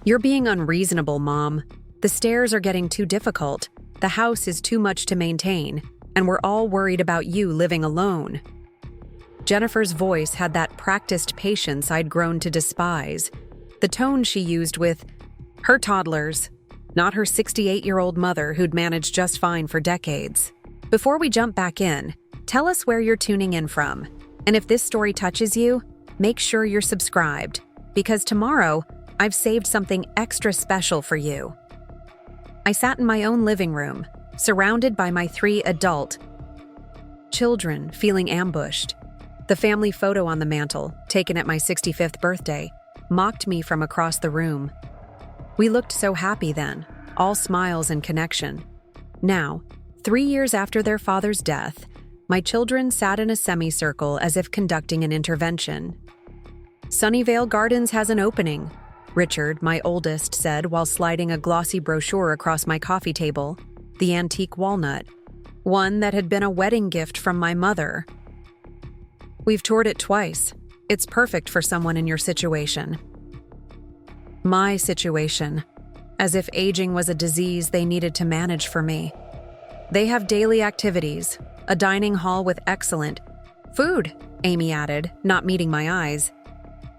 You're being unreasonable, Mom. The stairs are getting too difficult. The house is too much to maintain, and we're all worried about you living alone. Jennifer's voice had that practiced patience I'd grown to despise. The tone she used with her toddlers, not her 68-year-old mother who'd managed just fine for decades. Before we jump back in, tell us where you're tuning in from. And if this story touches you, make sure you're subscribed, because tomorrow, I've saved something extra special for you. I sat in my own living room, surrounded by my 3 adult children, feeling ambushed. The family photo on the mantel, taken at my 65th birthday, mocked me from across the room. We looked so happy then, all smiles and connection. Now, 3 years after their father's death, my children sat in a semicircle as if conducting an intervention. "Sunnyvale Gardens has an opening," Richard, my oldest, said while sliding a glossy brochure across my coffee table, the antique walnut, one that had been a wedding gift from my mother. "We've toured it twice. It's perfect for someone in your situation." My situation, as if aging was a disease they needed to manage for me. "They have daily activities, a dining hall with excellent food," Amy added, not meeting my eyes,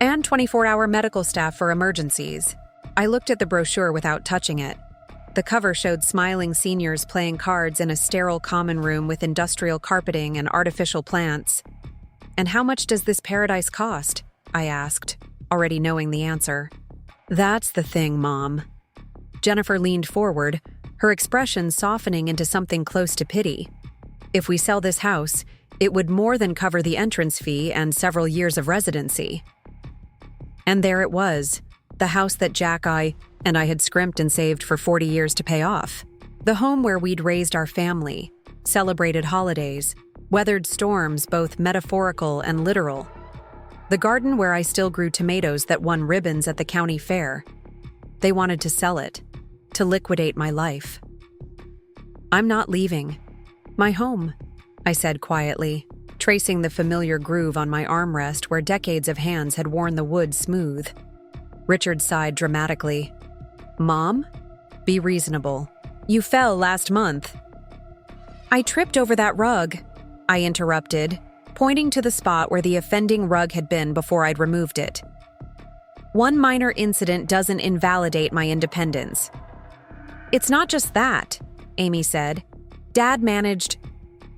"and 24-hour medical staff for emergencies." I looked at the brochure without touching it. The cover showed smiling seniors playing cards in a sterile common room with industrial carpeting and artificial plants. "And how much does this paradise cost?" I asked, already knowing the answer. "That's the thing, Mom." Jennifer leaned forward, her expression softening into something close to pity. "If we sell this house, it would more than cover the entrance fee and several years of residency." And there it was, the house that Jack and I had scrimped and saved for 40 years to pay off. The home where we'd raised our family, celebrated holidays, weathered storms both metaphorical and literal. The garden where I still grew tomatoes that won ribbons at the county fair. They wanted to sell it, to liquidate my life. "I'm not leaving. My home," I said quietly, tracing the familiar groove on my armrest where decades of hands had worn the wood smooth. Richard sighed dramatically. "Mom, be reasonable. You fell last month." "I tripped over that rug," I interrupted, pointing to the spot where the offending rug had been before I'd removed it. "One minor incident doesn't invalidate my independence." "It's not just that," Amy said. "Dad managed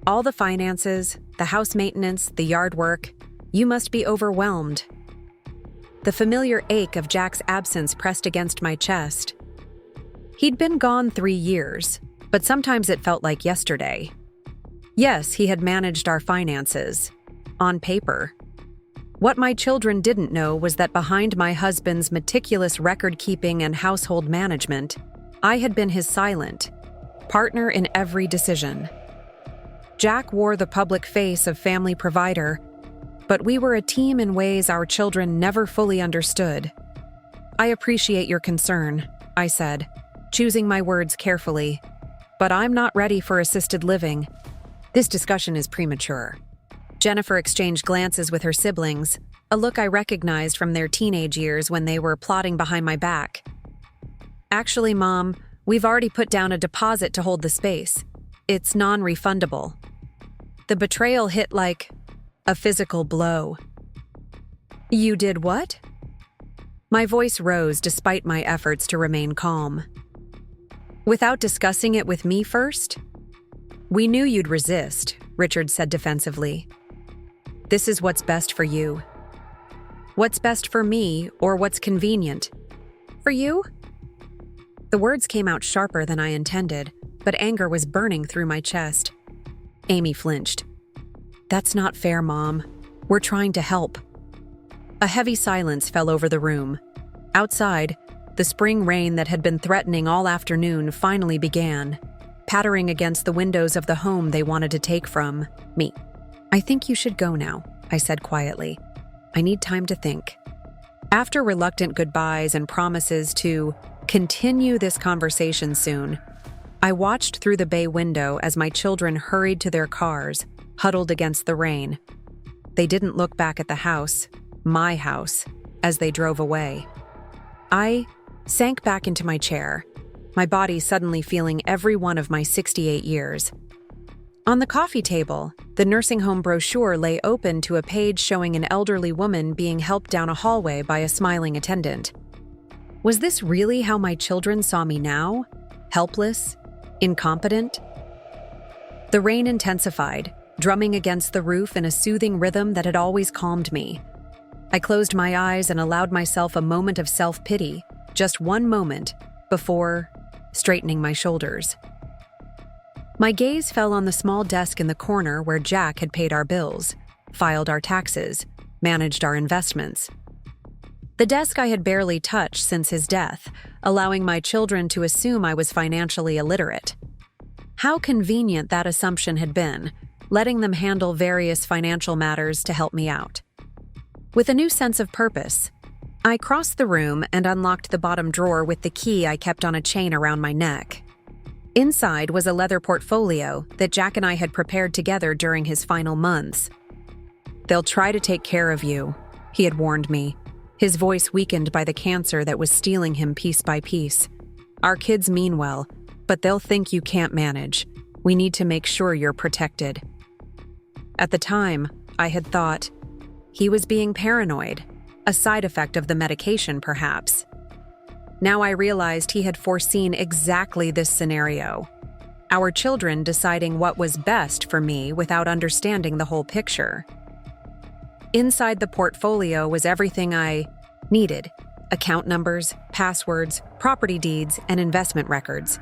all the finances, the house maintenance, the yard work. You must be overwhelmed." The familiar ache of Jack's absence pressed against my chest. He'd been gone 3 years, but sometimes it felt like yesterday. Yes, he had managed our finances. On paper. What my children didn't know was that behind my husband's meticulous record-keeping and household management, I had been his silent partner in every decision. Jack wore the public face of family provider, but we were a team in ways our children never fully understood. "I appreciate your concern," I said, choosing my words carefully, "but I'm not ready for assisted living. This discussion is premature." Jennifer exchanged glances with her siblings, a look I recognized from their teenage years when they were plotting behind my back. "Actually, Mom, we've already put down a deposit to hold the space. It's non-refundable." The betrayal hit like a physical blow. "You did what?" My voice rose despite my efforts to remain calm. "Without discussing it with me first?" "We knew you'd resist," Richard said defensively. "This is what's best for you." "What's best for me, or what's convenient for you?" The words came out sharper than I intended, but anger was burning through my chest. Amy flinched. "That's not fair, Mom. We're trying to help." A heavy silence fell over the room. Outside, the spring rain that had been threatening all afternoon finally began, pattering against the windows of the home they wanted to take from me. "I think you should go now," I said quietly. "I need time to think." After reluctant goodbyes and promises to continue this conversation soon, I watched through the bay window as my children hurried to their cars, huddled against the rain. They didn't look back at the house, my house, as they drove away. I sank back into my chair, my body suddenly feeling every one of my 68 years. On the coffee table, the nursing home brochure lay open to a page showing an elderly woman being helped down a hallway by a smiling attendant. Was this really how my children saw me now? Helpless? Incompetent? The rain intensified, drumming against the roof in a soothing rhythm that had always calmed me. I closed my eyes and allowed myself a moment of self-pity, just one moment, before straightening my shoulders. My gaze fell on the small desk in the corner where Jack had paid our bills, filed our taxes, managed our investments. The desk I had barely touched since his death, allowing my children to assume I was financially illiterate. How convenient that assumption had been, letting them handle various financial matters to help me out. With a new sense of purpose, I crossed the room and unlocked the bottom drawer with the key I kept on a chain around my neck. Inside was a leather portfolio that Jack and I had prepared together during his final months. "They'll try to take care of you," he had warned me, his voice weakened by the cancer that was stealing him piece by piece. "Our kids mean well, but they'll think you can't manage. We need to make sure you're protected." At the time, I had thought, he was being paranoid, a side effect of the medication perhaps. Now I realized he had foreseen exactly this scenario. Our children deciding what was best for me without understanding the whole picture. Inside the portfolio was everything I needed: account numbers, passwords, property deeds, and investment records.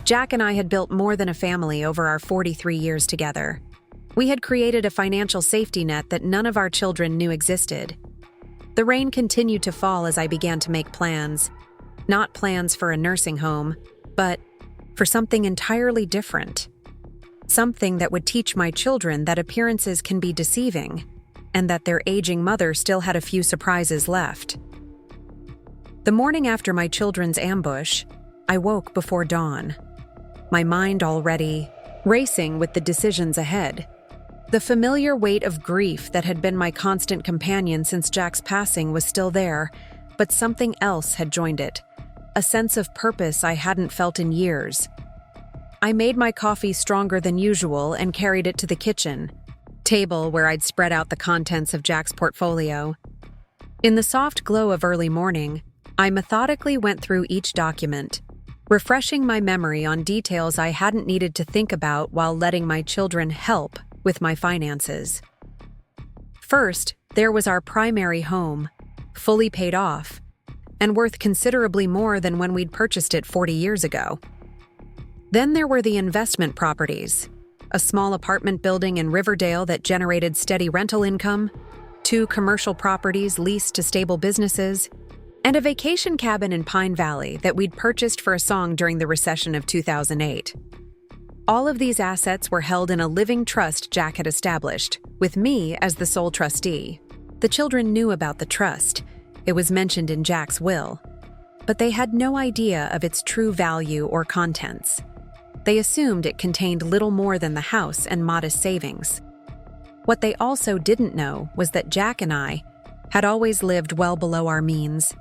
Jack and I had built more than a family over our 43 years together. We had created a financial safety net that none of our children knew existed. The rain continued to fall as I began to make plans. Not plans for a nursing home, but for something entirely different. Something that would teach my children that appearances can be deceiving, and that their aging mother still had a few surprises left. The morning after my children's ambush, I woke before dawn, my mind already racing with the decisions ahead. The familiar weight of grief that had been my constant companion since Jack's passing was still there, but something else had joined it. A sense of purpose I hadn't felt in years. I made my coffee stronger than usual and carried it to the kitchen table where I'd spread out the contents of Jack's portfolio. In the soft glow of early morning, I methodically went through each document, refreshing my memory on details I hadn't needed to think about while letting my children help with my finances. First, there was our primary home, fully paid off, and worth considerably more than when we'd purchased it 40 years ago. Then there were the investment properties, a small apartment building in Riverdale that generated steady rental income, 2 commercial properties leased to stable businesses, and a vacation cabin in Pine Valley that we'd purchased for a song during the recession of 2008. All of these assets were held in a living trust Jack had established, with me as the sole trustee. The children knew about the trust. It was mentioned in Jack's will, but they had no idea of its true value or contents. They assumed it contained little more than the house and modest savings. What they also didn't know was that Jack and I had always lived well below our means.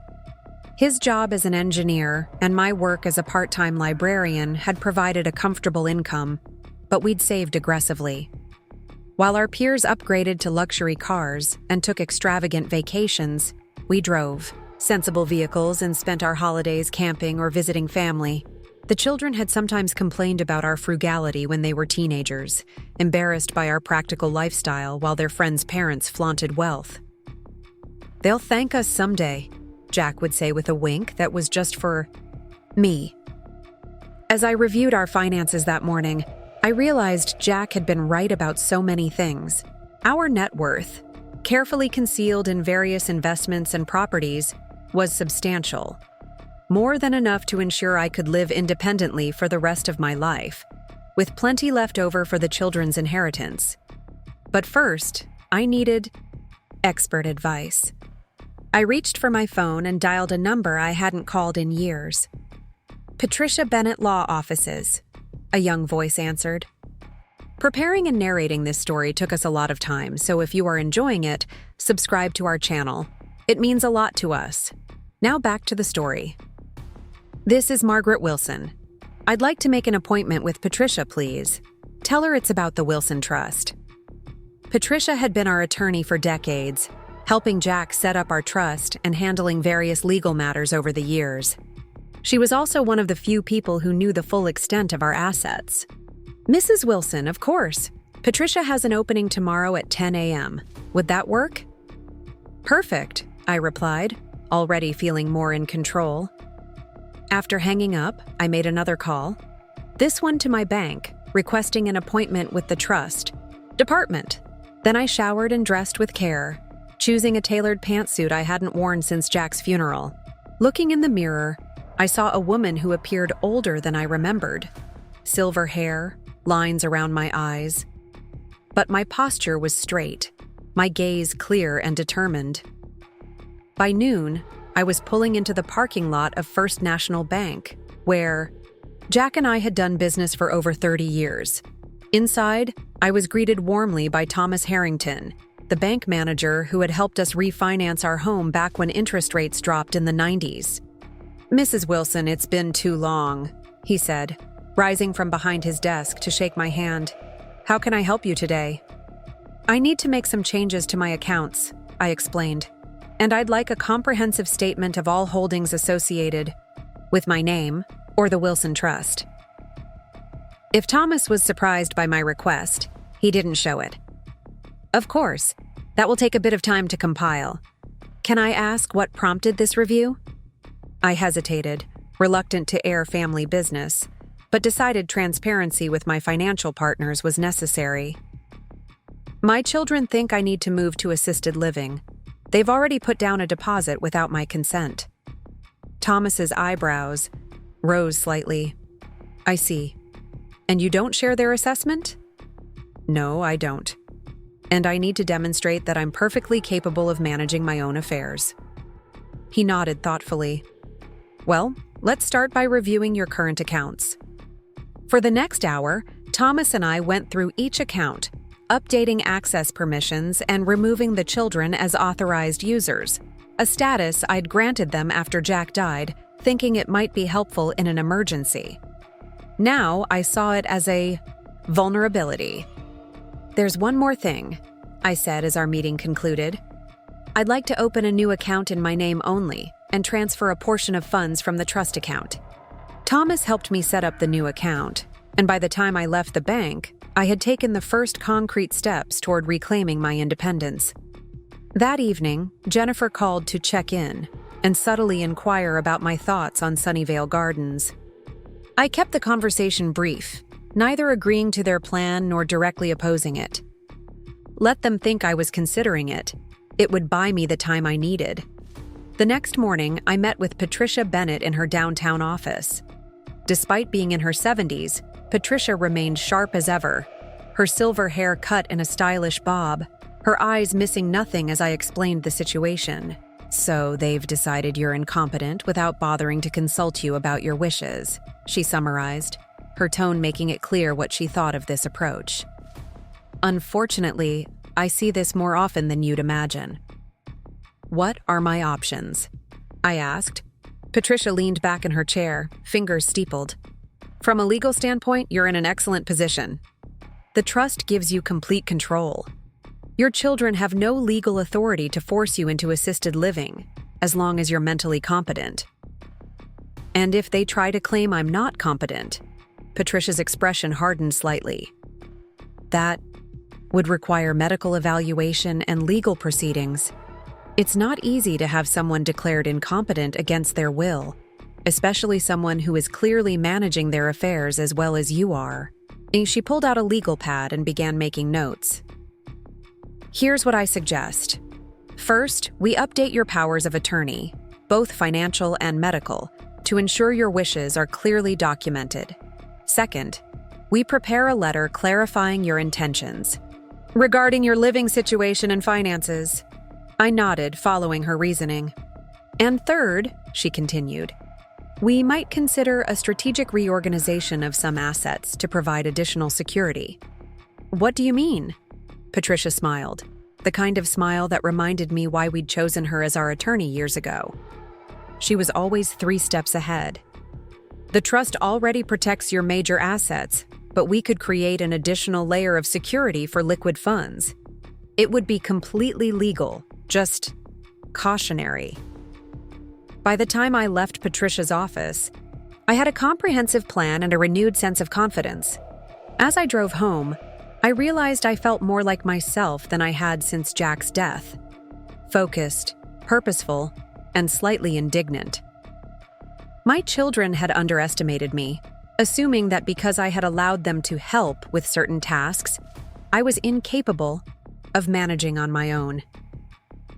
His job as an engineer and my work as a part-time librarian had provided a comfortable income, but we'd saved aggressively. While our peers upgraded to luxury cars and took extravagant vacations, we drove sensible vehicles and spent our holidays camping or visiting family. The children had sometimes complained about our frugality when they were teenagers, embarrassed by our practical lifestyle while their friends' parents flaunted wealth. "They'll thank us someday," Jack would say with a wink that was just for me. As I reviewed our finances that morning, I realized Jack had been right about so many things. Our net worth, carefully concealed in various investments and properties, was substantial. More than enough to ensure I could live independently for the rest of my life, with plenty left over for the children's inheritance. But first, I needed expert advice. I reached for my phone and dialed a number I hadn't called in years. "Patricia Bennett Law Offices," a young voice answered. Preparing and narrating this story took us a lot of time, so if you are enjoying it, subscribe to our channel. It means a lot to us. Now back to the story. This is Margaret Wilson. I'd like to make an appointment with Patricia, please. Tell her it's about the Wilson Trust. Patricia had been our attorney for decades, helping Jack set up our trust and handling various legal matters over the years. She was also one of the few people who knew the full extent of our assets. Mrs. Wilson, of course. Patricia has an opening tomorrow at 10 a.m. Would that work? Perfect, I replied, already feeling more in control. After hanging up, I made another call, this one to my bank, requesting an appointment with the trust department. Then I showered and dressed with care, choosing a tailored pantsuit I hadn't worn since Jack's funeral. Looking in the mirror, I saw a woman who appeared older than I remembered. Silver hair, lines around my eyes. But my posture was straight, my gaze clear and determined. By noon, I was pulling into the parking lot of First National Bank, where Jack and I had done business for over 30 years. Inside, I was greeted warmly by Thomas Harrington, the bank manager who had helped us refinance our home back when interest rates dropped in the 90s. Mrs. Wilson, it's been too long, he said, rising from behind his desk to shake my hand. How can I help you today? I need to make some changes to my accounts, I explained, and I'd like a comprehensive statement of all holdings associated with my name or the Wilson Trust. If Thomas was surprised by my request, he didn't show it. Of course, that will take a bit of time to compile. Can I ask what prompted this review? I hesitated, reluctant to air family business, but decided transparency with my financial partners was necessary. My children think I need to move to assisted living. They've already put down a deposit without my consent. Thomas's eyebrows rose slightly. I see. And you don't share their assessment? No, I don't. And I need to demonstrate that I'm perfectly capable of managing my own affairs. He nodded thoughtfully. Well, let's start by reviewing your current accounts. For the next hour, Thomas and I went through each account, updating access permissions and removing the children as authorized users, a status I'd granted them after Jack died, thinking it might be helpful in an emergency. Now I saw it as a vulnerability. There's one more thing, I said as our meeting concluded. I'd like to open a new account in my name only and transfer a portion of funds from the trust account. Thomas helped me set up the new account, and by the time I left the bank, I had taken the first concrete steps toward reclaiming my independence. That evening, Jennifer called to check in and subtly inquire about my thoughts on Sunnyvale Gardens. I kept the conversation brief, neither agreeing to their plan nor directly opposing it. Let them think I was considering it. It would buy me the time I needed. The next morning, I met with Patricia Bennett in her downtown office. Despite being in her 70s, Patricia remained sharp as ever, her silver hair cut in a stylish bob, her eyes missing nothing as I explained the situation. So they've decided you're incompetent without bothering to consult you about your wishes, she summarized, her tone making it clear what she thought of this approach. Unfortunately, I see this more often than you'd imagine. What are my options? I asked. Patricia leaned back in her chair, fingers steepled. From a legal standpoint, you're in an excellent position. The trust gives you complete control. Your children have no legal authority to force you into assisted living, as long as you're mentally competent. And if they try to claim I'm not competent, Patricia's expression hardened slightly. That would require medical evaluation and legal proceedings. It's not easy to have someone declared incompetent against their will, especially someone who is clearly managing their affairs as well as you are. She pulled out a legal pad and began making notes. Here's what I suggest. First, we update your powers of attorney, both financial and medical, to ensure your wishes are clearly documented. Second, we prepare a letter clarifying your intentions. Regarding your living situation and finances, I nodded, following her reasoning. And third, she continued, we might consider a strategic reorganization of some assets to provide additional security. What do you mean? Patricia smiled, the kind of smile that reminded me why we'd chosen her as our attorney years ago. She was always 3 steps ahead. The trust already protects your major assets, but we could create an additional layer of security for liquid funds. It would be completely legal, just cautionary. By the time I left Patricia's office, I had a comprehensive plan and a renewed sense of confidence. As I drove home, I realized I felt more like myself than I had since Jack's death. Focused, purposeful, and slightly indignant. My children had underestimated me, assuming that because I had allowed them to help with certain tasks, I was incapable of managing on my own.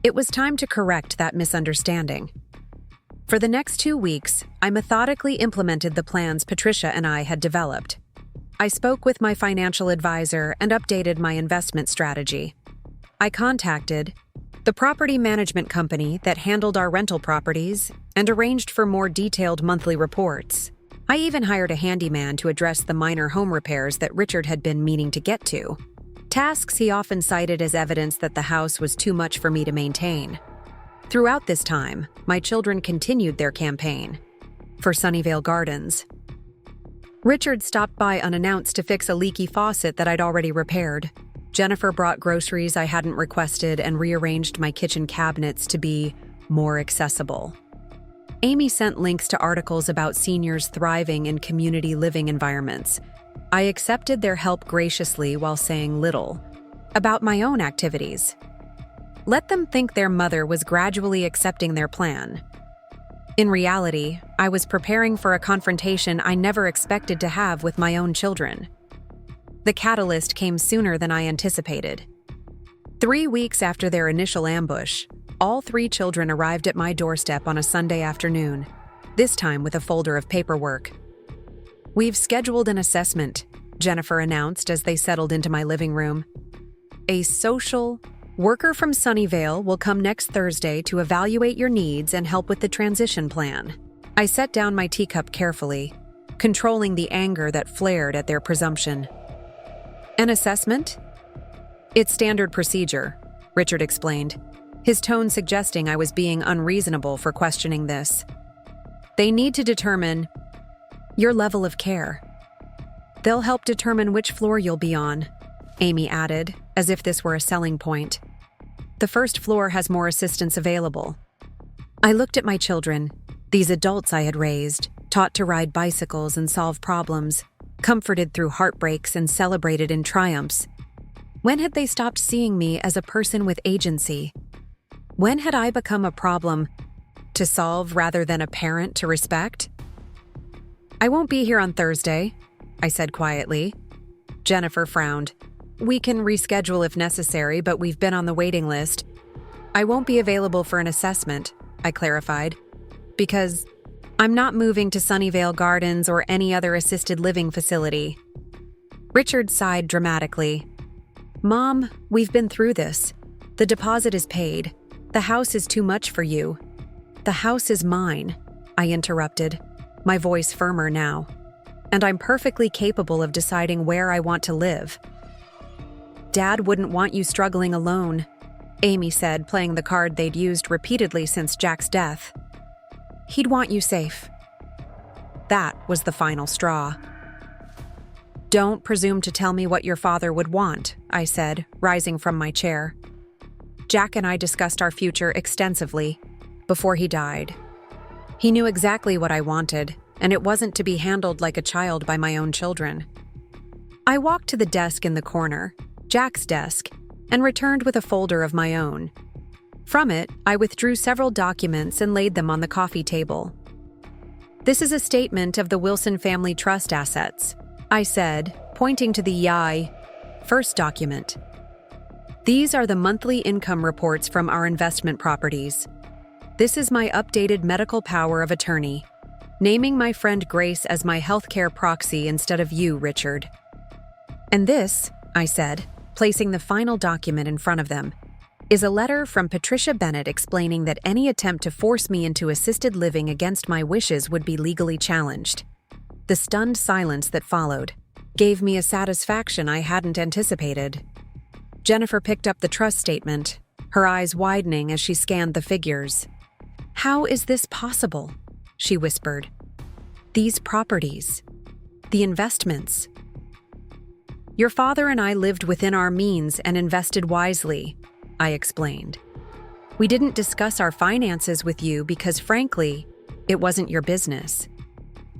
It was time to correct that misunderstanding. For the next 2 weeks, I methodically implemented the plans Patricia and I had developed. I spoke with my financial advisor and updated my investment strategy. I contacted the property management company that handled our rental properties and arranged for more detailed monthly reports. I even hired a handyman to address the minor home repairs that Richard had been meaning to get to. Tasks he often cited as evidence that the house was too much for me to maintain. Throughout this time, my children continued their campaign for Sunnyvale Gardens. Richard stopped by unannounced to fix a leaky faucet that I'd already repaired. Jennifer brought groceries I hadn't requested and rearranged my kitchen cabinets to be more accessible. Amy sent links to articles about seniors thriving in community living environments. I accepted their help graciously while saying little about my own activities. Let them think their mother was gradually accepting their plan. In reality, I was preparing for a confrontation I never expected to have with my own children. The catalyst came sooner than I anticipated. 3 weeks after their initial ambush, all 3 children arrived at my doorstep on a Sunday afternoon, this time with a folder of paperwork. "We've scheduled an assessment," Jennifer announced as they settled into my living room. "A social worker from Sunnyvale will come next Thursday to evaluate your needs and help with the transition plan." I set down my teacup carefully, controlling the anger that flared at their presumption. "An assessment? It's standard procedure," Richard explained, his tone suggesting I was being unreasonable for questioning this. "They need to determine your level of care. They'll help determine which floor you'll be on," Amy added, as if this were a selling point. "The first floor has more assistance available." I looked at my children, these adults I had raised, taught to ride bicycles and solve problems, comforted through heartbreaks and celebrated in triumphs. When had they stopped seeing me as a person with agency? When had I become a problem to solve rather than a parent to respect? "I won't be here on Thursday," I said quietly. Jennifer frowned. "We can reschedule if necessary, but we've been on the waiting list." "I won't be available for an assessment," I clarified, "because I'm not moving to Sunnyvale Gardens or any other assisted living facility." Richard sighed dramatically. "Mom, we've been through this. The deposit is paid. The house is too much for you." "The house is mine," I interrupted, my voice firmer now. "And I'm perfectly capable of deciding where I want to live." "Dad wouldn't want you struggling alone," Amy said, playing the card they'd used repeatedly since Jack's death. "He'd want you safe." That was the final straw. "Don't presume to tell me what your father would want," I said, rising from my chair. "Jack and I discussed our future extensively before he died. He knew exactly what I wanted, and it wasn't to be handled like a child by my own children." I walked to the desk in the corner, Jack's desk, and returned with a folder of my own. From it, I withdrew several documents and laid them on the coffee table. "This is a statement of the Wilson Family Trust assets," I said, pointing to the first document. "These are the monthly income reports from our investment properties. This is my updated medical power of attorney, naming my friend Grace as my healthcare proxy instead of you, Richard." "And this," I said, placing the final document in front of them, "is a letter from Patricia Bennett explaining that any attempt to force me into assisted living against my wishes would be legally challenged." The stunned silence that followed gave me a satisfaction I hadn't anticipated. Jennifer picked up the trust statement, her eyes widening as she scanned the figures. "How is this possible?" she whispered. These properties. The investments. Your father and I lived within our means and invested wisely, I explained. We didn't discuss our finances with you because, frankly, it wasn't your business.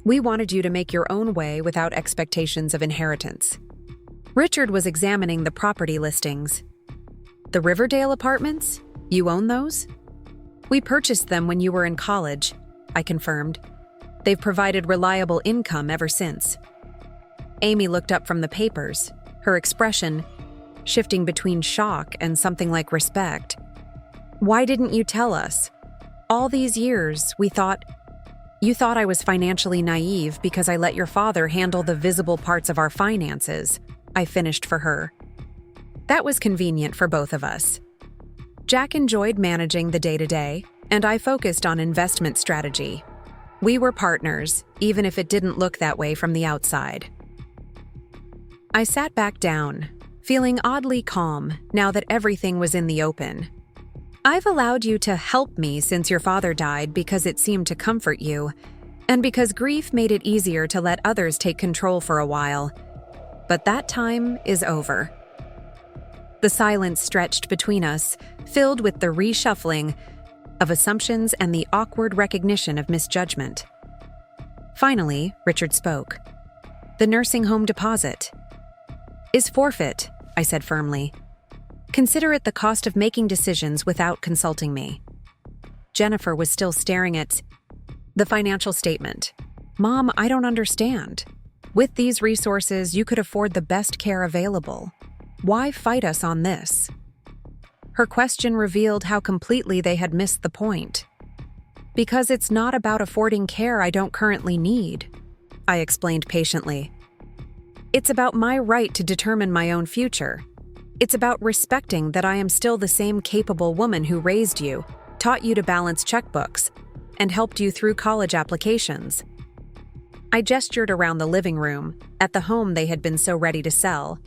We wanted you to make your own way without expectations of inheritance. Richard was examining the property listings. The Riverdale apartments? You own those? We purchased them when you were in college, I confirmed. They've provided reliable income ever since. Amy looked up from the papers, her expression shifting between shock and something like respect. Why didn't you tell us? All these years, we thought... You thought I was financially naive because I let your father handle the visible parts of our finances, I finished for her. That was convenient for both of us. Jack enjoyed managing the day-to-day, and I focused on investment strategy. We were partners, even if it didn't look that way from the outside. I sat back down, feeling oddly calm now that everything was in the open. I've allowed you to help me since your father died because it seemed to comfort you, and because grief made it easier to let others take control for a while. But that time is over. The silence stretched between us, filled with the reshuffling of assumptions and the awkward recognition of misjudgment. Finally, Richard spoke. The nursing home deposit is forfeit, I said firmly. Consider it the cost of making decisions without consulting me. Jennifer was still staring at the financial statement. Mom, I don't understand. With these resources, you could afford the best care available. Why fight us on this? Her question revealed how completely they had missed the point. Because it's not about affording care I don't currently need, I explained patiently. It's about my right to determine my own future. It's about respecting that I am still the same capable woman who raised you, taught you to balance checkbooks, and helped you through college applications. I gestured around the living room, at the home they had been so ready to sell.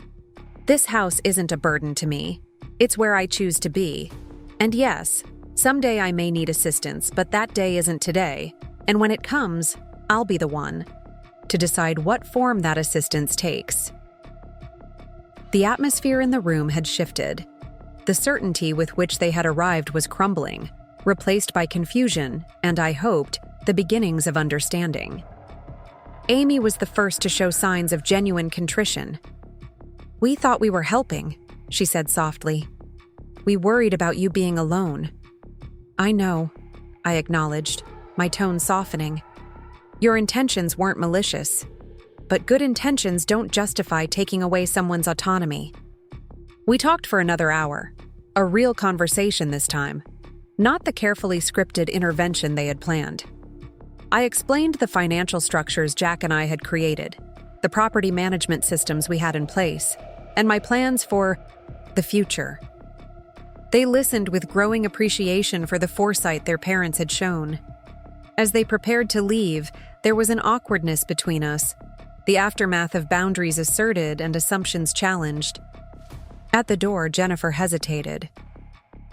This house isn't a burden to me. It's where I choose to be. And yes, someday I may need assistance, but that day isn't today. And when it comes, I'll be the one to decide what form that assistance takes. The atmosphere in the room had shifted. The certainty with which they had arrived was crumbling, replaced by confusion and, I hoped, the beginnings of understanding. Amy was the first to show signs of genuine contrition. We thought we were helping, she said softly. We worried about you being alone. I know, I acknowledged, my tone softening. Your intentions weren't malicious. But good intentions don't justify taking away someone's autonomy. We talked for another hour, a real conversation this time, not the carefully scripted intervention they had planned. I explained the financial structures Jack and I had created, the property management systems we had in place, and my plans for the future. They listened with growing appreciation for the foresight their parents had shown. As they prepared to leave, there was an awkwardness between us, the aftermath of boundaries asserted and assumptions challenged. At the door, Jennifer hesitated.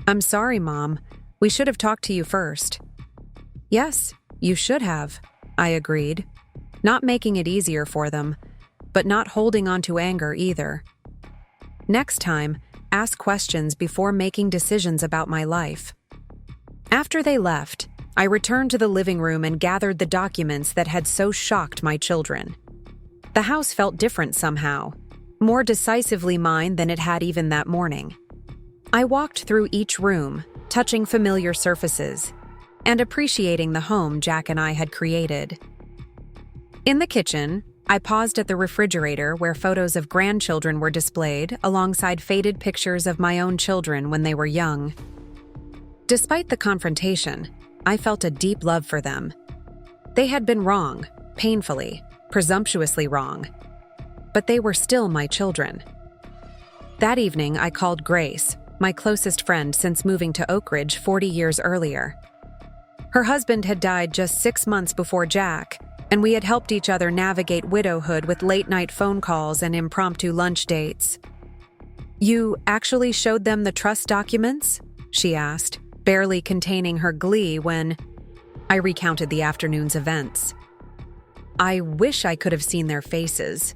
I'm sorry, Mom. We should have talked to you first. Yes, you should have, I agreed, not making it easier for them, but not holding on to anger either. Next time, ask questions before making decisions about my life. After they left, I returned to the living room and gathered the documents that had so shocked my children. The house felt different somehow, more decisively mine than it had even that morning. I walked through each room, touching familiar surfaces, and appreciating the home Jack and I had created. In the kitchen, I paused at the refrigerator where photos of grandchildren were displayed alongside faded pictures of my own children when they were young. Despite the confrontation, I felt a deep love for them. They had been wrong, painfully, presumptuously wrong, but they were still my children. That evening, I called Grace, my closest friend since moving to Oak Ridge 40 years earlier. Her husband had died just 6 months before Jack, and we had helped each other navigate widowhood with late-night phone calls and impromptu lunch dates. You actually showed them the trust documents? She asked, barely containing her glee when I recounted the afternoon's events. I wish I could have seen their faces.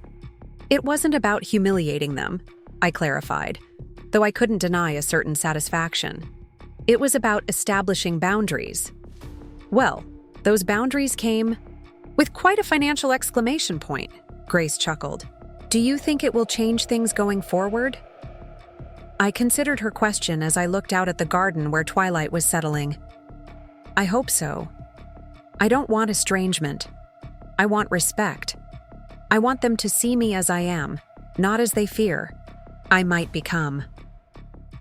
It wasn't about humiliating them, I clarified, though I couldn't deny a certain satisfaction. It was about establishing boundaries. Well, those boundaries came with quite a financial exclamation point, Grace chuckled. Do you think it will change things going forward? I considered her question as I looked out at the garden where twilight was settling. I hope so. I don't want estrangement. I want respect. I want them to see me as I am, not as they fear I might become.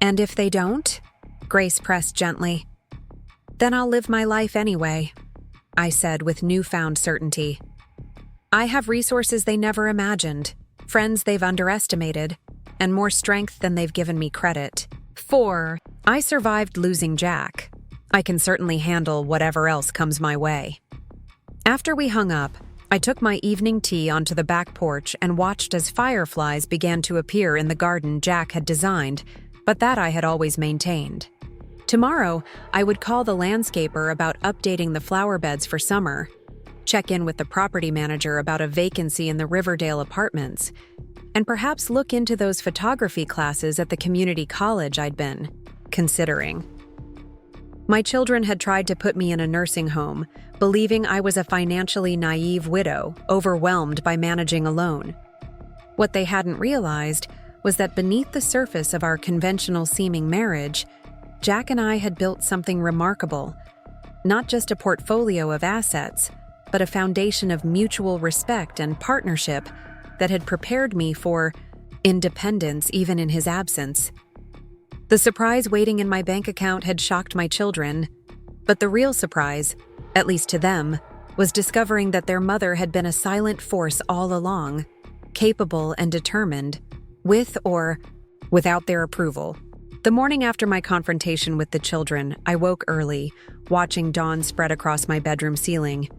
And if they don't? Grace pressed gently. Then I'll live my life anyway, I said with newfound certainty. I have resources they never imagined, friends they've underestimated, and more strength than they've given me credit for. I survived losing Jack. I can certainly handle whatever else comes my way. After we hung up, I took my evening tea onto the back porch and watched as fireflies began to appear in the garden Jack had designed, but that I had always maintained. Tomorrow, I would call the landscaper about updating the flower beds for summer, check in with the property manager about a vacancy in the Riverdale apartments, and perhaps look into those photography classes at the community college I'd been considering. My children had tried to put me in a nursing home, believing I was a financially naive widow, overwhelmed by managing alone. What they hadn't realized was that beneath the surface of our conventional-seeming marriage, Jack and I had built something remarkable, not just a portfolio of assets, but a foundation of mutual respect and partnership that had prepared me for independence even in his absence. The surprise waiting in my bank account had shocked my children, but the real surprise, at least to them, was discovering that their mother had been a silent force all along, capable and determined, with or without their approval. The morning after my confrontation with the children, I woke early, watching dawn spread across my bedroom ceiling.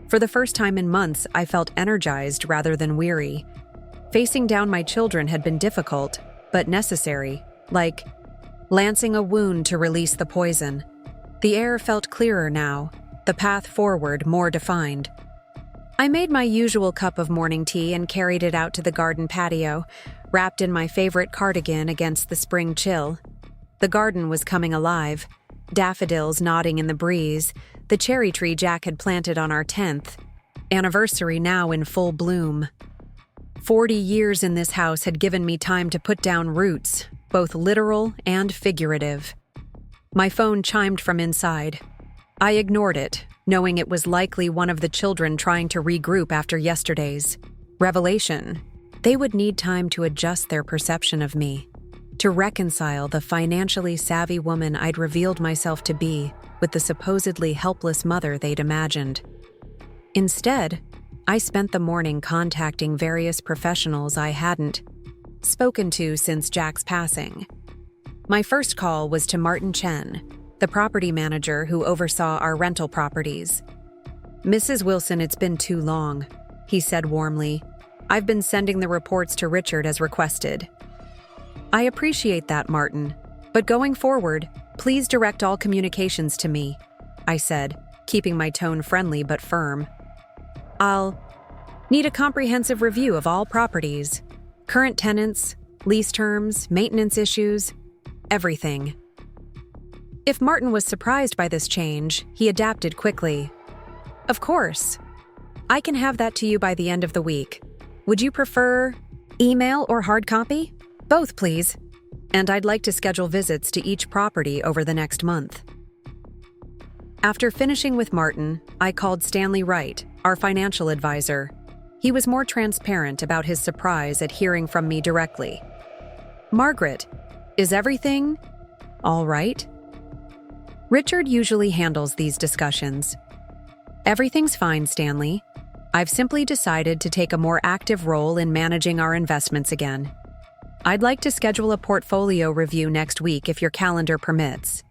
For the first time in months, I felt energized rather than weary. Facing down my children had been difficult, but necessary, like lancing a wound to release the poison. The air felt clearer now, the path forward more defined. I made my usual cup of morning tea and carried it out to the garden patio, wrapped in my favorite cardigan against the spring chill. The garden was coming alive, daffodils nodding in the breeze, the cherry tree Jack had planted on our 10th anniversary now in full bloom. 40 years in this house had given me time to put down roots, both literal and figurative. My phone chimed from inside. I ignored it, knowing it was likely one of the children trying to regroup after yesterday's revelation. They would need time to adjust their perception of me, to reconcile the financially savvy woman I'd revealed myself to be with the supposedly helpless mother they'd imagined. Instead, I spent the morning contacting various professionals I hadn't spoken to since Jack's passing. My first call was to Martin Chen, the property manager who oversaw our rental properties. Mrs. Wilson, it's been too long, he said warmly. I've been sending the reports to Richard as requested. I appreciate that, Martin, but going forward, please direct all communications to me, I said, keeping my tone friendly but firm. I'll need a comprehensive review of all properties, current tenants, lease terms, maintenance issues, everything. If Martin was surprised by this change, he adapted quickly. Of course. I can have that to you by the end of the week. Would you prefer email or hard copy? Both, please. And I'd like to schedule visits to each property over the next month. After finishing with Martin, I called Stanley Wright, our financial advisor. He was more transparent about his surprise at hearing from me directly. Margaret, is everything all right? Richard usually handles these discussions. Everything's fine, Stanley. I've simply decided to take a more active role in managing our investments again. I'd like to schedule a portfolio review next week if your calendar permits.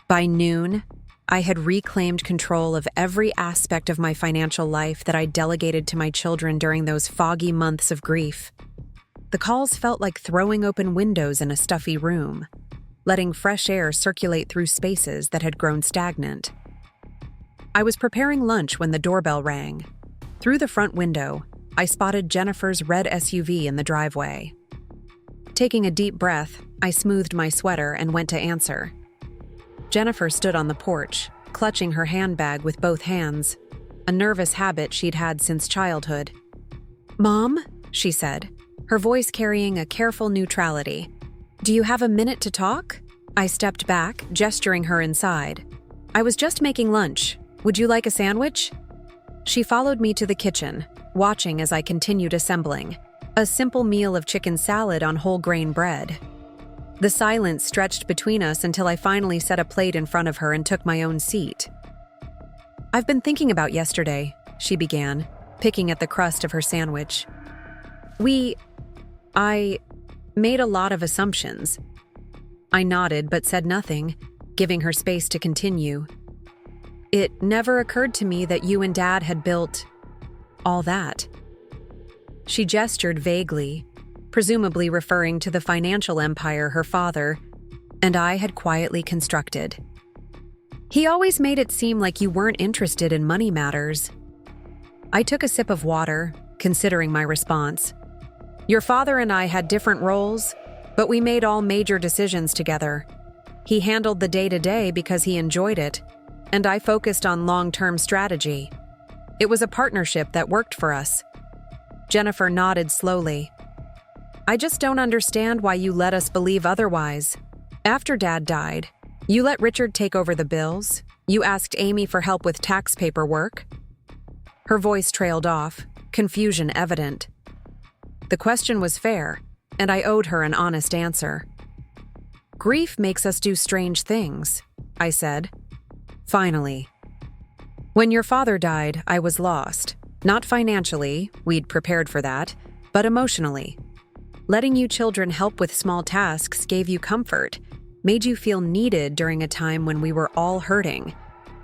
By noon, I had reclaimed control of every aspect of my financial life that I delegated to my children during those foggy months of grief. The calls felt like throwing open windows in a stuffy room, letting fresh air circulate through spaces that had grown stagnant. I was preparing lunch when the doorbell rang. Through the front window, I spotted Jennifer's red SUV in the driveway. Taking a deep breath, I smoothed my sweater and went to answer. Jennifer stood on the porch, clutching her handbag with both hands, a nervous habit she'd had since childhood. "Mom," she said, her voice carrying a careful neutrality. "Do you have a minute to talk?" I stepped back, gesturing her inside. "I was just making lunch. Would you like a sandwich?" She followed me to the kitchen, watching as I continued assembling. A simple meal of chicken salad on whole grain bread. The silence stretched between us until I finally set a plate in front of her and took my own seat. "I've been thinking about yesterday," she began, picking at the crust of her sandwich. I made a lot of assumptions." I nodded but said nothing, giving her space to continue. "It never occurred to me that you and Dad had built all that." She gestured vaguely, presumably referring to the financial empire her father and I had quietly constructed. "He always made it seem like you weren't interested in money matters." I took a sip of water, considering my response. "Your father and I had different roles, but we made all major decisions together. He handled the day-to-day because he enjoyed it, and I focused on long-term strategy. It was a partnership that worked for us." Jennifer nodded slowly. "I just don't understand why you let us believe otherwise. After Dad died, you let Richard take over the bills. You asked Amy for help with tax paperwork." Her voice trailed off, confusion evident. The question was fair, and I owed her an honest answer. "Grief makes us do strange things," I said. "Finally. When your father died, I was lost. Not financially, we'd prepared for that, but emotionally. Letting you children help with small tasks gave you comfort, made you feel needed during a time when we were all hurting.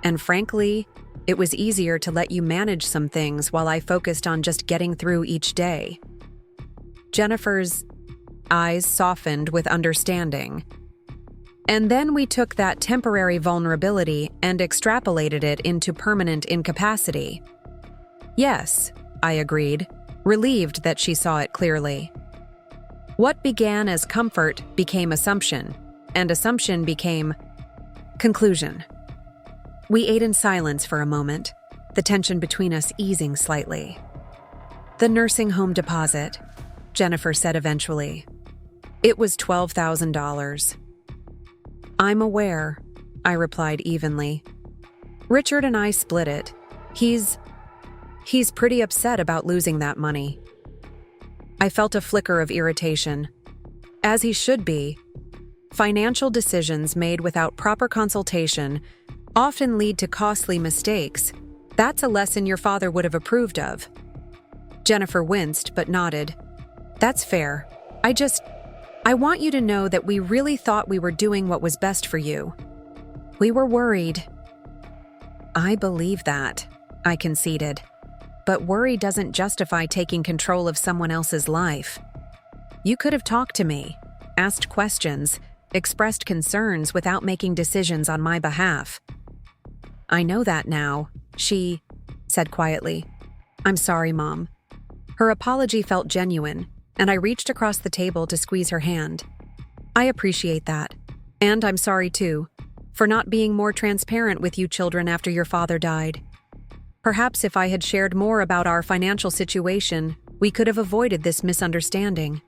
And frankly, it was easier to let you manage some things while I focused on just getting through each day." Jennifer's eyes softened with understanding. "And then we took that temporary vulnerability and extrapolated it into permanent incapacity." "Yes," I agreed, relieved that she saw it clearly. "What began as comfort became assumption, and assumption became conclusion." We ate in silence for a moment, the tension between us easing slightly. "The nursing home deposit," Jennifer said eventually. "It was $12,000. "I'm aware," I replied evenly. "Richard and I split it. He's pretty upset about losing that money." I felt a flicker of irritation. As he should be. Financial decisions made without proper consultation often lead to costly mistakes. That's a lesson your father would have approved of. Jennifer winced but nodded. "That's fair. I want you to know that we really thought we were doing what was best for you. We were worried." "I believe that," I conceded. "But worry doesn't justify taking control of someone else's life. You could have talked to me, asked questions, expressed concerns without making decisions on my behalf." "I know that now," she said quietly. "I'm sorry, Mom." Her apology felt genuine, and I reached across the table to squeeze her hand. "I appreciate that. And I'm sorry, too, for not being more transparent with you children after your father died. Perhaps if I had shared more about our financial situation, we could have avoided this misunderstanding."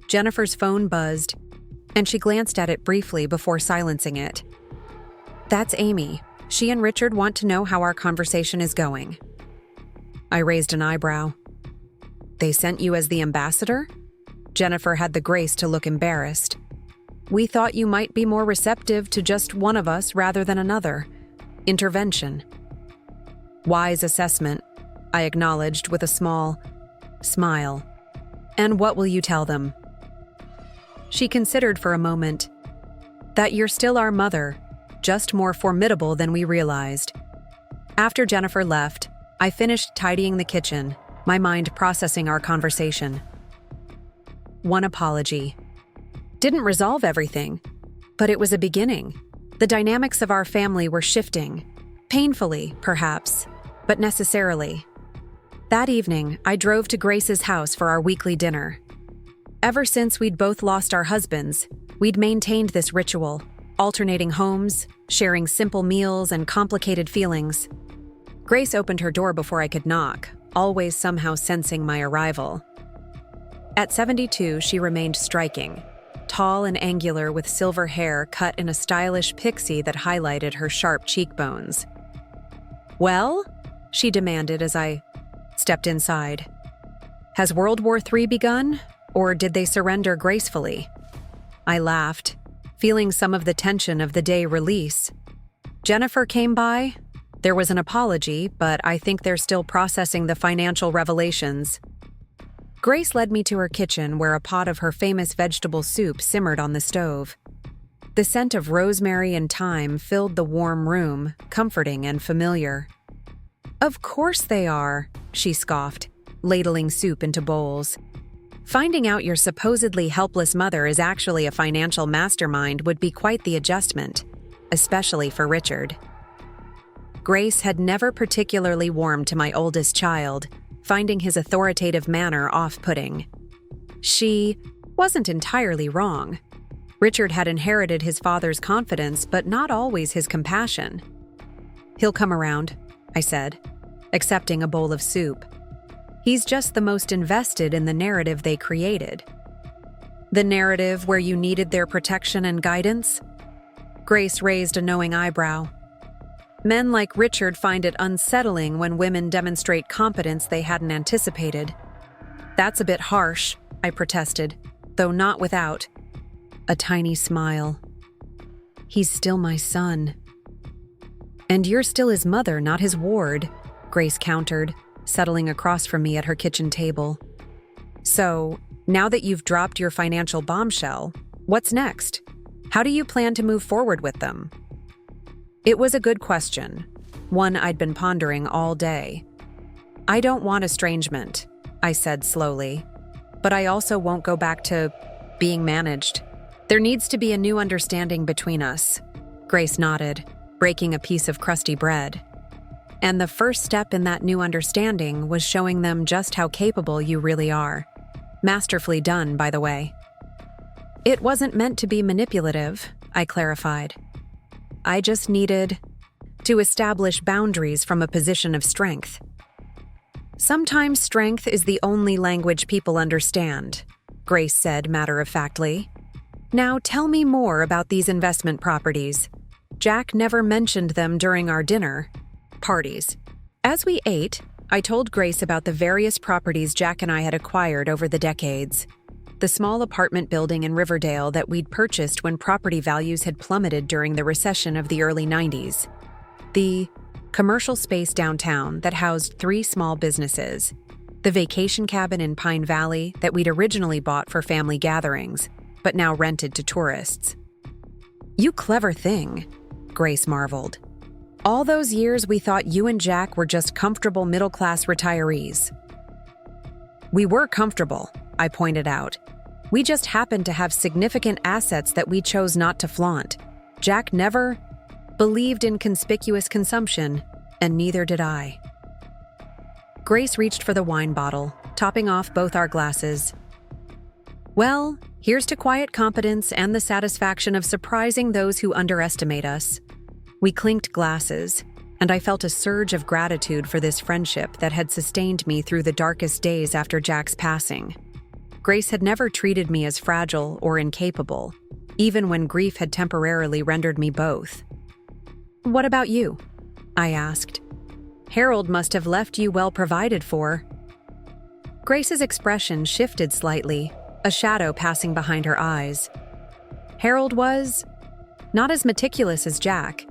Jennifer's phone buzzed, and she glanced at it briefly before silencing it. "That's Amy. She and Richard want to know how our conversation is going." I raised an eyebrow. "They sent you as the ambassador?" Jennifer had the grace to look embarrassed. "We thought you might be more receptive to just one of us rather than another. Intervention." "Wise assessment," I acknowledged with a small smile. "And what will you tell them?" She considered for a moment. "That you're still our mother, just more formidable than we realized." After Jennifer left, I finished tidying the kitchen, my mind processing our conversation. One apology. Didn't resolve everything, but it was a beginning. The dynamics of our family were shifting. Painfully, perhaps, but necessarily. That evening, I drove to Grace's house for our weekly dinner. Ever since we'd both lost our husbands, we'd maintained this ritual, alternating homes, sharing simple meals and complicated feelings. Grace opened her door before I could knock, always somehow sensing my arrival. At 72, she remained striking, tall and angular with silver hair cut in a stylish pixie that highlighted her sharp cheekbones. "Well?" she demanded as I stepped inside. "Has World War III begun, or did they surrender gracefully?" I laughed, feeling some of the tension of the day release. "Jennifer came by. There was an apology, but I think they're still processing the financial revelations." Grace led me to her kitchen where a pot of her famous vegetable soup simmered on the stove. The scent of rosemary and thyme filled the warm room, comforting and familiar. "Of course they are," she scoffed, ladling soup into bowls. "Finding out your supposedly helpless mother is actually a financial mastermind would be quite the adjustment, especially for Richard." Grace had never particularly warmed to my oldest child, finding his authoritative manner off-putting. She wasn't entirely wrong. Richard had inherited his father's confidence, but not always his compassion. "He'll come around," I said, accepting a bowl of soup. "He's just the most invested in the narrative they created." "The narrative where you needed their protection and guidance?" Grace raised a knowing eyebrow. "Men like Richard find it unsettling when women demonstrate competence they hadn't anticipated." "That's a bit harsh," I protested, though not without a tiny smile. "He's still my son." "And you're still his mother, not his ward," Grace countered, settling across from me at her kitchen table. "So, now that you've dropped your financial bombshell, what's next? How do you plan to move forward with them?" It was a good question, one I'd been pondering all day. "I don't want estrangement," I said slowly, "but I also won't go back to being managed. There needs to be a new understanding between us." Grace nodded, breaking a piece of crusty bread. "And the first step in that new understanding was showing them just how capable you really are. Masterfully done, by the way." "It wasn't meant to be manipulative," I clarified. "I just needed to establish boundaries from a position of strength." "Sometimes strength is the only language people understand," Grace said matter-of-factly. "Now tell me more about these investment properties. Jack never mentioned them during our dinner parties." As we ate, I told Grace about the various properties Jack and I had acquired over the decades. The small apartment building in Riverdale that we'd purchased when property values had plummeted during the recession of the early 90s. The commercial space downtown that housed 3 small businesses. The vacation cabin in Pine Valley that we'd originally bought for family gatherings, but now rented to tourists. "You clever thing," Grace marveled. "All those years we thought you and Jack were just comfortable middle-class retirees." "We were comfortable," I pointed out. "We just happened to have significant assets that we chose not to flaunt. Jack never believed in conspicuous consumption, and neither did I." Grace reached for the wine bottle, topping off both our glasses. "Well, here's to quiet competence and the satisfaction of surprising those who underestimate us." We clinked glasses, and I felt a surge of gratitude for this friendship that had sustained me through the darkest days after Jack's passing. Grace had never treated me as fragile or incapable, even when grief had temporarily rendered me both. "What about you?" I asked. "Harold must have left you well provided for." Grace's expression shifted slightly, a shadow passing behind her eyes. "Harold was not as meticulous as Jack.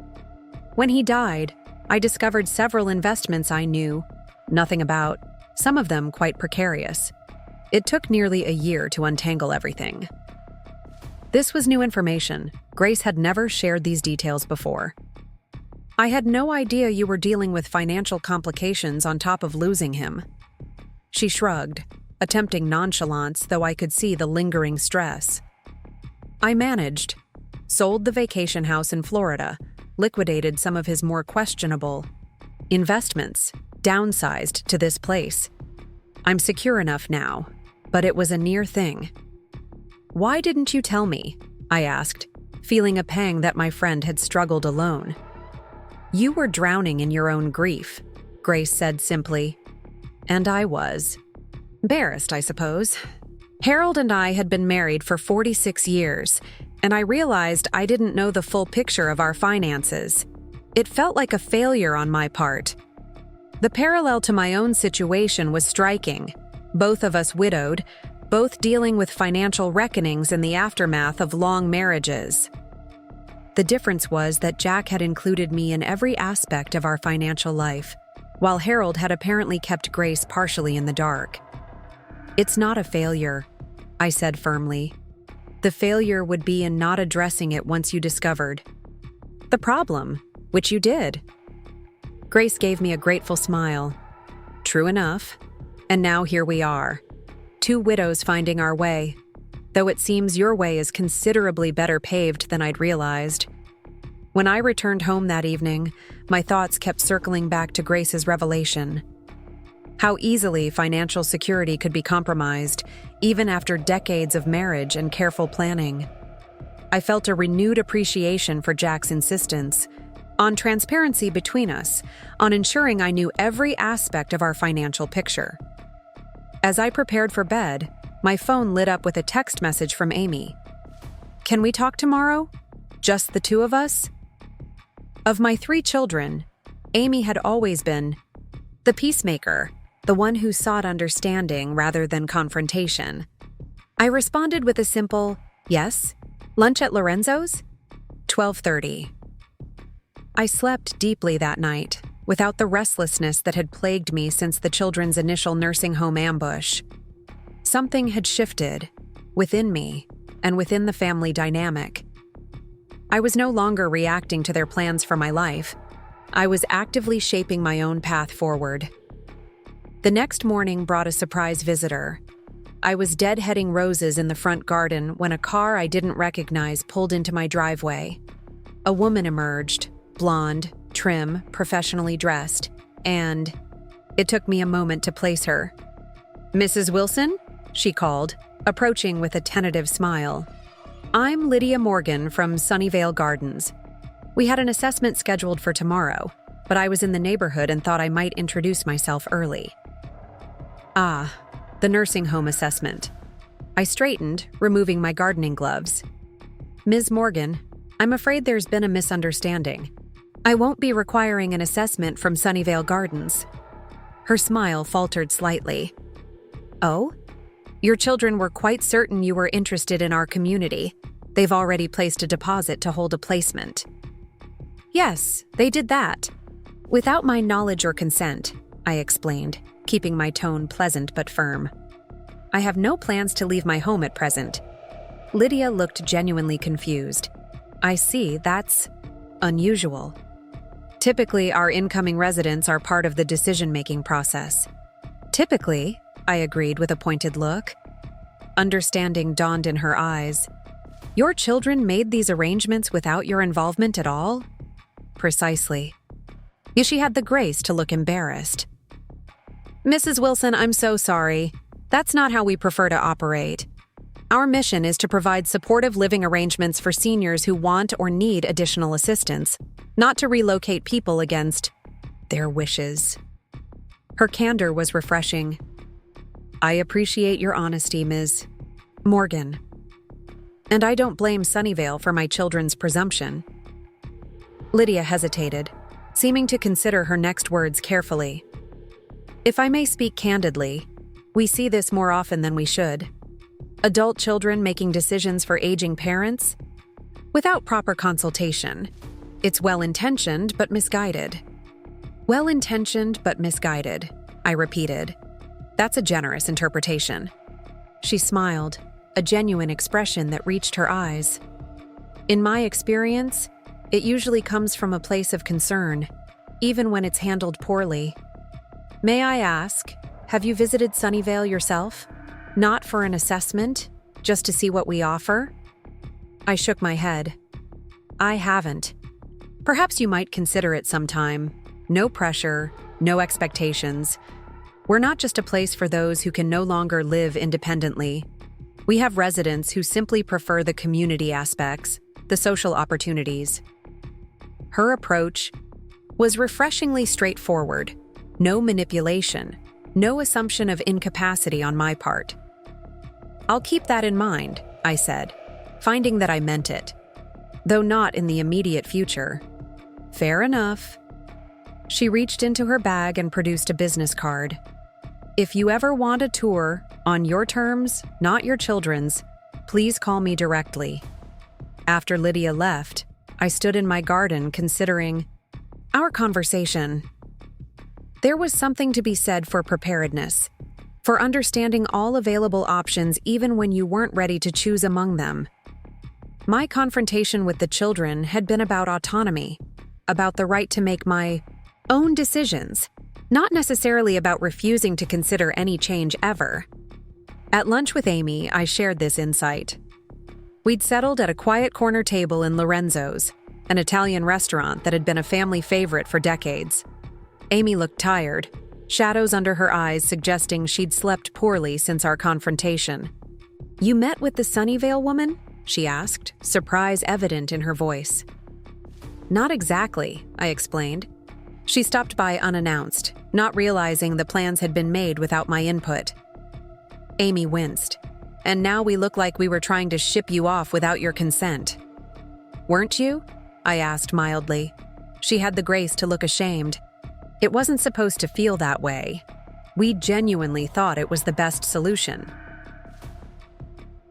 When he died, I discovered several investments I knew nothing about, some of them quite precarious. It took nearly a year to untangle everything." This was new information. Grace had never shared these details before. "I had no idea you were dealing with financial complications on top of losing him." She shrugged, attempting nonchalance, though I could see the lingering stress. "I managed. Sold the vacation house in Florida, liquidated some of his more questionable investments, downsized to this place. I'm secure enough now, but it was a near thing. Why didn't you tell me? I asked, feeling a pang that my friend had struggled alone. You were drowning in your own grief, Grace said simply. And I was. Embarrassed, I suppose. Harold and I had been married for 46 years, and I realized I didn't know the full picture of our finances. It felt like a failure on my part. The parallel to my own situation was striking. Both of us widowed, both dealing with financial reckonings in the aftermath of long marriages. The difference was that Jack had included me in every aspect of our financial life, while Harold had apparently kept Grace partially in the dark. It's not a failure, I said firmly. The failure would be in not addressing it once you discovered the problem, which you did. Grace gave me a grateful smile. True enough. And now here we are, two widows finding our way, though it seems your way is considerably better paved than I'd realized. When I returned home that evening, my thoughts kept circling back to Grace's revelation. How easily financial security could be compromised, even after decades of marriage and careful planning. I felt a renewed appreciation for Jack's insistence on transparency between us, on ensuring I knew every aspect of our financial picture. As I prepared for bed, my phone lit up with a text message from Amy. Can we talk tomorrow? Just the two of us? Of my 3 children, Amy had always been the peacemaker, the one who sought understanding rather than confrontation. I responded with a simple, yes, lunch at Lorenzo's? 12:30. I slept deeply that night, without the restlessness that had plagued me since the children's initial nursing home ambush. Something had shifted, within me, and within the family dynamic. I was no longer reacting to their plans for my life. I was actively shaping my own path forward. The next morning brought a surprise visitor. I was deadheading roses in the front garden when a car I didn't recognize pulled into my driveway. A woman emerged, blonde, trim, professionally dressed, and it took me a moment to place her. Mrs. Wilson? She called, approaching with a tentative smile. I'm Lydia Morgan from Sunnyvale Gardens. We had an assessment scheduled for tomorrow, but I was in the neighborhood and thought I might introduce myself early. Ah, the nursing home assessment. I straightened, removing my gardening gloves. Ms. Morgan, I'm afraid there's been a misunderstanding. I won't be requiring an assessment from Sunnyvale Gardens. Her smile faltered slightly. Oh? Your children were quite certain you were interested in our community. They've already placed a deposit to hold a placement. Yes, they did that. Without my knowledge or consent, I explained, keeping my tone pleasant but firm. I have no plans to leave my home at present. Lydia looked genuinely confused. I see, that's unusual. Typically, our incoming residents are part of the decision-making process. Typically, I agreed with a pointed look. Understanding dawned in her eyes. Your children made these arrangements without your involvement at all? Precisely. Yet she had the grace to look embarrassed. Mrs. Wilson, I'm so sorry. That's not how we prefer to operate. Our mission is to provide supportive living arrangements for seniors who want or need additional assistance, not to relocate people against their wishes. Her candor was refreshing. I appreciate your honesty, Ms. Morgan. And I don't blame Sunnyvale for my children's presumption. Lydia hesitated, seeming to consider her next words carefully. If I may speak candidly, we see this more often than we should. Adult children making decisions for aging parents without proper consultation. It's well-intentioned but misguided. Well-intentioned but misguided, I repeated. That's a generous interpretation. She smiled, a genuine expression that reached her eyes. In my experience, it usually comes from a place of concern, even when it's handled poorly. May I ask, have you visited Sunnyvale yourself? Not for an assessment, just to see what we offer? I shook my head. I haven't. Perhaps you might consider it sometime. No pressure, no expectations. We're not just a place for those who can no longer live independently. We have residents who simply prefer the community aspects, the social opportunities. Her approach was refreshingly straightforward. No manipulation, no assumption of incapacity on my part. I'll keep that in mind, I said, finding that I meant it, though not in the immediate future. Fair enough. She reached into her bag and produced a business card. If you ever want a tour, on your terms, not your children's, please call me directly. After Lydia left, I stood in my garden considering our conversation. There was something to be said for preparedness, for understanding all available options even when you weren't ready to choose among them. My confrontation with the children had been about autonomy, about the right to make my own decisions, not necessarily about refusing to consider any change ever. At lunch with Amy, I shared this insight. We'd settled at a quiet corner table in Lorenzo's, an Italian restaurant that had been a family favorite for decades. Amy looked tired, shadows under her eyes suggesting she'd slept poorly since our confrontation. "You met with the Sunnyvale woman?" she asked, surprise evident in her voice. "Not exactly," I explained. She stopped by unannounced, not realizing the plans had been made without my input. Amy winced. "And now we look like we were trying to ship you off without your consent." "Weren't you?" I asked mildly. She had the grace to look ashamed. It wasn't supposed to feel that way. We genuinely thought it was the best solution.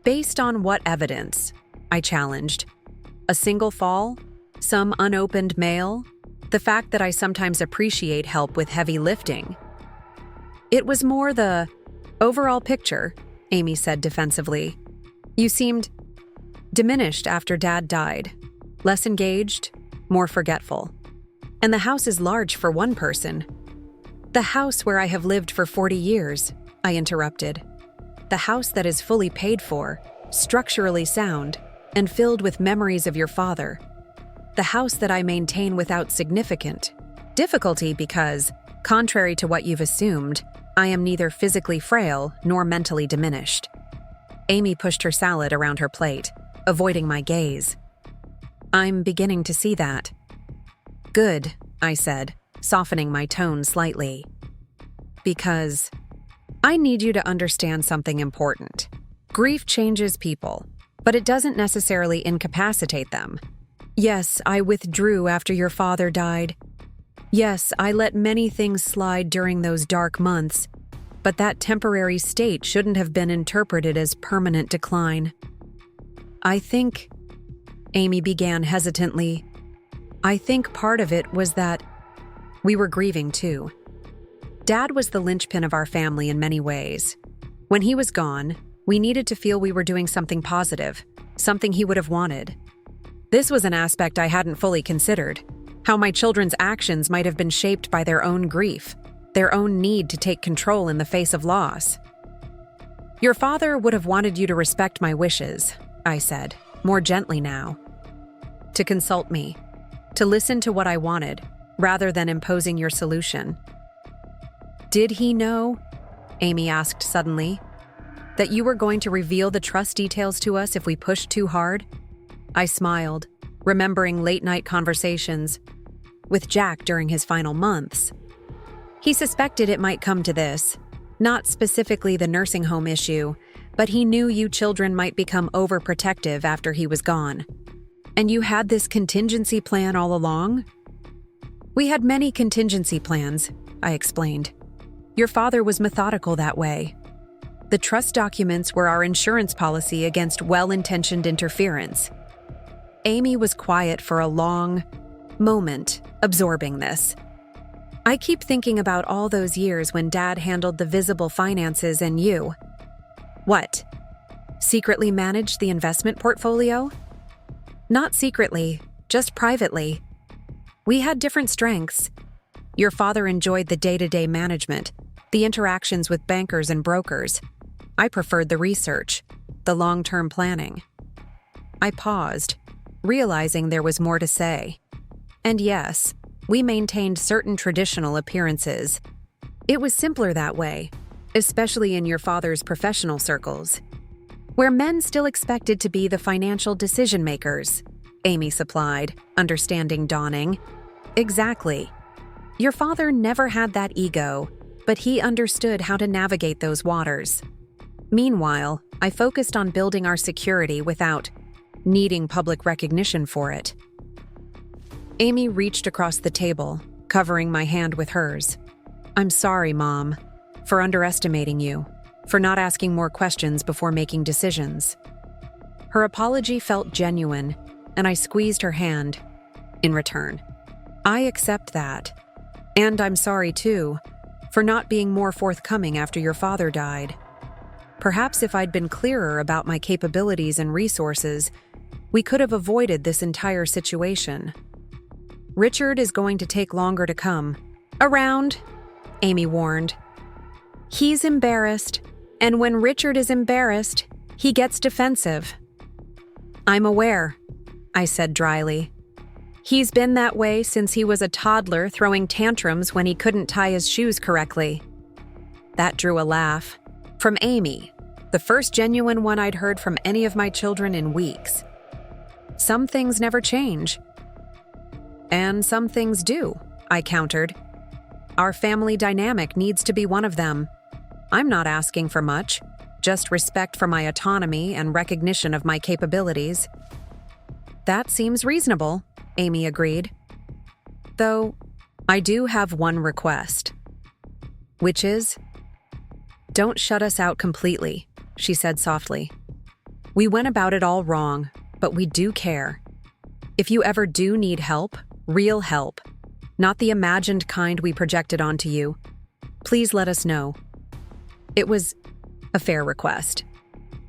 "Based on what evidence?" I challenged. "A single fall? Some unopened mail? The fact that I sometimes appreciate help with heavy lifting?" "It was more the overall picture," Amy said defensively. "You seemed diminished after Dad died. Less engaged, more forgetful. And the house is large for one person." "The house where I have lived for 40 years, I interrupted. "The house that is fully paid for, structurally sound, and filled with memories of your father. The house that I maintain without significant difficulty because, contrary to what you've assumed, I am neither physically frail nor mentally diminished." Amy pushed her salad around her plate, avoiding my gaze. "I'm beginning to see that." "Good," I said, softening my tone slightly. "Because I need you to understand something important. Grief changes people, but it doesn't necessarily incapacitate them. Yes, I withdrew after your father died. Yes, I let many things slide during those dark months, but that temporary state shouldn't have been interpreted as permanent decline. I think," Amy began hesitantly, "I think part of it was that we were grieving too. Dad was the linchpin of our family in many ways. When he was gone, we needed to feel we were doing something positive, something he would have wanted. This was an aspect I hadn't fully considered, how my children's actions might have been shaped by their own grief, their own need to take control in the face of loss. Your father would have wanted you to respect my wishes," I said, more gently now. "To consult me, to listen to what I wanted, rather than imposing your solution." "Did he know," Amy asked suddenly, "that you were going to reveal the trust details to us if we pushed too hard?" I smiled, remembering late-night conversations with Jack during his final months. He suspected it might come to this, not specifically the nursing home issue, but he knew you children might become overprotective after he was gone. "And you had this contingency plan all along?" "We had many contingency plans," I explained. "Your father was methodical that way. The trust documents were our insurance policy against well-intentioned interference." Amy was quiet for a long moment, absorbing this. "I keep thinking about all those years when Dad handled the visible finances and you." "What? Secretly managed the investment portfolio?" "Not secretly, just privately. We had different strengths. Your father enjoyed the day-to-day management, the interactions with bankers and brokers. I preferred the research, the long-term planning." I paused, realizing there was more to say. And yes, we maintained certain traditional appearances. It was simpler that way, especially in your father's professional circles, where men still expected to be the financial decision-makers, Amy supplied, understanding dawning. Exactly. Your father never had that ego, but he understood how to navigate those waters. Meanwhile, I focused on building our security without needing public recognition for it. Amy reached across the table, covering my hand with hers. I'm sorry, Mom, for underestimating you, for not asking more questions before making decisions. Her apology felt genuine, and I squeezed her hand in return. I accept that. And I'm sorry, too, for not being more forthcoming after your father died. Perhaps if I'd been clearer about my capabilities and resources, we could have avoided this entire situation. Richard is going to take longer to come around, Amy warned. He's embarrassed, and when Richard is embarrassed, he gets defensive. I'm aware, I said dryly. He's been that way since he was a toddler throwing tantrums when he couldn't tie his shoes correctly. That drew a laugh. From Amy, the first genuine one I'd heard from any of my children in weeks. Some things never change. And some things do, I countered. Our family dynamic needs to be one of them. I'm not asking for much, just respect for my autonomy and recognition of my capabilities. That seems reasonable, Amy agreed. Though, I do have one request. Which is? Don't shut us out completely, she said softly. We went about it all wrong, but we do care. If you ever do need help, real help, not the imagined kind we projected onto you, please let us know. It was a fair request.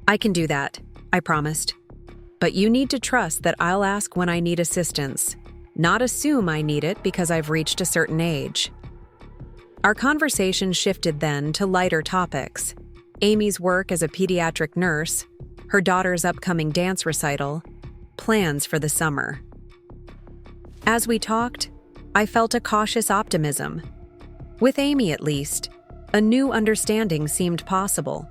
I can do that, I promised. But you need to trust that I'll ask when I need assistance, not assume I need it because I've reached a certain age. Our conversation shifted then to lighter topics. Amy's work as a pediatric nurse, her daughter's upcoming dance recital, plans for the summer. As we talked, I felt a cautious optimism. With Amy, at least, a new understanding seemed possible.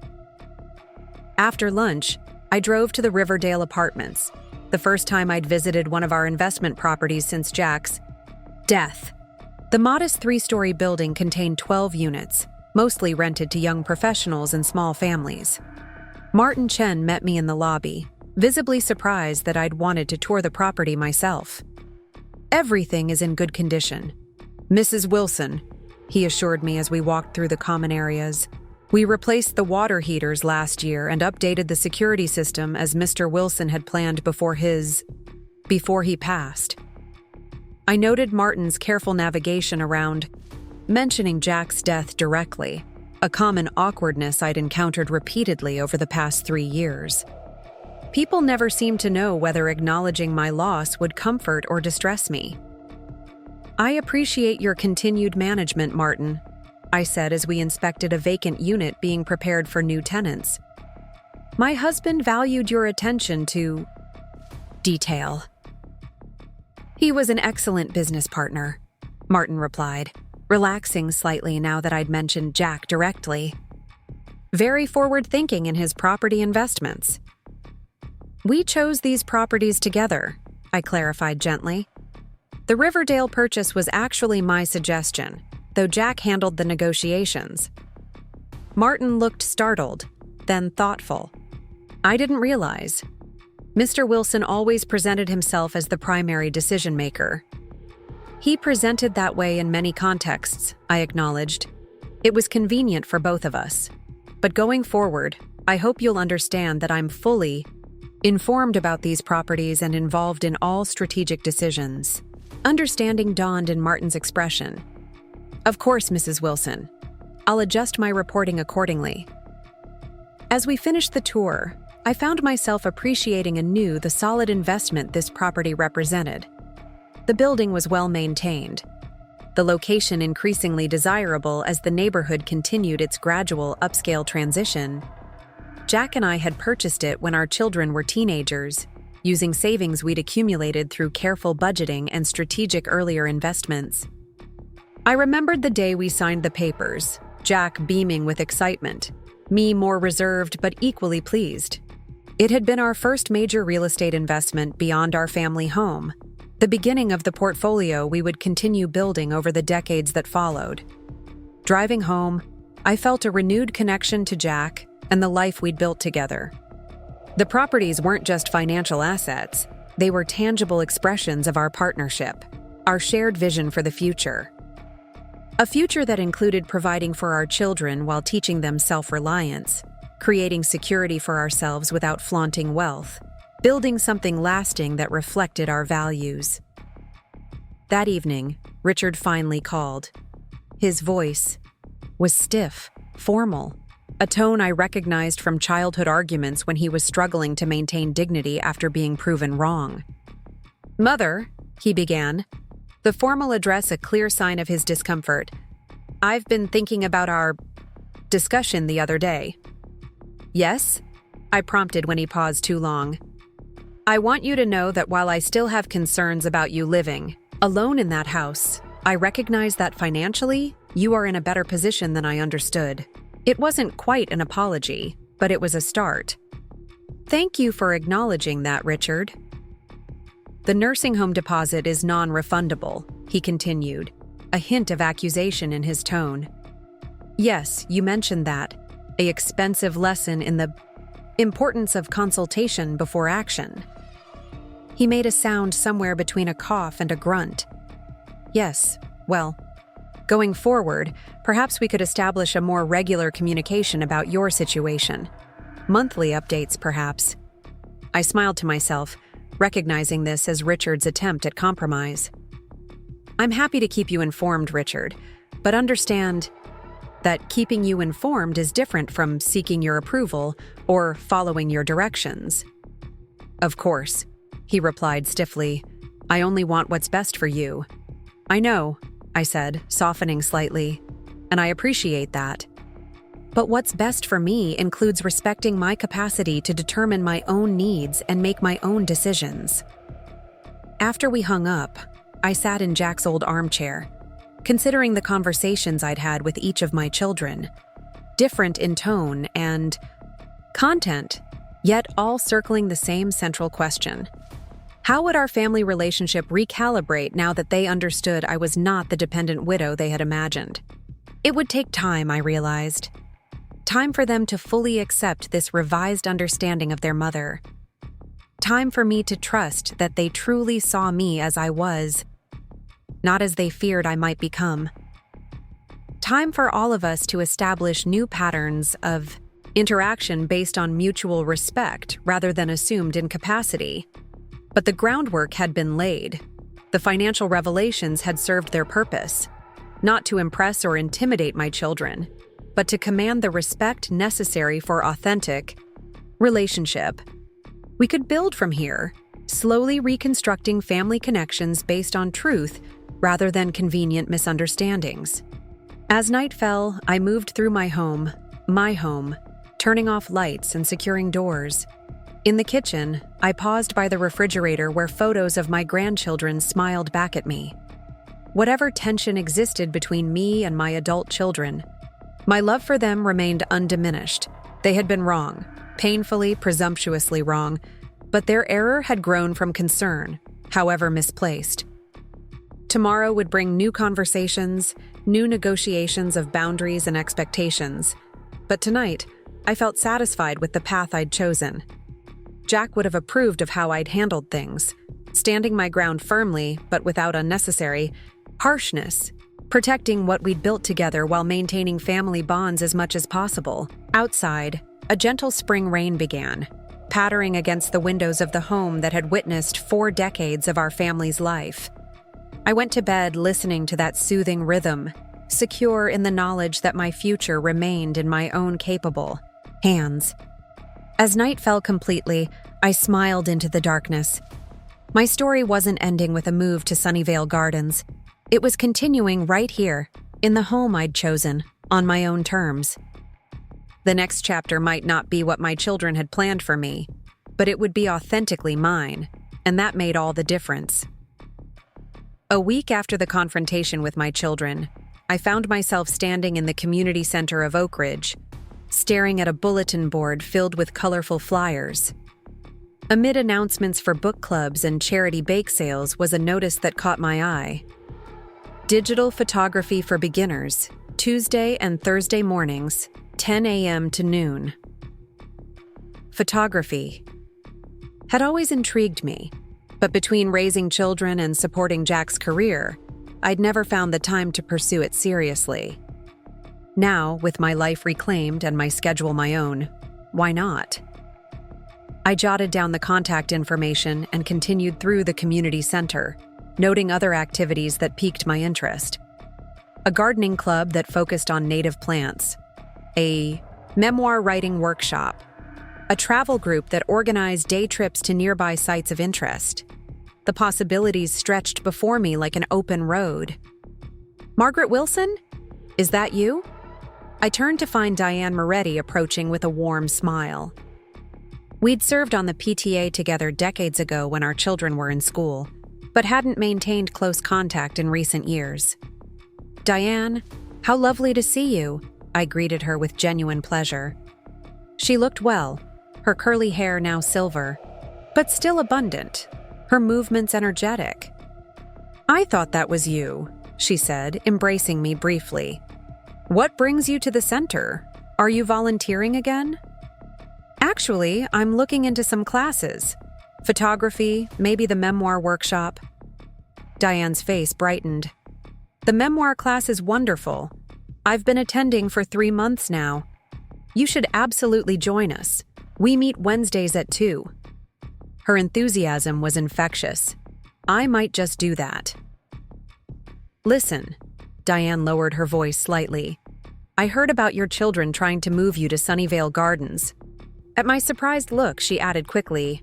After lunch, I drove to the Riverdale Apartments, the first time I'd visited one of our investment properties since Jack's death. The modest 3-story building contained 12 units, mostly rented to young professionals and small families. Martin Chen met me in the lobby, visibly surprised that I'd wanted to tour the property myself. Everything is in good condition. Mrs. Wilson, he assured me as we walked through the common areas. We replaced the water heaters last year and updated the security system as Mr. Wilson had planned before he passed. I noted Martin's careful navigation around mentioning Jack's death directly, a common awkwardness I'd encountered repeatedly over the past 3 years. People never seemed to know whether acknowledging my loss would comfort or distress me. I appreciate your continued management, Martin, I said as we inspected a vacant unit being prepared for new tenants. My husband valued your attention to detail. He was an excellent business partner, Martin replied, relaxing slightly now that I'd mentioned Jack directly. Very forward-thinking in his property investments. We chose these properties together, I clarified gently. The Riverdale purchase was actually my suggestion, though Jack handled the negotiations. Martin looked startled, then thoughtful. I didn't realize. Mr. Wilson always presented himself as the primary decision-maker. He presented that way in many contexts, I acknowledged. It was convenient for both of us. But going forward, I hope you'll understand that I'm fully informed about these properties and involved in all strategic decisions. Understanding dawned in Martin's expression. Of course, Mrs. Wilson. I'll adjust my reporting accordingly. As we finished the tour, I found myself appreciating anew the solid investment this property represented. The building was well maintained, the location increasingly desirable as the neighborhood continued its gradual upscale transition. Jack and I had purchased it when our children were teenagers, using savings we'd accumulated through careful budgeting and strategic earlier investments. I remembered the day we signed the papers, Jack beaming with excitement, me more reserved but equally pleased. It had been our first major real estate investment beyond our family home, the beginning of the portfolio we would continue building over the decades that followed. Driving home, I felt a renewed connection to Jack and the life we'd built together. The properties weren't just financial assets, they were tangible expressions of our partnership, our shared vision for the future. A future that included providing for our children while teaching them self-reliance, creating security for ourselves without flaunting wealth, building something lasting that reflected our values. That evening, Richard finally called. His voice was stiff, formal, a tone I recognized from childhood arguments when he was struggling to maintain dignity after being proven wrong. "Mother," he began, the formal address a clear sign of his discomfort. "I've been thinking about our discussion the other day." "Yes?" I prompted when he paused too long. "I want you to know that while I still have concerns about you living alone in that house, I recognize that financially, you are in a better position than I understood." It wasn't quite an apology, but it was a start. "Thank you for acknowledging that, Richard." "The nursing home deposit is non-refundable," he continued, a hint of accusation in his tone. "Yes, you mentioned that. An expensive lesson in the importance of consultation before action." He made a sound somewhere between a cough and a grunt. "Yes, well, going forward, perhaps we could establish a more regular communication about your situation. Monthly updates, perhaps." I smiled to myself, recognizing this as Richard's attempt at compromise. "I'm happy to keep you informed, Richard, but understand that keeping you informed is different from seeking your approval or following your directions." "Of course," he replied stiffly. "I only want what's best for you." "I know," I said, softening slightly, "and I appreciate that. But what's best for me includes respecting my capacity to determine my own needs and make my own decisions." After we hung up, I sat in Jack's old armchair, considering the conversations I'd had with each of my children, different in tone and content, yet all circling the same central question. How would our family relationship recalibrate now that they understood I was not the dependent widow they had imagined? It would take time, I realized. Time for them to fully accept this revised understanding of their mother. Time for me to trust that they truly saw me as I was, not as they feared I might become. Time for all of us to establish new patterns of interaction based on mutual respect rather than assumed incapacity. But the groundwork had been laid. The financial revelations had served their purpose, not to impress or intimidate my children, but to command the respect necessary for authentic relationship. We could build from here, slowly reconstructing family connections based on truth rather than convenient misunderstandings. As night fell, I moved through my home, turning off lights and securing doors. In the kitchen, I paused by the refrigerator where photos of my grandchildren smiled back at me. Whatever tension existed between me and my adult children, my love for them remained undiminished. They had been wrong, painfully, presumptuously wrong, but their error had grown from concern, however misplaced. Tomorrow would bring new conversations, new negotiations of boundaries and expectations. But tonight, I felt satisfied with the path I'd chosen. Jack would have approved of how I'd handled things, standing my ground firmly but without unnecessary harshness, protecting what we'd built together while maintaining family bonds as much as possible. Outside, a gentle spring rain began, pattering against the windows of the home that had witnessed 4 decades of our family's life. I went to bed listening to that soothing rhythm, secure in the knowledge that my future remained in my own capable hands. As night fell completely, I smiled into the darkness. My story wasn't ending with a move to Sunnyvale Gardens. It was continuing right here, in the home I'd chosen, on my own terms. The next chapter might not be what my children had planned for me, but it would be authentically mine, and that made all the difference. A week after the confrontation with my children, I found myself standing in the community center of Oak Ridge, staring at a bulletin board filled with colorful flyers. Amid announcements for book clubs and charity bake sales was a notice that caught my eye. Digital photography for beginners, Tuesday and Thursday mornings, 10 a.m. to noon. Photography had always intrigued me, but between raising children and supporting Jack's career, I'd never found the time to pursue it seriously. Now, with my life reclaimed and my schedule my own, why not? I jotted down the contact information and continued through the community center, noting other activities that piqued my interest. A gardening club that focused on native plants, a memoir writing workshop, a travel group that organized day trips to nearby sites of interest. The possibilities stretched before me like an open road. "Margaret Wilson? Is that you?" I turned to find Diane Moretti approaching with a warm smile. We'd served on the PTA together decades ago when our children were in school, but hadn't maintained close contact in recent years. "Diane, how lovely to see you," I greeted her with genuine pleasure. She looked well, her curly hair now silver, but still abundant, her movements energetic. "I thought that was you," she said, embracing me briefly. "What brings you to the center? Are you volunteering again?" "Actually, I'm looking into some classes. Photography, maybe the memoir workshop." Diane's face brightened. "The memoir class is wonderful. I've been attending for 3 months now. You should absolutely join us. We meet Wednesdays at 2. Her enthusiasm was infectious. I might just do that. "Listen," Diane lowered her voice slightly. "I heard about your children trying to move you to Sunnyvale Gardens." At my surprised look, she added quickly,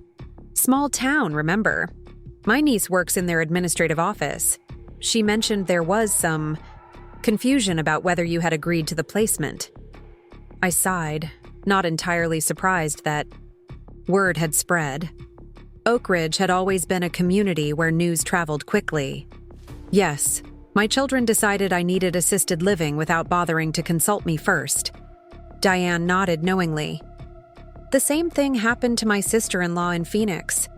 "Small town, remember? My niece works in their administrative office. She mentioned there was some confusion about whether you had agreed to the placement." I sighed, not entirely surprised that word had spread. Oak Ridge had always been a community where news traveled quickly. "Yes, my children decided I needed assisted living without bothering to consult me first." Diane nodded knowingly. "The same thing happened to my sister-in-law in Phoenix.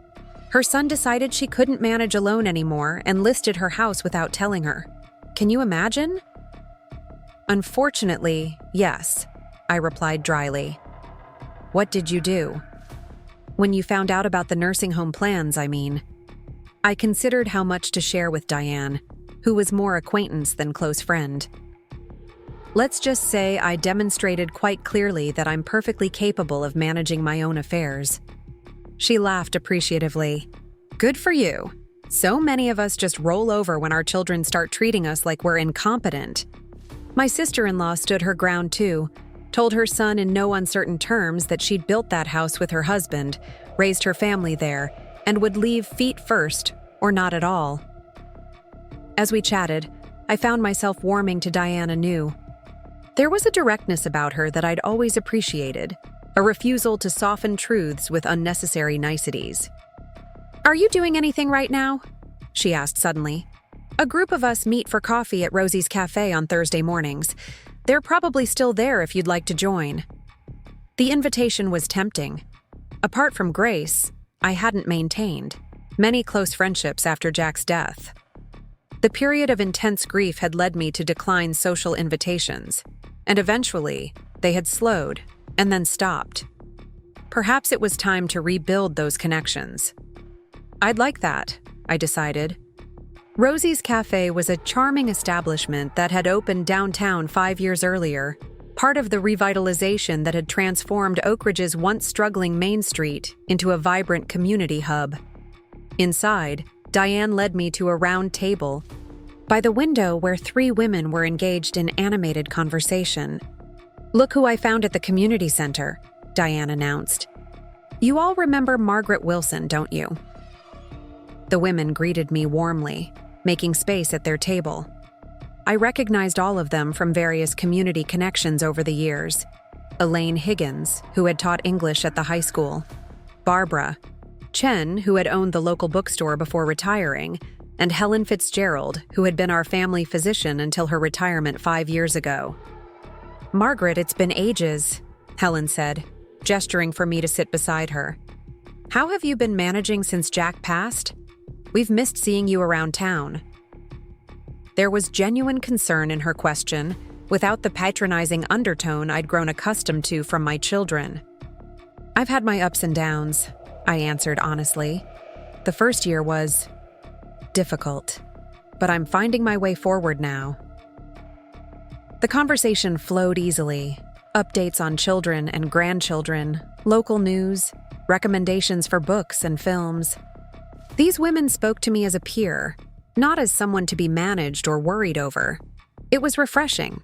Her son decided she couldn't manage alone anymore and listed her house without telling her. Can you imagine?" "Unfortunately, yes," I replied dryly. "What did you do?" "When you found out about the nursing home plans, I mean." I considered how much to share with Diane, who was more acquaintance than close friend. "Let's just say I demonstrated quite clearly that I'm perfectly capable of managing my own affairs." She laughed appreciatively. "Good for you. So many of us just roll over when our children start treating us like we're incompetent." My sister-in-law stood her ground too, told her son in no uncertain terms that she'd built that house with her husband, raised her family there, and would leave feet first, or not at all. As we chatted, I found myself warming to Diane anew. There was a directness about her that I'd always appreciated, a refusal to soften truths with unnecessary niceties. "Are you doing anything right now?" she asked suddenly. "A group of us meet for coffee at Rosie's Cafe on Thursday mornings. They're probably still there if you'd like to join." The invitation was tempting. Apart from Grace, I hadn't maintained many close friendships after Jack's death. The period of intense grief had led me to decline social invitations, and eventually, they had slowed and then stopped. Perhaps it was time to rebuild those connections. I'd like that, I decided. Rosie's Cafe was a charming establishment that had opened downtown 5 years earlier, part of the revitalization that had transformed Oak Ridge's once struggling Main Street into a vibrant community hub. Inside, Diane led me to a round table by the window where 3 women were engaged in animated conversation. "Look who I found at the community center," Diane announced. "You all remember Margaret Wilson, don't you?" The women greeted me warmly, making space at their table. I recognized all of them from various community connections over the years. Elaine Higgins, who had taught English at the high school. Barbara, Chen, who had owned the local bookstore before retiring, and Helen Fitzgerald, who had been our family physician until her retirement 5 years ago. "Margaret, it's been ages," Helen said, gesturing for me to sit beside her. "How have you been managing since Jack passed? We've missed seeing you around town." There was genuine concern in her question, without the patronizing undertone I'd grown accustomed to from my children. "I've had my ups and downs," I answered honestly. "The first year was difficult, but I'm finding my way forward now." The conversation flowed easily. Updates on children and grandchildren, local news, recommendations for books and films. These women spoke to me as a peer, not as someone to be managed or worried over. It was refreshing.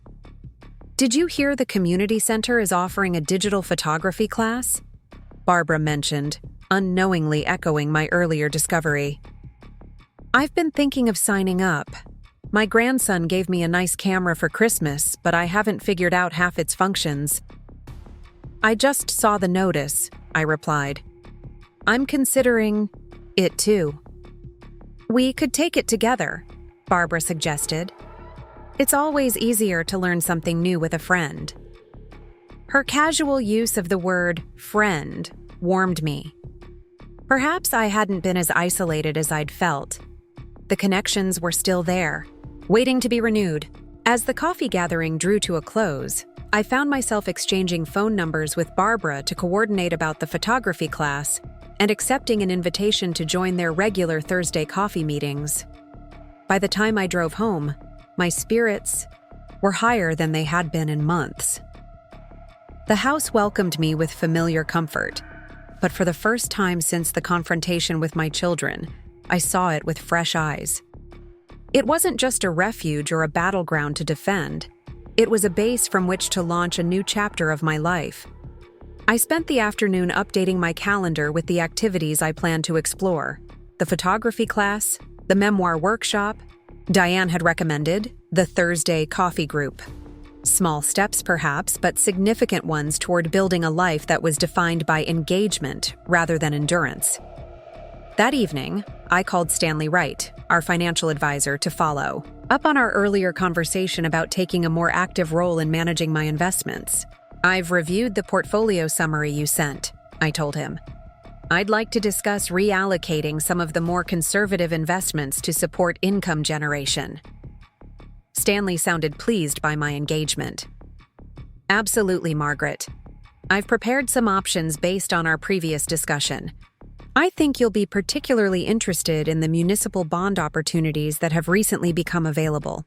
"Did you hear the community center is offering a digital photography class?" Barbara mentioned, unknowingly echoing my earlier discovery. "I've been thinking of signing up. My grandson gave me a nice camera for Christmas, but I haven't figured out half its functions." "I just saw the notice," I replied. "I'm considering it too." "We could take it together," Barbara suggested. "It's always easier to learn something new with a friend." Her casual use of the word friend warmed me. Perhaps I hadn't been as isolated as I'd felt. The connections were still there, waiting to be renewed. As the coffee gathering drew to a close, I found myself exchanging phone numbers with Barbara to coordinate about the photography class and accepting an invitation to join their regular Thursday coffee meetings. By the time I drove home, my spirits were higher than they had been in months. The house welcomed me with familiar comfort, but for the first time since the confrontation with my children, I saw it with fresh eyes. It wasn't just a refuge or a battleground to defend. It was a base from which to launch a new chapter of my life. I spent the afternoon updating my calendar with the activities I planned to explore: the photography class, the memoir workshop. Diane had recommended the Thursday coffee group. Small steps, perhaps, but significant ones toward building a life that was defined by engagement rather than endurance. That evening, I called Stanley Wright, our financial advisor, to follow up on our earlier conversation about taking a more active role in managing my investments. "I've reviewed the portfolio summary you sent," I told him. "I'd like to discuss reallocating some of the more conservative investments to support income generation." Stanley sounded pleased by my engagement. "Absolutely, Margaret. I've prepared some options based on our previous discussion. I think you'll be particularly interested in the municipal bond opportunities that have recently become available."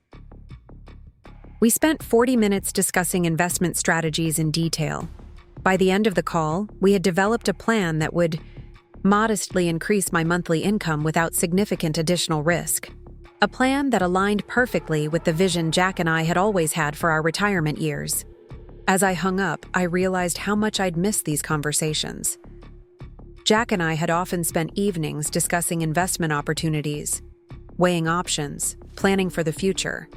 We spent 40 minutes discussing investment strategies in detail. By the end of the call, we had developed a plan that would modestly increase my monthly income without significant additional risk. A plan that aligned perfectly with the vision Jack and I had always had for our retirement years. As I hung up, I realized how much I'd missed these conversations. Jack and I had often spent evenings discussing investment opportunities, weighing options, planning for the future.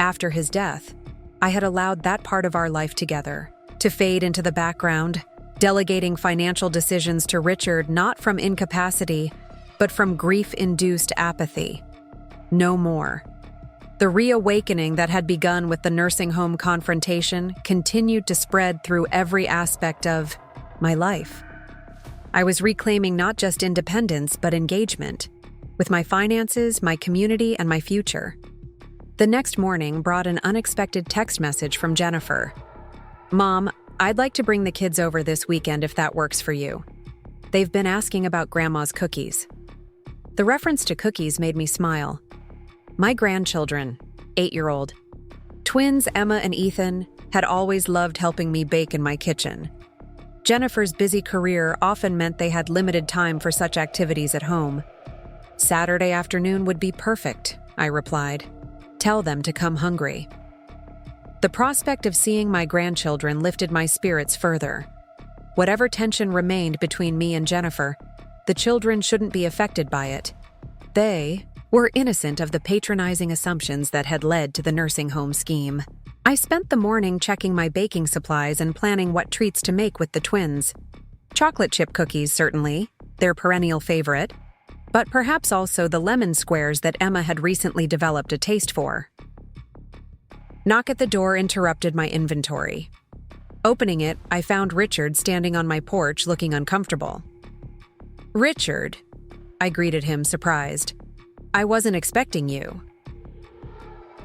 After his death, I had allowed that part of our life together to fade into the background, delegating financial decisions to Richard not from incapacity, but from grief-induced apathy. No more. The reawakening that had begun with the nursing home confrontation continued to spread through every aspect of my life. I was reclaiming not just independence, but engagement, with my finances, my community, and my future. The next morning brought an unexpected text message from Jennifer. "Mom, I'd like to bring the kids over this weekend if that works for you. They've been asking about Grandma's cookies." The reference to cookies made me smile. My grandchildren, 8-year-old, twins Emma and Ethan, had always loved helping me bake in my kitchen. Jennifer's busy career often meant they had limited time for such activities at home. "Saturday afternoon would be perfect," I replied. "Tell them to come hungry." The prospect of seeing my grandchildren lifted my spirits further. Whatever tension remained between me and Jennifer, the children shouldn't be affected by it. They were innocent of the patronizing assumptions that had led to the nursing home scheme. I spent the morning checking my baking supplies and planning what treats to make with the twins. Chocolate chip cookies, certainly, their perennial favorite, but perhaps also the lemon squares that Emma had recently developed a taste for. Knock at the door interrupted my inventory. Opening it, I found Richard standing on my porch looking uncomfortable. "Richard," I greeted him, surprised. "I wasn't expecting you."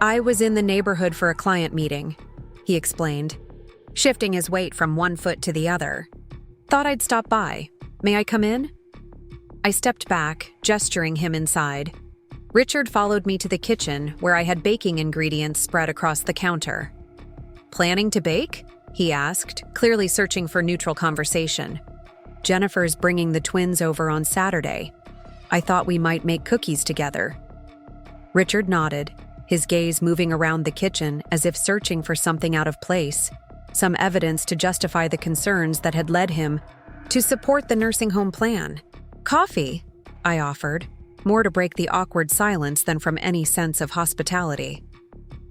"I was in the neighborhood for a client meeting," he explained, shifting his weight from one foot to the other. "Thought I'd stop by. May I come in?" I stepped back, gesturing him inside. Richard followed me to the kitchen, where I had baking ingredients spread across the counter. "Planning to bake?" he asked, clearly searching for neutral conversation. "Jennifer's bringing the twins over on Saturday. I thought we might make cookies together." Richard nodded, his gaze moving around the kitchen as if searching for something out of place, some evidence to justify the concerns that had led him to support the nursing home plan. "Coffee?" I offered, more to break the awkward silence than from any sense of hospitality.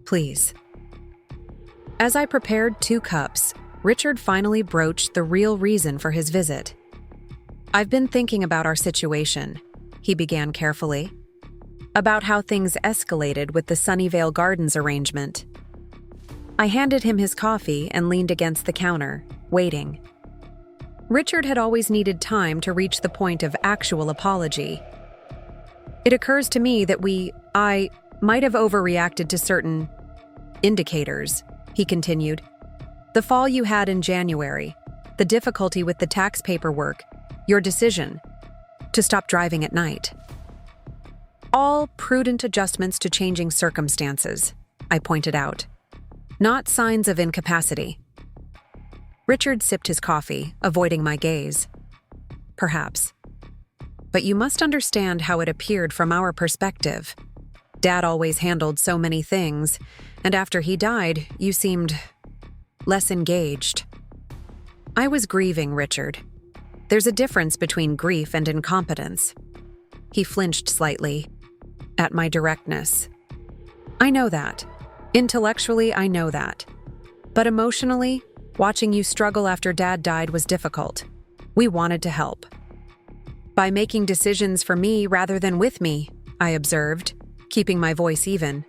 "Please." As I prepared 2 cups, Richard finally broached the real reason for his visit. "I've been thinking about our situation," he began carefully, "about how things escalated with the Sunnyvale Gardens arrangement." I handed him his coffee and leaned against the counter, waiting. Richard had always needed time to reach the point of actual apology. "It occurs to me that I might have overreacted to certain indicators," he continued. "The fall you had in January, the difficulty with the tax paperwork, your decision to stop driving at night. All prudent adjustments to changing circumstances," I pointed out. "Not signs of incapacity." Richard sipped his coffee, avoiding my gaze. "Perhaps. But you must understand how it appeared from our perspective. Dad always handled so many things, and after he died, you seemed less engaged." "I was grieving, Richard. There's a difference between grief and incompetence." He flinched slightly at my directness. "I know that. Intellectually, I know that. But emotionally, watching you struggle after Dad died was difficult. We wanted to help. By making decisions for me rather than with me," I observed, keeping my voice even.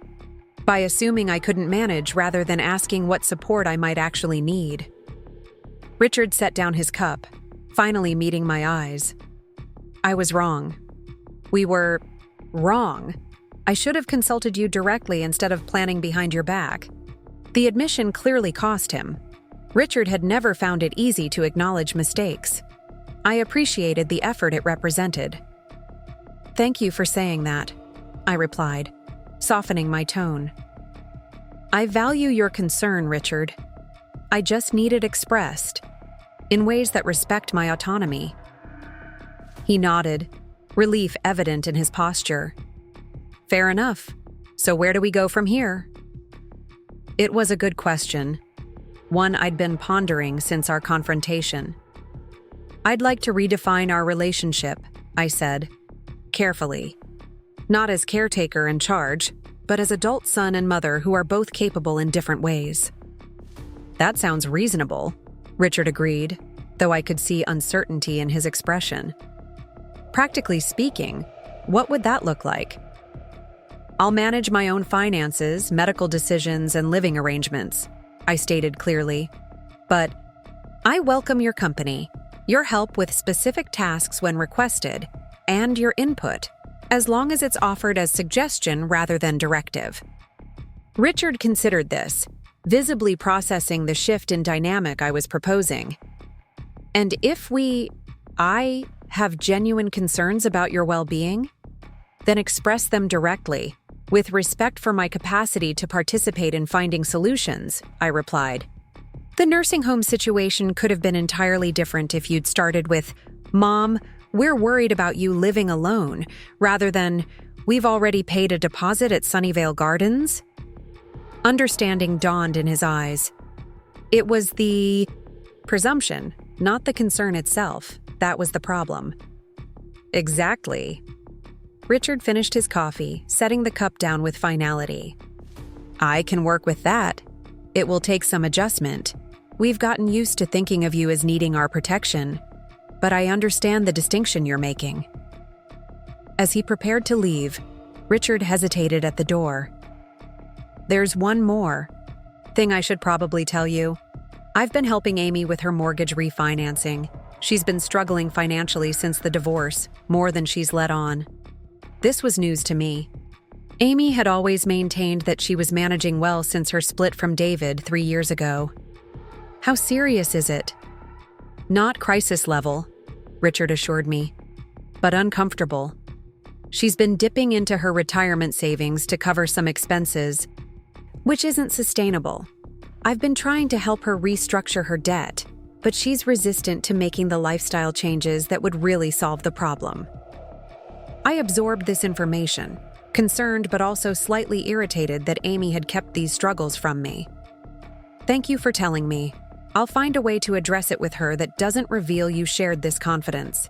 "By assuming I couldn't manage rather than asking what support I might actually need." Richard set down his cup, finally meeting my eyes. "I was wrong. We were wrong. I should have consulted you directly instead of planning behind your back." The admission clearly cost him. Richard had never found it easy to acknowledge mistakes. I appreciated the effort it represented. "Thank you for saying that," I replied, softening my tone. "I value your concern, Richard. I just need it expressed in ways that respect my autonomy." He nodded, relief evident in his posture. "Fair enough. So where do we go from here?" It was a good question, one I'd been pondering since our confrontation. "I'd like to redefine our relationship," I said, carefully. "Not as caretaker in charge, but as adult son and mother who are both capable in different ways." "That sounds reasonable," Richard agreed, though I could see uncertainty in his expression. "Practically speaking, what would that look like?" "I'll manage my own finances, medical decisions, and living arrangements," I stated clearly. "But I welcome your company, your help with specific tasks when requested, and your input, as long as it's offered as suggestion rather than directive." Richard considered this, visibly processing the shift in dynamic I was proposing. "And if I have genuine concerns about your well-being, then express them directly, with respect for my capacity to participate in finding solutions," I replied. "The nursing home situation could have been entirely different if you'd started with, 'Mom, we're worried about you living alone,' rather than, 'We've already paid a deposit at Sunnyvale Gardens.'" Understanding dawned in his eyes. It was the presumption, not the concern itself, that was the problem. "Exactly." Richard finished his coffee, setting the cup down with finality. "I can work with that. It will take some adjustment. We've gotten used to thinking of you as needing our protection. but I understand the distinction you're making." As he prepared to leave, Richard hesitated at the door. "There's one more thing I should probably tell you. I've been helping Amy with her mortgage refinancing. She's been struggling financially since the divorce, more than she's let on." This was news to me. Amy had always maintained that she was managing well since her split from David 3 years ago. "How serious is it?" "Not crisis level," Richard assured me, "but uncomfortable. She's been dipping into her retirement savings to cover some expenses, which isn't sustainable. I've been trying to help her restructure her debt, but she's resistant to making the lifestyle changes that would really solve the problem." I absorbed this information, concerned but also slightly irritated that Amy had kept these struggles from me. "Thank you for telling me. I'll find a way to address it with her that doesn't reveal you shared this confidence."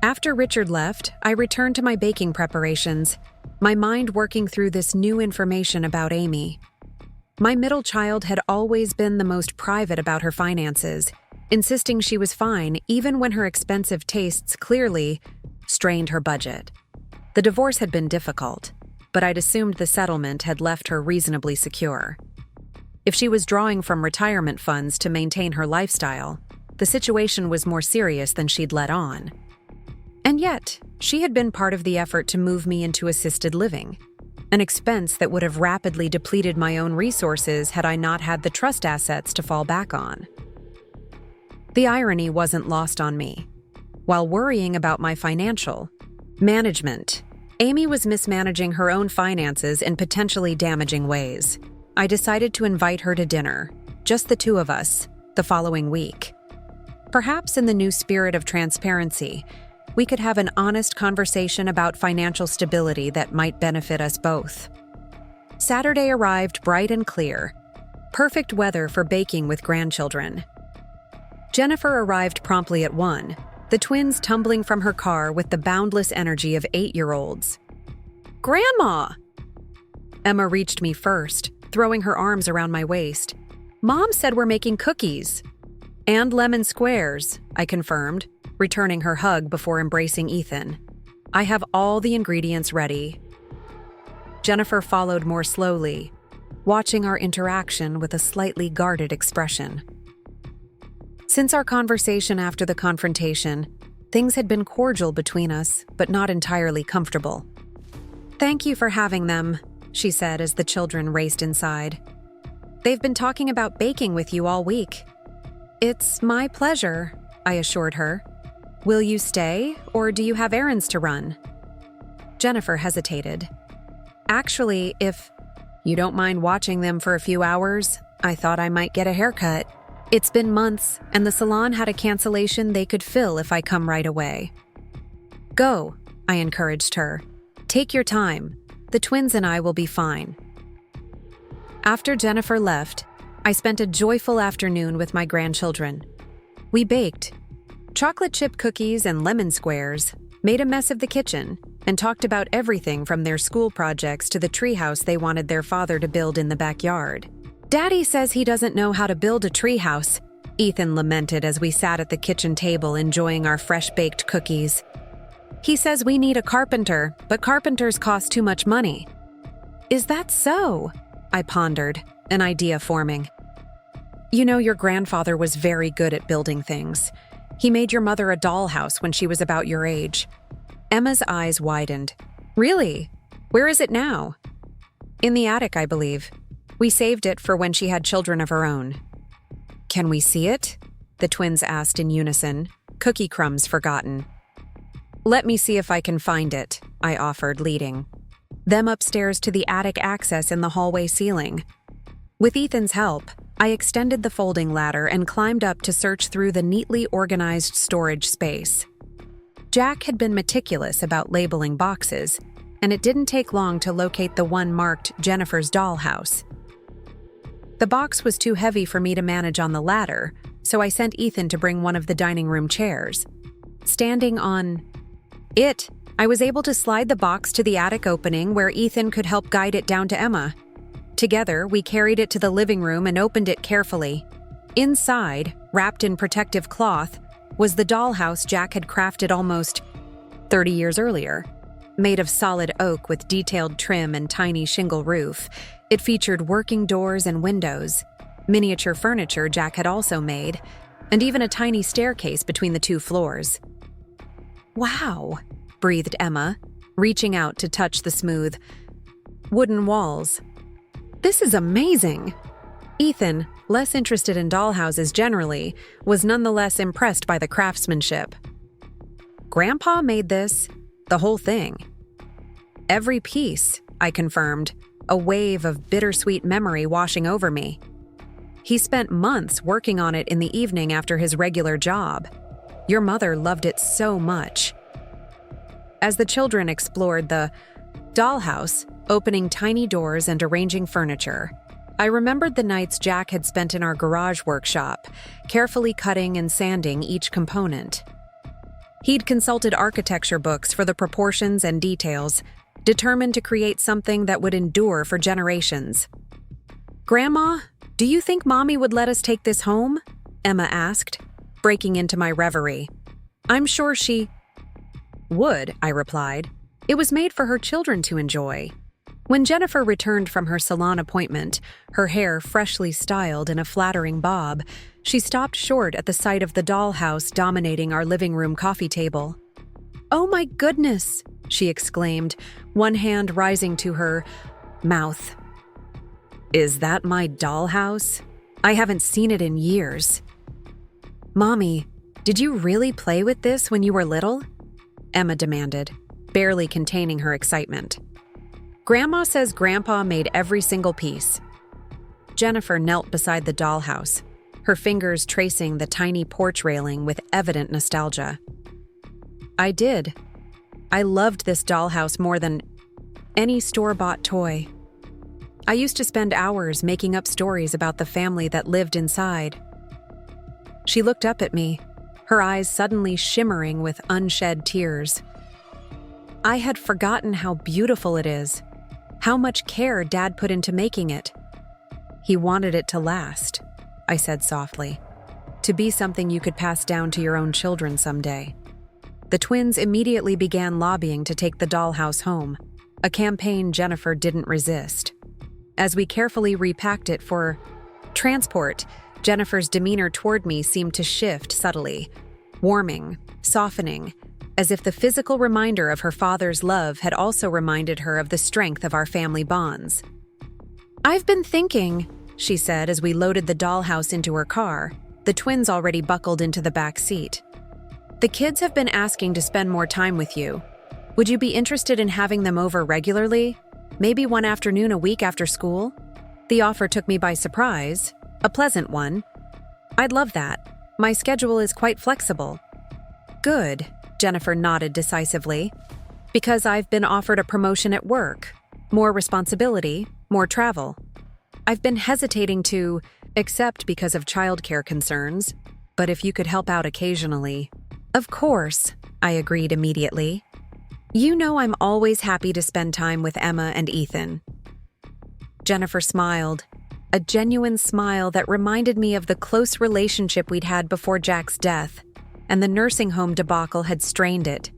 After Richard left, I returned to my baking preparations, my mind working through this new information about Amy. My middle child had always been the most private about her finances, insisting she was fine even when her expensive tastes clearly strained her budget. The divorce had been difficult, but I'd assumed the settlement had left her reasonably secure. If she was drawing from retirement funds to maintain her lifestyle, the situation was more serious than she'd let on. And yet, she had been part of the effort to move me into assisted living, an expense that would have rapidly depleted my own resources had I not had the trust assets to fall back on. The irony wasn't lost on me. While worrying about my financial management, Amy was mismanaging her own finances in potentially damaging ways. I decided to invite her to dinner, just the two of us, the following week. Perhaps in the new spirit of transparency, we could have an honest conversation about financial stability that might benefit us both. Saturday arrived bright and clear, perfect weather for baking with grandchildren. Jennifer arrived promptly at 1, the twins tumbling from her car with the boundless energy of 8-year-olds. "Grandma!" Emma reached me first, throwing her arms around my waist. "Mom said we're making cookies." "And lemon squares," I confirmed, returning her hug before embracing Ethan. "I have all the ingredients ready." Jennifer followed more slowly, watching our interaction with a slightly guarded expression. Since our conversation after the confrontation, things had been cordial between us, but not entirely comfortable. "Thank you for having them," she said as the children raced inside. "They've been talking about baking with you all week." "It's my pleasure," I assured her. "Will you stay, or do you have errands to run?" Jennifer hesitated. "Actually, if you don't mind watching them for a few hours, I thought I might get a haircut. It's been months, and the salon had a cancellation they could fill if I come right away." "Go," I encouraged her. "Take your time. The twins and I will be fine." After Jennifer left, I spent a joyful afternoon with my grandchildren. We baked chocolate chip cookies and lemon squares, made a mess of the kitchen, and talked about everything from their school projects to the treehouse they wanted their father to build in the backyard. "Daddy says he doesn't know how to build a treehouse," Ethan lamented as we sat at the kitchen table enjoying our fresh-baked cookies. "He says we need a carpenter, but carpenters cost too much money." "Is that so?" I pondered, an idea forming. "You know, your grandfather was very good at building things. He made your mother a dollhouse when she was about your age." Emma's eyes widened. "Really? Where is it now?" "In the attic, I believe. We saved it for when she had children of her own." "Can we see it?" the twins asked in unison, cookie crumbs forgotten. "Let me see if I can find it," I offered, leading them upstairs to the attic access in the hallway ceiling. With Ethan's help, I extended the folding ladder and climbed up to search through the neatly organized storage space. Jack had been meticulous about labeling boxes, and it didn't take long to locate the one marked Jennifer's dollhouse. The box was too heavy for me to manage on the ladder, so I sent Ethan to bring one of the dining room chairs. Standing on it, I was able to slide the box to the attic opening where Ethan could help guide it down to Emma. Together, we carried it to the living room and opened it carefully. Inside, wrapped in protective cloth, was the dollhouse Jack had crafted almost 30 years earlier. Made of solid oak with detailed trim and tiny shingle roof, it featured working doors and windows, miniature furniture Jack had also made, and even a tiny staircase between the two floors. "Wow," breathed Emma, reaching out to touch the smooth wooden walls. "This is amazing." Ethan, less interested in dollhouses generally, was nonetheless impressed by the craftsmanship. "Grandpa made this, the whole thing." "Every piece," I confirmed, a wave of bittersweet memory washing over me. "He spent months working on it in the evening after his regular job. Your mother loved it so much." As the children explored the dollhouse, opening tiny doors and arranging furniture, I remembered the nights Jack had spent in our garage workshop, carefully cutting and sanding each component. He'd consulted architecture books for the proportions and details, determined to create something that would endure for generations. "Grandma, do you think Mommy would let us take this home?" Emma asked, breaking into my reverie. "I'm sure she would," I replied. "It was made for her children to enjoy." When Jennifer returned from her salon appointment, her hair freshly styled in a flattering bob, she stopped short at the sight of the dollhouse dominating our living room coffee table. "Oh my goodness," she exclaimed, one hand rising to her mouth. "Is that my dollhouse? I haven't seen it in years." "Mommy, did you really play with this when you were little?" Emma demanded, barely containing her excitement. "Grandma says Grandpa made every single piece." Jennifer knelt beside the dollhouse, her fingers tracing the tiny porch railing with evident nostalgia. "I did. I loved this dollhouse more than any store-bought toy. I used to spend hours making up stories about the family that lived inside." She looked up at me, her eyes suddenly shimmering with unshed tears. "I had forgotten how beautiful it is, how much care Dad put into making it. He wanted it to last," I said softly, "to be something you could pass down to your own children someday." The twins immediately began lobbying to take the dollhouse home, a campaign Jennifer didn't resist. As we carefully repacked it for transport, Jennifer's demeanor toward me seemed to shift subtly, warming, softening, as if the physical reminder of her father's love had also reminded her of the strength of our family bonds. "I've been thinking," she said as we loaded the dollhouse into her car, the twins already buckled into the back seat. "The kids have been asking to spend more time with you. Would you be interested in having them over regularly? Maybe one afternoon a week after school?" The offer took me by surprise, a pleasant one. "I'd love that. My schedule is quite flexible." "Good," Jennifer nodded decisively, "because I've been offered a promotion at work, more responsibility, more travel. I've been hesitating to accept because of childcare concerns, but if you could help out occasionally." "Of course," I agreed immediately. "You know I'm always happy to spend time with Emma and Ethan." Jennifer smiled, a genuine smile that reminded me of the close relationship we'd had before Jack's death, and the nursing home debacle had strained it.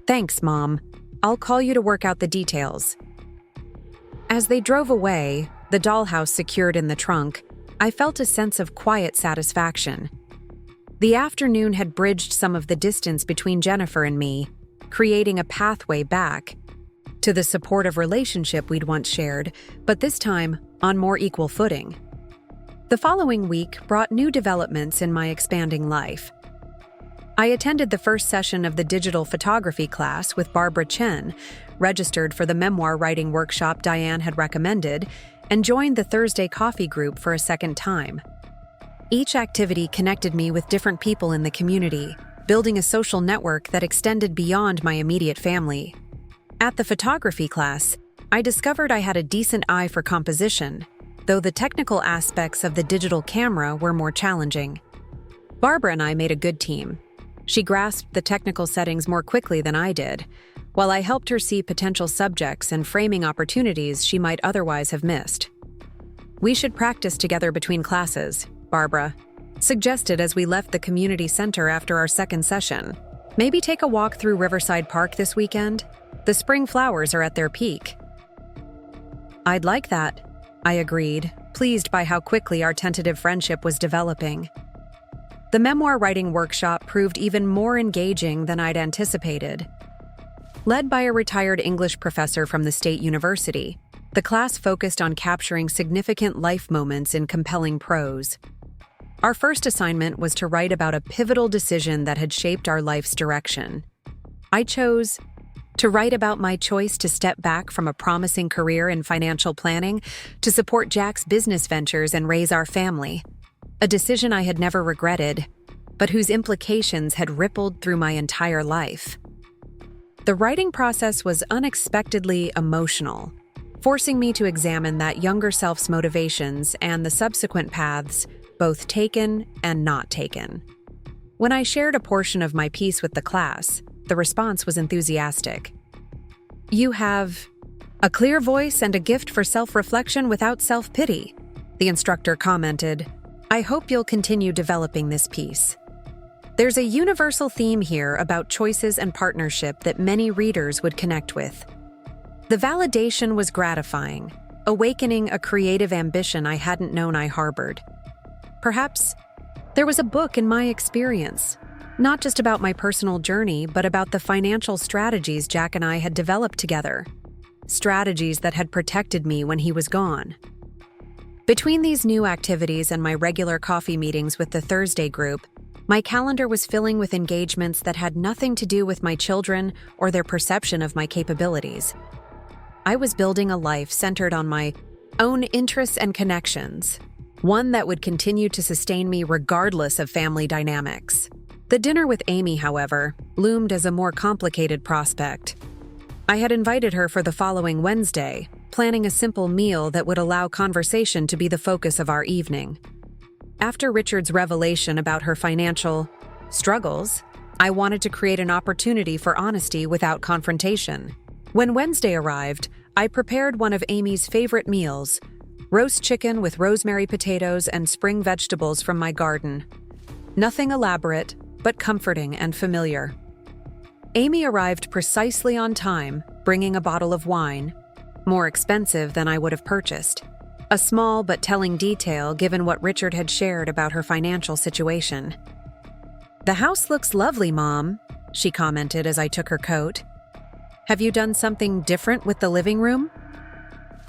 "Thanks, Mom. I'll call you to work out the details." As they drove away, the dollhouse secured in the trunk, I felt a sense of quiet satisfaction. The afternoon had bridged some of the distance between Jennifer and me, creating a pathway back to the supportive relationship we'd once shared, but this time on more equal footing. The following week brought new developments in my expanding life. I attended the first session of the digital photography class with Barbara Chen, registered for the memoir writing workshop Diane had recommended, and joined the Thursday coffee group for a second time. Each activity connected me with different people in the community, building a social network that extended beyond my immediate family. At the photography class, I discovered I had a decent eye for composition, though the technical aspects of the digital camera were more challenging. Barbara and I made a good team. She grasped the technical settings more quickly than I did, while I helped her see potential subjects and framing opportunities she might otherwise have missed. "We should practice together between classes, Barbara," Suggested as we left the community center after our second session. Maybe take a walk through Riverside Park this weekend? The spring flowers are at their peak. I'd like that, I agreed, pleased by how quickly our tentative friendship was developing. The memoir writing workshop proved even more engaging than I'd anticipated. Led by a retired English professor from the state university, the class focused on capturing significant life moments in compelling prose. Our first assignment was to write about a pivotal decision that had shaped our life's direction. I chose to write about my choice to step back from a promising career in financial planning to support Jack's business ventures and raise our family. A decision I had never regretted, but whose implications had rippled through my entire life. The writing process was unexpectedly emotional, forcing me to examine that younger self's motivations and the subsequent paths, both taken and not taken. When I shared a portion of my piece with the class, the response was enthusiastic. "You have a clear voice and a gift for self-reflection without self-pity," the instructor commented. "I hope you'll continue developing this piece. There's a universal theme here about choices and partnership that many readers would connect with." The validation was gratifying, awakening a creative ambition I hadn't known I harbored. Perhaps there was a book in my experience, not just about my personal journey, but about the financial strategies Jack and I had developed together, strategies that had protected me when he was gone. Between these new activities and my regular coffee meetings with the Thursday group, my calendar was filling with engagements that had nothing to do with my children or their perception of my capabilities. I was building a life centered on my own interests and connections, one that would continue to sustain me regardless of family dynamics. The dinner with Amy, however, loomed as a more complicated prospect. I had invited her for the following Wednesday, planning a simple meal that would allow conversation to be the focus of our evening. After Richard's revelation about her financial struggles, I wanted to create an opportunity for honesty without confrontation. When Wednesday arrived, I prepared one of Amy's favorite meals, roast chicken with rosemary potatoes and spring vegetables from my garden. Nothing elaborate, but comforting and familiar. Amy arrived precisely on time, bringing a bottle of wine, more expensive than I would have purchased. A small but telling detail given what Richard had shared about her financial situation. "The house looks lovely, Mom," she commented as I took her coat. "Have you done something different with the living room?"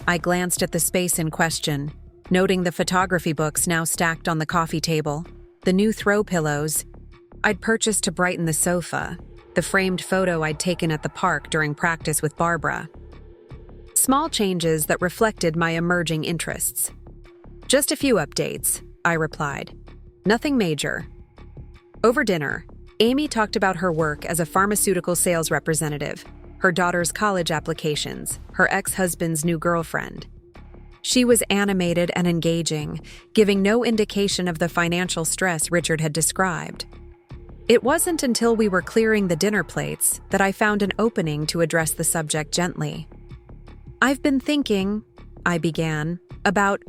I glanced at the space in question, noting the photography books now stacked on the coffee table, the new throw pillows I'd purchased to brighten the sofa, the framed photo I'd taken at the park during practice with Barbara. Small changes that reflected my emerging interests. "Just a few updates," I replied. "Nothing major." Over dinner, Amy talked about her work as a pharmaceutical sales representative, her daughter's college applications, her ex-husband's new girlfriend. She was animated and engaging, giving no indication of the financial stress Richard had described. It wasn't until we were clearing the dinner plates that I found an opening to address the subject gently. "I've been thinking," I began, "about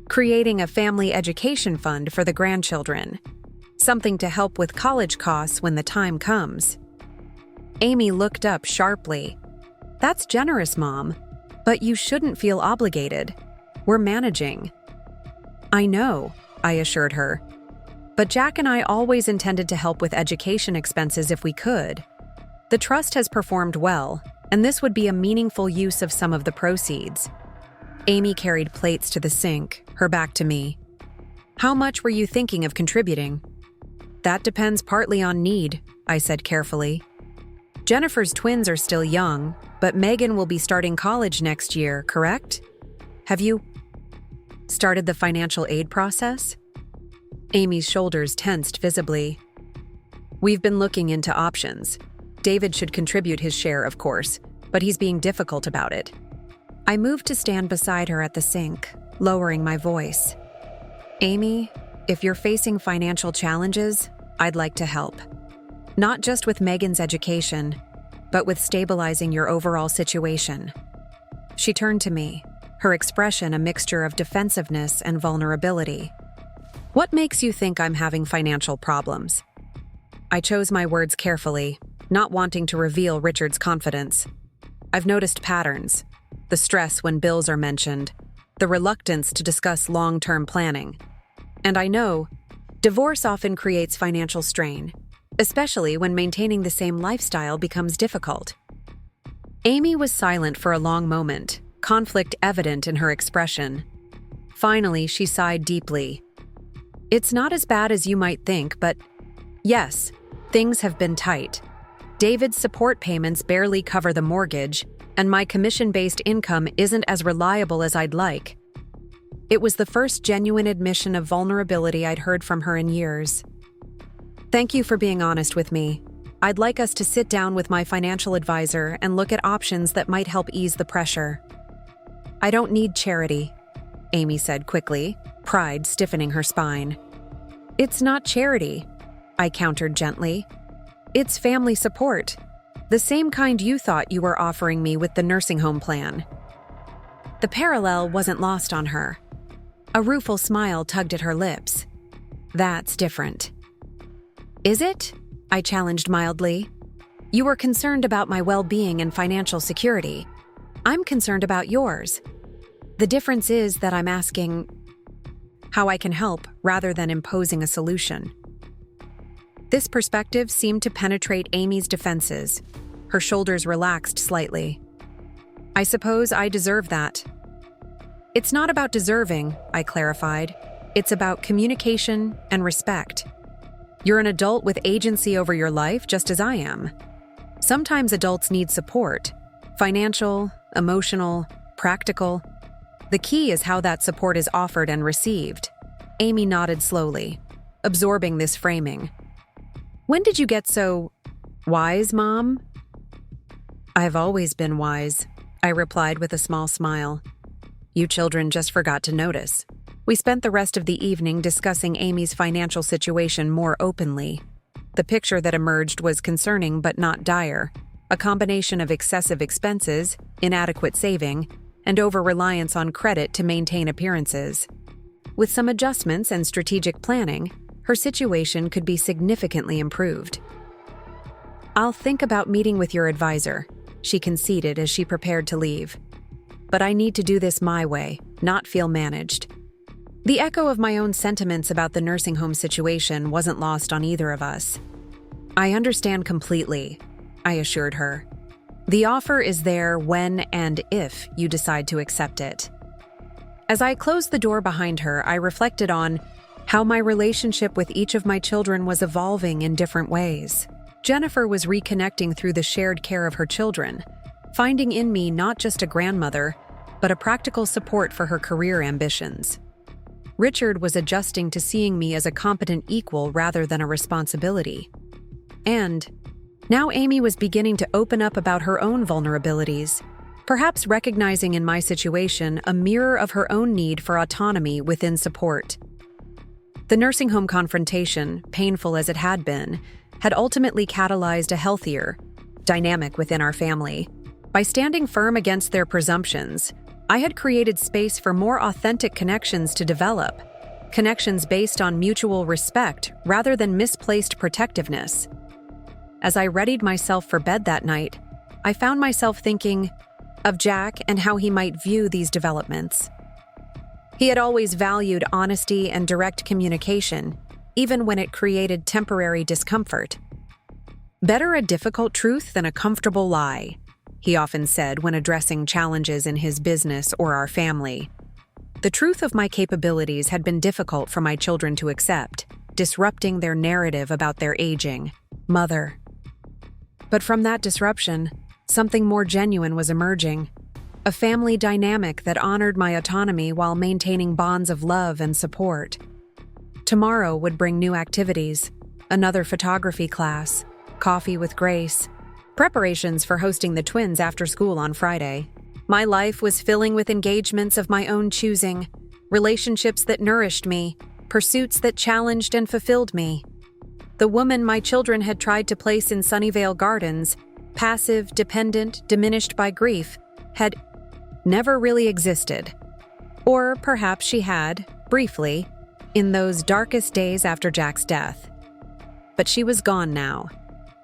creating a family education fund for the grandchildren, something to help with college costs when the time comes." Amy looked up sharply. "That's generous, Mom, but you shouldn't feel obligated. We're managing." "I know," I assured her. "But Jack and I always intended to help with education expenses if we could. The trust has performed well, and this would be a meaningful use of some of the proceeds." Amy carried plates to the sink, her back to me. "How much were you thinking of contributing?" "That depends partly on need," I said carefully. "Jennifer's twins are still young, but Megan will be starting college next year, correct? Have you started the financial aid process?" Amy's shoulders tensed visibly. "We've been looking into options. David should contribute his share, of course, but he's being difficult about it." I moved to stand beside her at the sink, lowering my voice. "Amy, if you're facing financial challenges, I'd like to help. Not just with Megan's education, but with stabilizing your overall situation." She turned to me, her expression a mixture of defensiveness and vulnerability. What makes you think I'm having financial problems? I chose my words carefully, not wanting to reveal Richard's confidence. I've noticed patterns: the stress when bills are mentioned, the reluctance to discuss long-term planning. And I know divorce often creates financial strain, especially when maintaining the same lifestyle becomes difficult. Amy was silent for a long moment, conflict evident in her expression. Finally, she sighed deeply. It's not as bad as you might think, but yes, things have been tight. David's support payments barely cover the mortgage, and my commission-based income isn't as reliable as I'd like. It was the first genuine admission of vulnerability I'd heard from her in years. Thank you for being honest with me. I'd like us to sit down with my financial advisor and look at options that might help ease the pressure. I don't need charity, Amy said quickly, pride stiffening her spine. It's not charity, I countered gently. It's family support, the same kind you thought you were offering me with the nursing home plan. The parallel wasn't lost on her. A rueful smile tugged at her lips. That's different. Is it? I challenged mildly. You were concerned about my well-being and financial security. I'm concerned about yours. The difference is that I'm asking how I can help rather than imposing a solution. This perspective seemed to penetrate Amy's defenses. Her shoulders relaxed slightly. I suppose I deserve that. It's not about deserving, I clarified. It's about communication and respect. You're an adult with agency over your life, just as I am. Sometimes adults need support: financial, emotional, practical. The key is how that support is offered and received. Amy nodded slowly, absorbing this framing. When did you get so wise, Mom? I've always been wise, I replied with a small smile. You children just forgot to notice. We spent the rest of the evening discussing Amy's financial situation more openly. The picture that emerged was concerning but not dire, a combination of excessive expenses, inadequate saving, and over-reliance on credit to maintain appearances. With some adjustments and strategic planning, her situation could be significantly improved. I'll think about meeting with your advisor, she conceded as she prepared to leave. But I need to do this my way, not feel managed. The echo of my own sentiments about the nursing home situation wasn't lost on either of us. I understand completely, I assured her. The offer is there when and if you decide to accept it. As I closed the door behind her, I reflected on how my relationship with each of my children was evolving in different ways. Jennifer was reconnecting through the shared care of her children, finding in me not just a grandmother, but a practical support for her career ambitions. Richard was adjusting to seeing me as a competent equal rather than a responsibility. And now Amy was beginning to open up about her own vulnerabilities, perhaps recognizing in my situation a mirror of her own need for autonomy within support. The nursing home confrontation, painful as it had been, had ultimately catalyzed a healthier dynamic within our family. By standing firm against their presumptions, I had created space for more authentic connections to develop, connections based on mutual respect rather than misplaced protectiveness. As I readied myself for bed that night, I found myself thinking of Jack and how he might view these developments. He had always valued honesty and direct communication, even when it created temporary discomfort. Better a difficult truth than a comfortable lie, he often said when addressing challenges in his business or our family. The truth of my capabilities had been difficult for my children to accept, disrupting their narrative about their aging mother. But from that disruption, something more genuine was emerging, a family dynamic that honored my autonomy while maintaining bonds of love and support. Tomorrow would bring new activities, another photography class, coffee with Grace, preparations for hosting the twins after school on Friday. My life was filling with engagements of my own choosing, relationships that nourished me, pursuits that challenged and fulfilled me. The woman my children had tried to place in Sunnyvale Gardens, passive, dependent, diminished by grief, had never really existed. Or perhaps she had, briefly, in those darkest days after Jack's death. But she was gone now,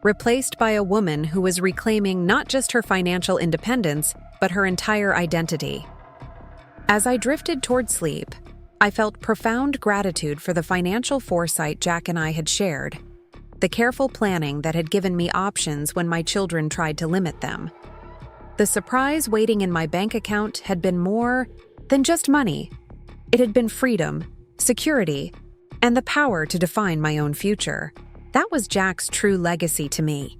replaced by a woman who was reclaiming not just her financial independence, but her entire identity. As I drifted toward sleep, I felt profound gratitude for the financial foresight Jack and I had shared, the careful planning that had given me options when my children tried to limit them. The surprise waiting in my bank account had been more than just money. It had been freedom, security, and the power to define my own future. That was Jack's true legacy to me.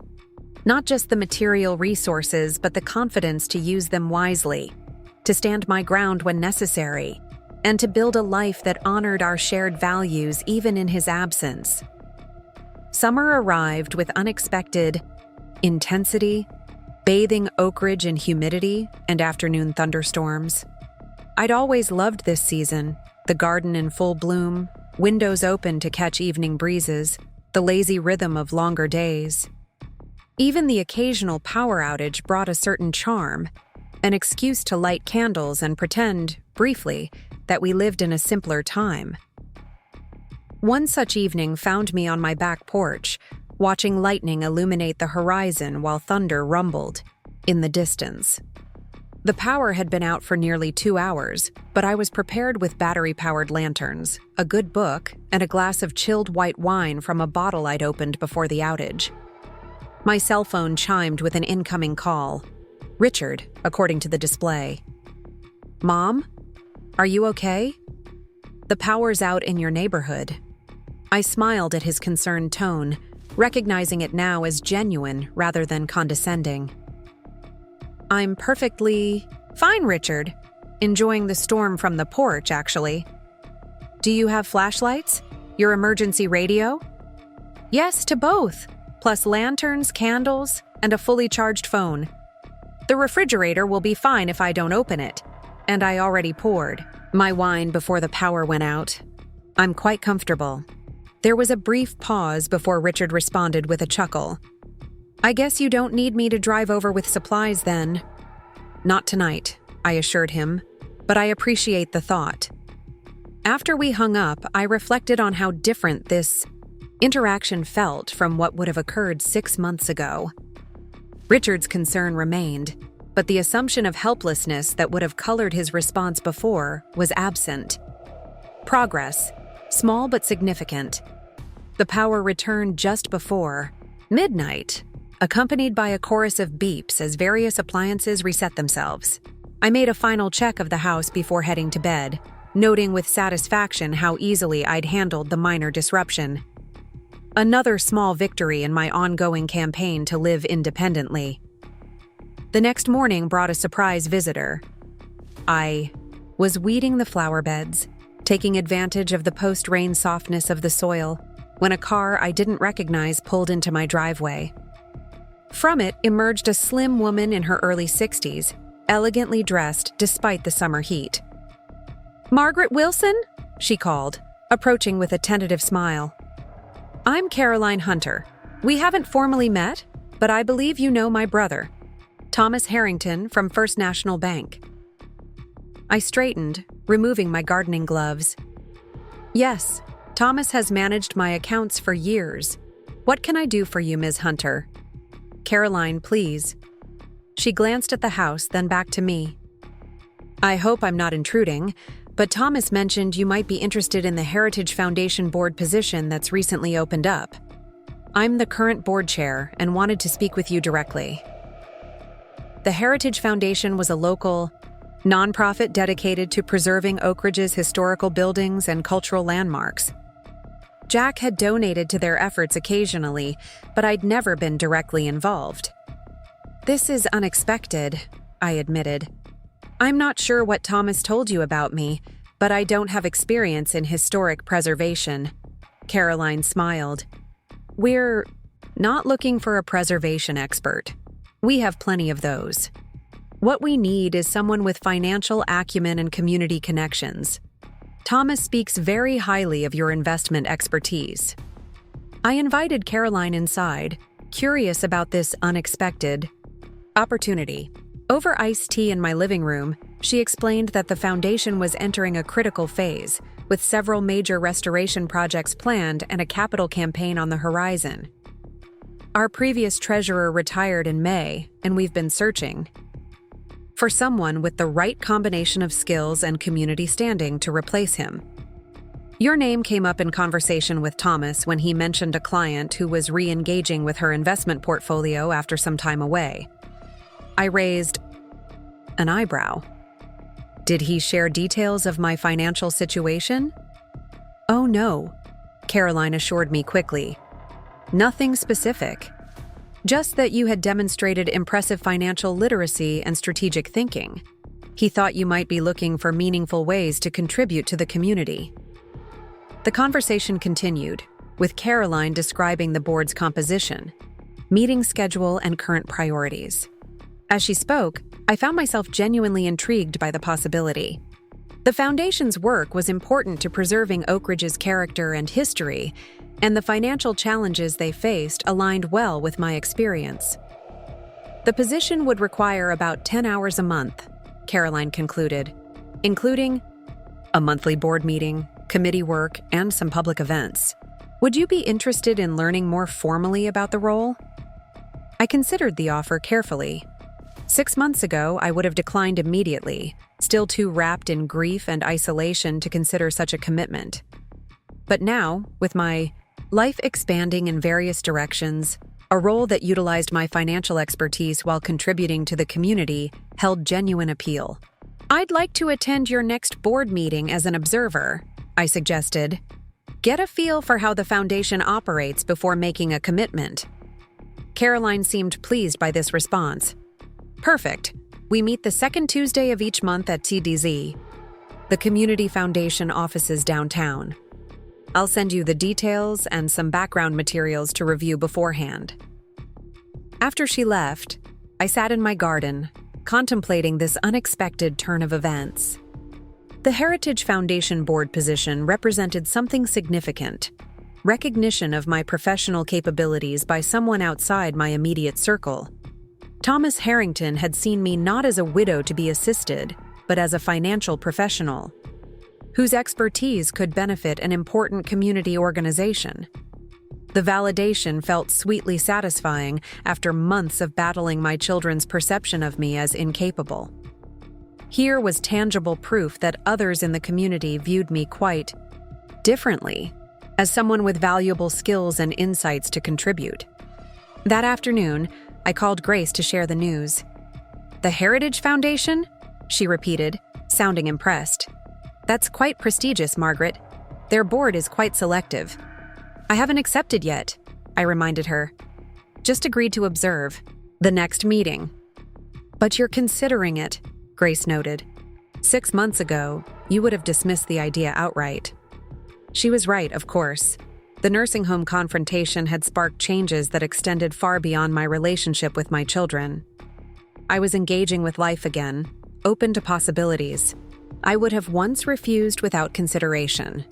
Not just the material resources, but the confidence to use them wisely, to stand my ground when necessary, and to build a life that honored our shared values even in his absence. Summer arrived with unexpected intensity, bathing Oak Ridge in humidity and afternoon thunderstorms. I'd always loved this season, the garden in full bloom, windows open to catch evening breezes, the lazy rhythm of longer days. Even the occasional power outage brought a certain charm, an excuse to light candles and pretend, briefly, that we lived in a simpler time. One such evening found me on my back porch, watching lightning illuminate the horizon while thunder rumbled in the distance. The power had been out for nearly 2 hours, but I was prepared with battery-powered lanterns, a good book, and a glass of chilled white wine from a bottle I'd opened before the outage. My cell phone chimed with an incoming call. Richard, according to the display. "Mom? Are you okay? The power's out in your neighborhood." I smiled at his concerned tone, recognizing it now as genuine rather than condescending. "I'm perfectly fine, Richard. Enjoying the storm from the porch, actually. Do you have flashlights? Your emergency radio?" "Yes, to both, plus lanterns, candles, and a fully charged phone. The refrigerator will be fine if I don't open it, and I already poured my wine before the power went out. I'm quite comfortable." There was a brief pause before Richard responded with a chuckle. "I guess you don't need me to drive over with supplies then." "Not tonight," I assured him, "but I appreciate the thought." After we hung up, I reflected on how different this interaction felt from what would have occurred 6 months ago. Richard's concern remained, but the assumption of helplessness that would have colored his response before was absent. Progress, small but significant. The power returned just before midnight, accompanied by a chorus of beeps as various appliances reset themselves. I made a final check of the house before heading to bed, noting with satisfaction how easily I'd handled the minor disruption. Another small victory in my ongoing campaign to live independently. The next morning brought a surprise visitor. I was weeding the flower beds, taking advantage of the post-rain softness of the soil, when a car I didn't recognize pulled into my driveway. From it emerged a slim woman in her early 60s, elegantly dressed despite the summer heat. "Margaret Wilson?" she called, approaching with a tentative smile. "I'm Caroline Hunter. We haven't formally met, but I believe you know my brother, Thomas Harrington from First National Bank." I straightened, removing my gardening gloves. "Yes, Thomas has managed my accounts for years. What can I do for you, Ms. Hunter?" "Caroline, please." She glanced at the house, then back to me. "I hope I'm not intruding, but Thomas mentioned you might be interested in the Heritage Foundation board position that's recently opened up. I'm the current board chair and wanted to speak with you directly." The Heritage Foundation was a local nonprofit dedicated to preserving Oak Ridge's historical buildings and cultural landmarks. Jack had donated to their efforts occasionally, but I'd never been directly involved. "This is unexpected," I admitted. "I'm not sure what Thomas told you about me, but I don't have experience in historic preservation." Caroline smiled. "We're not looking for a preservation expert. We have plenty of those. What we need is someone with financial acumen and community connections. Thomas speaks very highly of your investment expertise." I invited Caroline inside, curious about this unexpected opportunity. Over iced tea in my living room, She explained that the foundation was entering a critical phase, with several major restoration projects planned and a capital campaign on the horizon. Our previous treasurer retired in May, and we've been searching for someone with the right combination of skills and community standing to replace him. Your name came up in conversation with Thomas when he mentioned a client who was re-engaging with her investment portfolio after some time away. I raised an eyebrow. Did he share details of my financial situation? Oh no, Caroline assured me quickly. Nothing specific. Just that you had demonstrated impressive financial literacy and strategic thinking. He thought you might be looking for meaningful ways to contribute to the community. The conversation continued, with Caroline describing the board's composition, meeting schedule, and current priorities. As she spoke, I found myself genuinely intrigued by the possibility. The foundation's work was important to preserving Oak Ridge's character and history, and the financial challenges they faced aligned well with my experience. The position would require about 10 hours a month, Caroline concluded, including a monthly board meeting, committee work, and some public events. Would you be interested in learning more formally about the role? I considered the offer carefully. 6 months ago, I would have declined immediately, still too wrapped in grief and isolation to consider such a commitment. But now, with my life expanding in various directions, a role that utilized my financial expertise while contributing to the community held genuine appeal. I'd like to attend your next board meeting as an observer, I suggested. Get a feel for how the foundation operates before making a commitment. Caroline seemed pleased by this response. Perfect. We meet the second Tuesday of each month at TDZ, the Community Foundation offices downtown. I'll send you the details and some background materials to review beforehand. After she left, I sat in my garden, contemplating this unexpected turn of events. The Heritage Foundation board position represented something significant: recognition of my professional capabilities by someone outside my immediate circle. Thomas Harrington had seen me not as a widow to be assisted, but as a financial professional, whose expertise could benefit an important community organization. The validation felt sweetly satisfying after months of battling my children's perception of me as incapable. Here was tangible proof that others in the community viewed me quite differently, as someone with valuable skills and insights to contribute. That afternoon, I called Grace to share the news. The Heritage Foundation? She repeated, sounding impressed. That's quite prestigious, Margaret. Their board is quite selective. I haven't accepted yet, I reminded her. Just agreed to observe the next meeting. But you're considering it, Grace noted. 6 months ago, you would have dismissed the idea outright. She was right, of course. The nursing home confrontation had sparked changes that extended far beyond my relationship with my children. I was engaging with life again, open to possibilities. I would have once refused without consideration.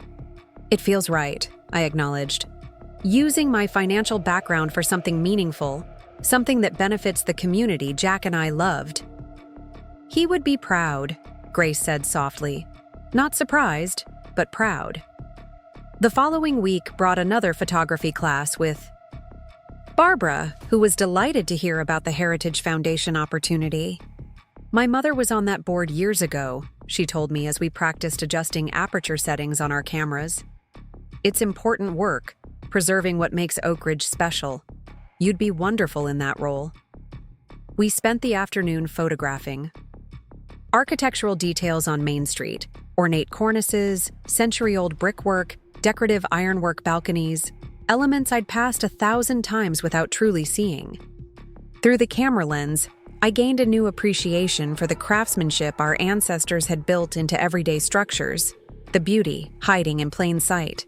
It feels right, I acknowledged. Using my financial background for something meaningful, something that benefits the community Jack and I loved. He would be proud, Grace said softly. Not surprised, but proud. The following week brought another photography class with Barbara, who was delighted to hear about the Heritage Foundation opportunity. My mother was on that board years ago, she told me as we practiced adjusting aperture settings on our cameras. It's important work, preserving what makes Oak Ridge special. You'd be wonderful in that role. We spent the afternoon photographing. Architectural details on Main Street, ornate cornices, century-old brickwork, decorative ironwork balconies, elements I'd passed 1,000 times without truly seeing. Through the camera lens, I gained a new appreciation for the craftsmanship our ancestors had built into everyday structures, the beauty hiding in plain sight.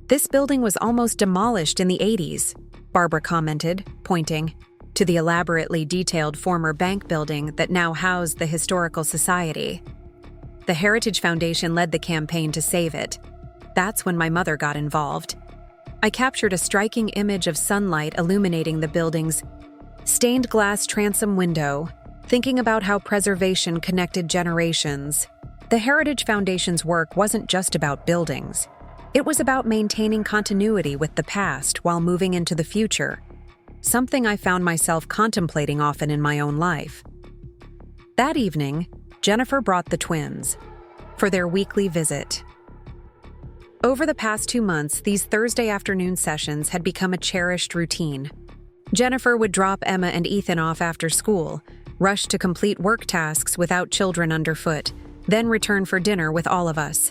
This building was almost demolished in the 80s, Barbara commented, pointing to the elaborately detailed former bank building that now housed the Historical Society. The Heritage Foundation led the campaign to save it. That's when my mother got involved. I captured a striking image of sunlight illuminating the building's stained glass transom window, thinking about how preservation connected generations. The Heritage Foundation's work wasn't just about buildings. It was about maintaining continuity with the past while moving into the future, something I found myself contemplating often in my own life. That evening, Jennifer brought the twins for their weekly visit. Over the past 2 months, these Thursday afternoon sessions had become a cherished routine. Jennifer would drop Emma and Ethan off after school, rush to complete work tasks without children underfoot, then return for dinner with all of us.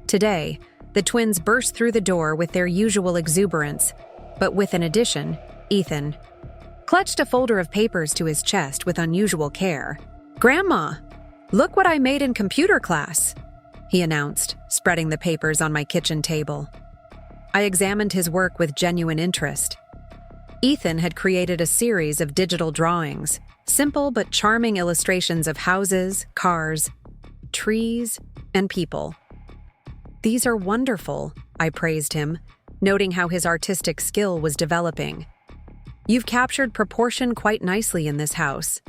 Today, the twins burst through the door with their usual exuberance, but with an addition. Ethan clutched a folder of papers to his chest with unusual care. "Grandma, look what I made in computer class," he announced, spreading the papers on my kitchen table. I examined his work with genuine interest. Ethan had created a series of digital drawings, simple but charming illustrations of houses, cars, trees, and people. "These are wonderful," I praised him, noting how his artistic skill was developing. "You've captured proportion quite nicely in this house."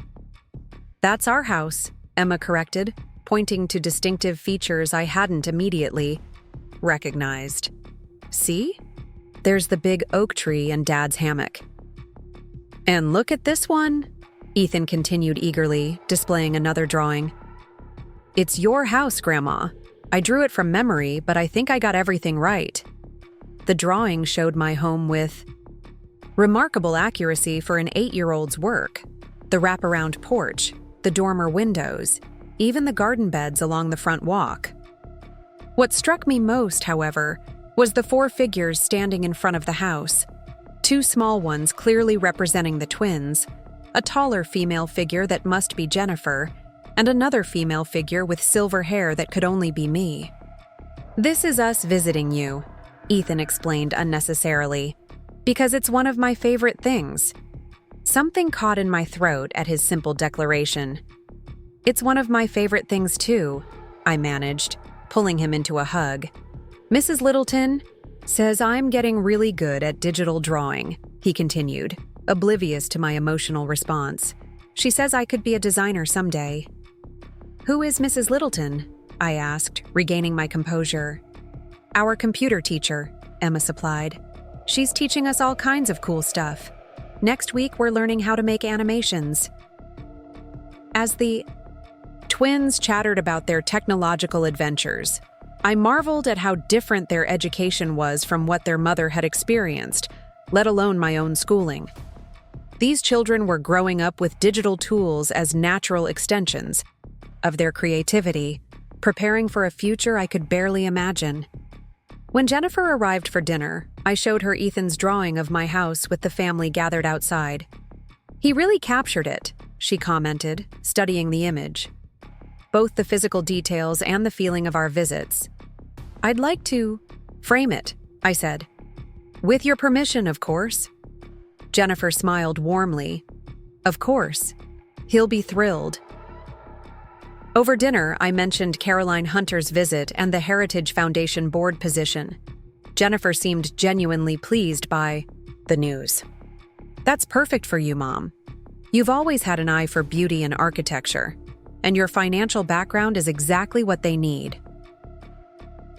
"That's our house," Emma corrected, pointing to distinctive features I hadn't immediately recognized. "See? There's the big oak tree and Dad's hammock." "And look at this one," Ethan continued eagerly, displaying another drawing. "It's your house, Grandma. I drew it from memory, but I think I got everything right." The drawing showed my home with remarkable accuracy for an 8-year-old's work. The wraparound porch, the dormer windows, even the garden beds along the front walk. What struck me most, however, was the 4 figures standing in front of the house. 2 small ones clearly representing the twins, a taller female figure that must be Jennifer, and another female figure with silver hair that could only be me. "This is us visiting you," Ethan explained unnecessarily, "because it's one of my favorite things." Something caught in my throat at his simple declaration. "It's one of my favorite things too," I managed, pulling him into a hug. "Mrs. Littleton says I'm getting really good at digital drawing," he continued, oblivious to my emotional response. "She says I could be a designer someday." "Who is Mrs. Littleton?" I asked, regaining my composure. "Our computer teacher," Emma supplied. "She's teaching us all kinds of cool stuff. Next week, we're learning how to make animations." As the twins chattered about their technological adventures, I marveled at how different their education was from what their mother had experienced, let alone my own schooling. These children were growing up with digital tools as natural extensions of their creativity, preparing for a future I could barely imagine. When Jennifer arrived for dinner, I showed her Ethan's drawing of my house with the family gathered outside. "He really captured it," she commented, studying the image. "Both the physical details and the feeling of our visits. I'd like to frame it," I said. "With your permission, of course." Jennifer smiled warmly. "Of course. He'll be thrilled." Over dinner, I mentioned Caroline Hunter's visit and the Heritage Foundation board position. Jennifer seemed genuinely pleased by the news. "That's perfect for you, Mom. You've always had an eye for beauty and architecture, and your financial background is exactly what they need."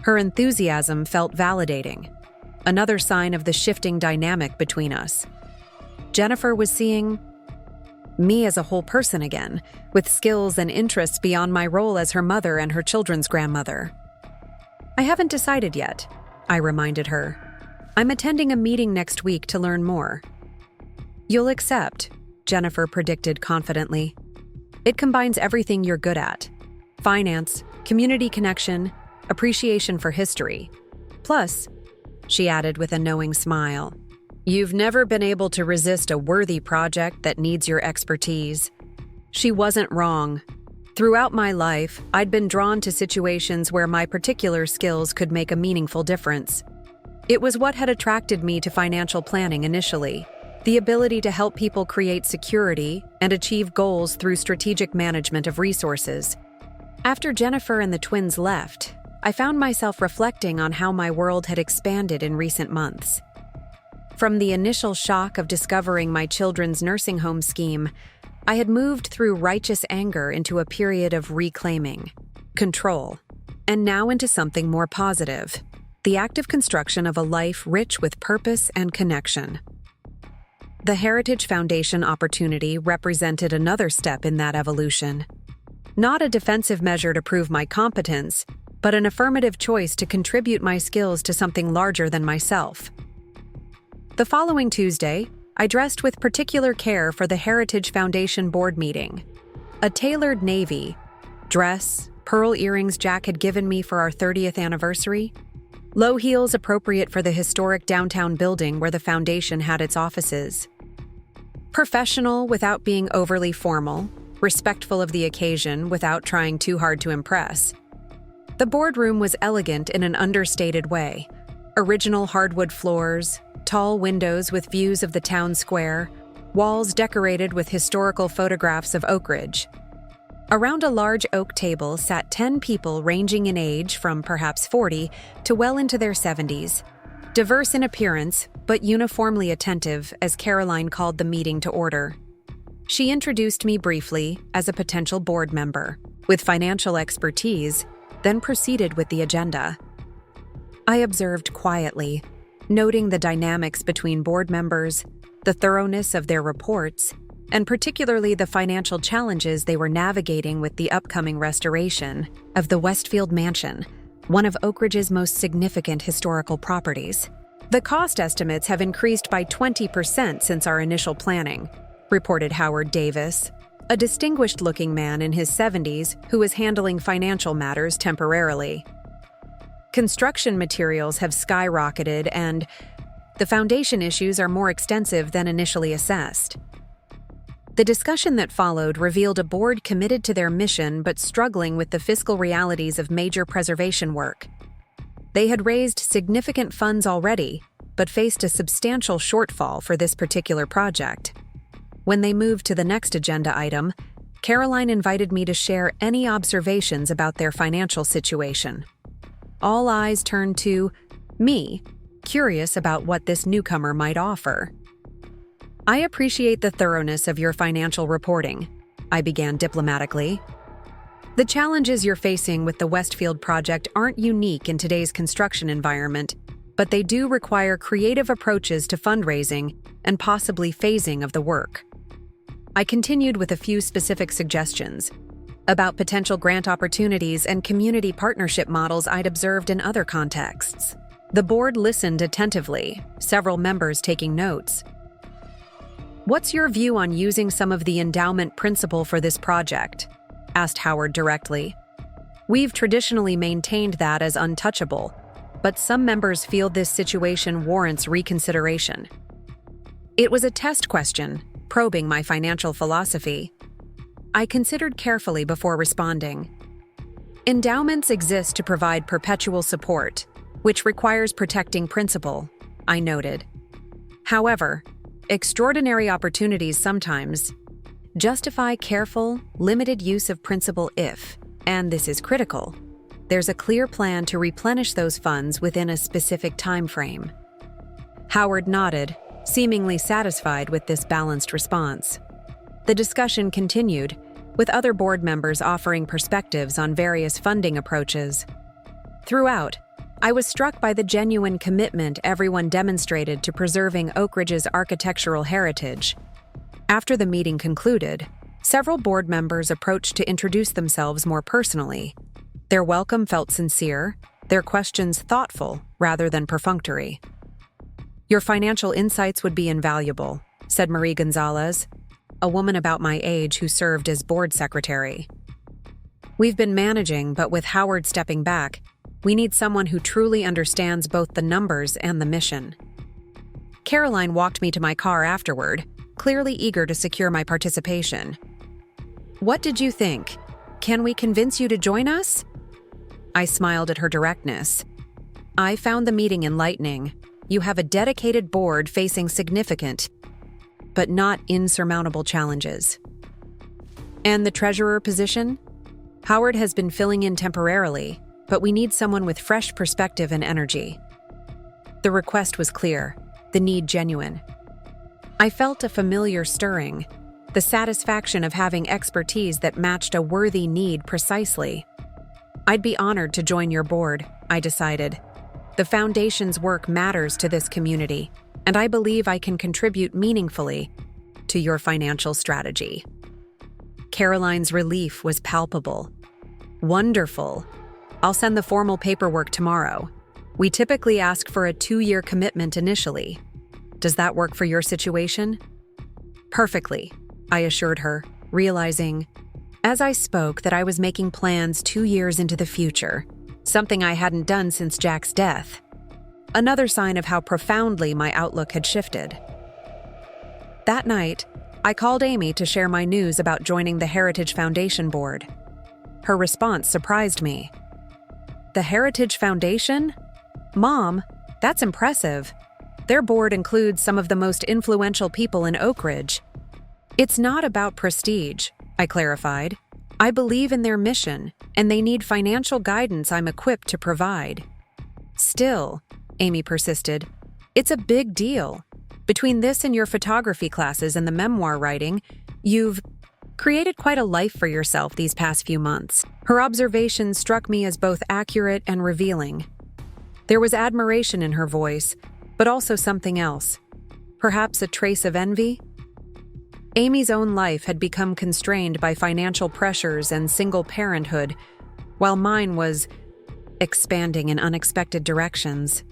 Her enthusiasm felt validating, another sign of the shifting dynamic between us. Jennifer was seeing me as a whole person again, with skills and interests beyond my role as her mother and her children's grandmother. "I haven't decided yet," I reminded her. "I'm attending a meeting next week to learn more." "You'll accept," Jennifer predicted confidently. "It combines everything you're good at: finance, community connection, appreciation for history. Plus," she added with a knowing smile, "you've never been able to resist a worthy project that needs your expertise." She wasn't wrong. Throughout my life, I'd been drawn to situations where my particular skills could make a meaningful difference. It was what had attracted me to financial planning initially, the ability to help people create security and achieve goals through strategic management of resources. After Jennifer and the twins left, I found myself reflecting on how my world had expanded in recent months. From the initial shock of discovering my children's nursing home scheme, I had moved through righteous anger into a period of reclaiming, control, and now into something more positive, the active construction of a life rich with purpose and connection. The Heritage Foundation opportunity represented another step in that evolution. Not a defensive measure to prove my competence, but an affirmative choice to contribute my skills to something larger than myself. The following Tuesday, I dressed with particular care for the Heritage Foundation board meeting. A tailored navy dress, pearl earrings Jack had given me for our 30th anniversary, low heels appropriate for the historic downtown building where the foundation had its offices. Professional without being overly formal, respectful of the occasion without trying too hard to impress. The boardroom was elegant in an understated way. Original hardwood floors, tall windows with views of the town square, walls decorated with historical photographs of Oak Ridge. Around a large oak table sat 10 people ranging in age from perhaps 40 to well into their 70s. Diverse in appearance, but uniformly attentive as Caroline called the meeting to order. She introduced me briefly as a potential board member with financial expertise, then proceeded with the agenda. I observed quietly, noting the dynamics between board members, the thoroughness of their reports, and particularly the financial challenges they were navigating with the upcoming restoration of the Westfield Mansion, one of Oak Ridge's most significant historical properties. The cost estimates have increased by 20% since our initial planning, reported Howard Davis, a distinguished-looking man in his 70s who was handling financial matters temporarily. Construction materials have skyrocketed and the foundation issues are more extensive than initially assessed. The discussion that followed revealed a board committed to their mission but struggling with the fiscal realities of major preservation work. They had raised significant funds already, but faced a substantial shortfall for this particular project. When they moved to the next agenda item, Caroline invited me to share any observations about their financial situation. All eyes turned to me, curious about what this newcomer might offer. I appreciate the thoroughness of your financial reporting, I began diplomatically. The challenges you're facing with the Westfield project aren't unique in today's construction environment, but they do require creative approaches to fundraising and possibly phasing of the work. I continued with a few specific suggestions about potential grant opportunities and community partnership models I'd observed in other contexts. The board listened attentively, several members taking notes. What's your view on using some of the endowment principle for this project? Asked Howard directly. We've traditionally maintained that as untouchable, but some members feel this situation warrants reconsideration. It was a test question, probing my financial philosophy. I considered carefully before responding. Endowments exist to provide perpetual support, which requires protecting principal, I noted. However, extraordinary opportunities sometimes justify careful, limited use of principal if, and this is critical, there's a clear plan to replenish those funds within a specific time frame. Howard nodded, seemingly satisfied with this balanced response. The discussion continued, with other board members offering perspectives on various funding approaches. Throughout, I was struck by the genuine commitment everyone demonstrated to preserving Oak Ridge's architectural heritage. After the meeting concluded, several board members approached to introduce themselves more personally. Their welcome felt sincere, their questions thoughtful rather than perfunctory. Your financial insights would be invaluable, said Marie Gonzalez, a woman about my age who served as board secretary. We've been managing, but with Howard stepping back, we need someone who truly understands both the numbers and the mission. Caroline walked me to my car afterward, clearly eager to secure my participation. What did you think? Can we convince you to join us? I smiled at her directness. I found the meeting enlightening. You have a dedicated board facing significant, but not insurmountable challenges. And the treasurer position? Howard has been filling in temporarily, but we need someone with fresh perspective and energy. The request was clear, the need genuine. I felt a familiar stirring. the satisfaction of having expertise that matched a worthy need precisely. I'd be honored to join your board, I decided. The Foundation's work matters to this community, and I believe I can contribute meaningfully to your financial strategy. Caroline's relief was palpable. Wonderful. I'll send the formal paperwork tomorrow. We typically ask for a 2-year commitment initially. Does that work for your situation? Perfectly, I assured her, realizing, as I spoke, that I was making plans 2 years into the future, something I hadn't done since Jack's death. Another sign of how profoundly my outlook had shifted. That night, I called Amy to share my news about joining the Heritage Foundation board. Her response surprised me. The Heritage Foundation? Mom, that's impressive. Their board includes some of the most influential people in Oak Ridge. It's not about prestige, I clarified. I believe in their mission, and they need financial guidance I'm equipped to provide. Still, Amy persisted, it's a big deal. Between this and your photography classes and the memoir writing, you've created quite a life for yourself these past few months. Her observation struck me as both accurate and revealing. There was admiration in her voice, but also something else. Perhaps a trace of envy? Amy's own life had become constrained by financial pressures and single parenthood, while mine was expanding in unexpected directions.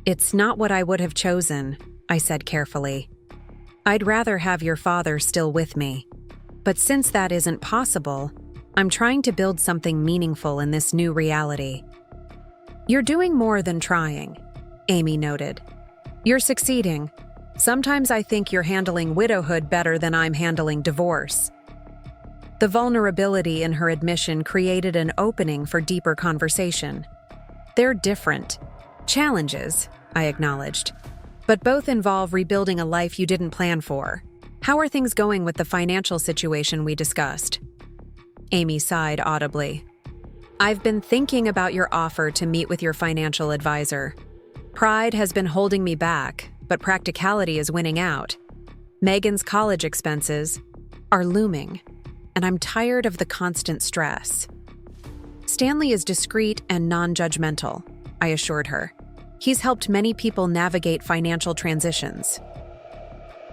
It's not what I would have chosen, I said carefully. I'd rather have your father still with me. But since that isn't possible, I'm trying to build something meaningful in this new reality. You're doing more than trying, Amy noted. You're succeeding. Sometimes I think you're handling widowhood better than I'm handling divorce. The vulnerability in her admission created an opening for deeper conversation. They're different. Challenges, I acknowledged. But both involve rebuilding a life you didn't plan for. How are things going with the financial situation we discussed? Amy sighed audibly. I've been thinking about your offer to meet with your financial advisor. Pride has been holding me back, but practicality is winning out. Megan's college expenses are looming, and I'm tired of the constant stress. Stanley is discreet and non-judgmental, I assured her. He's helped many people navigate financial transitions.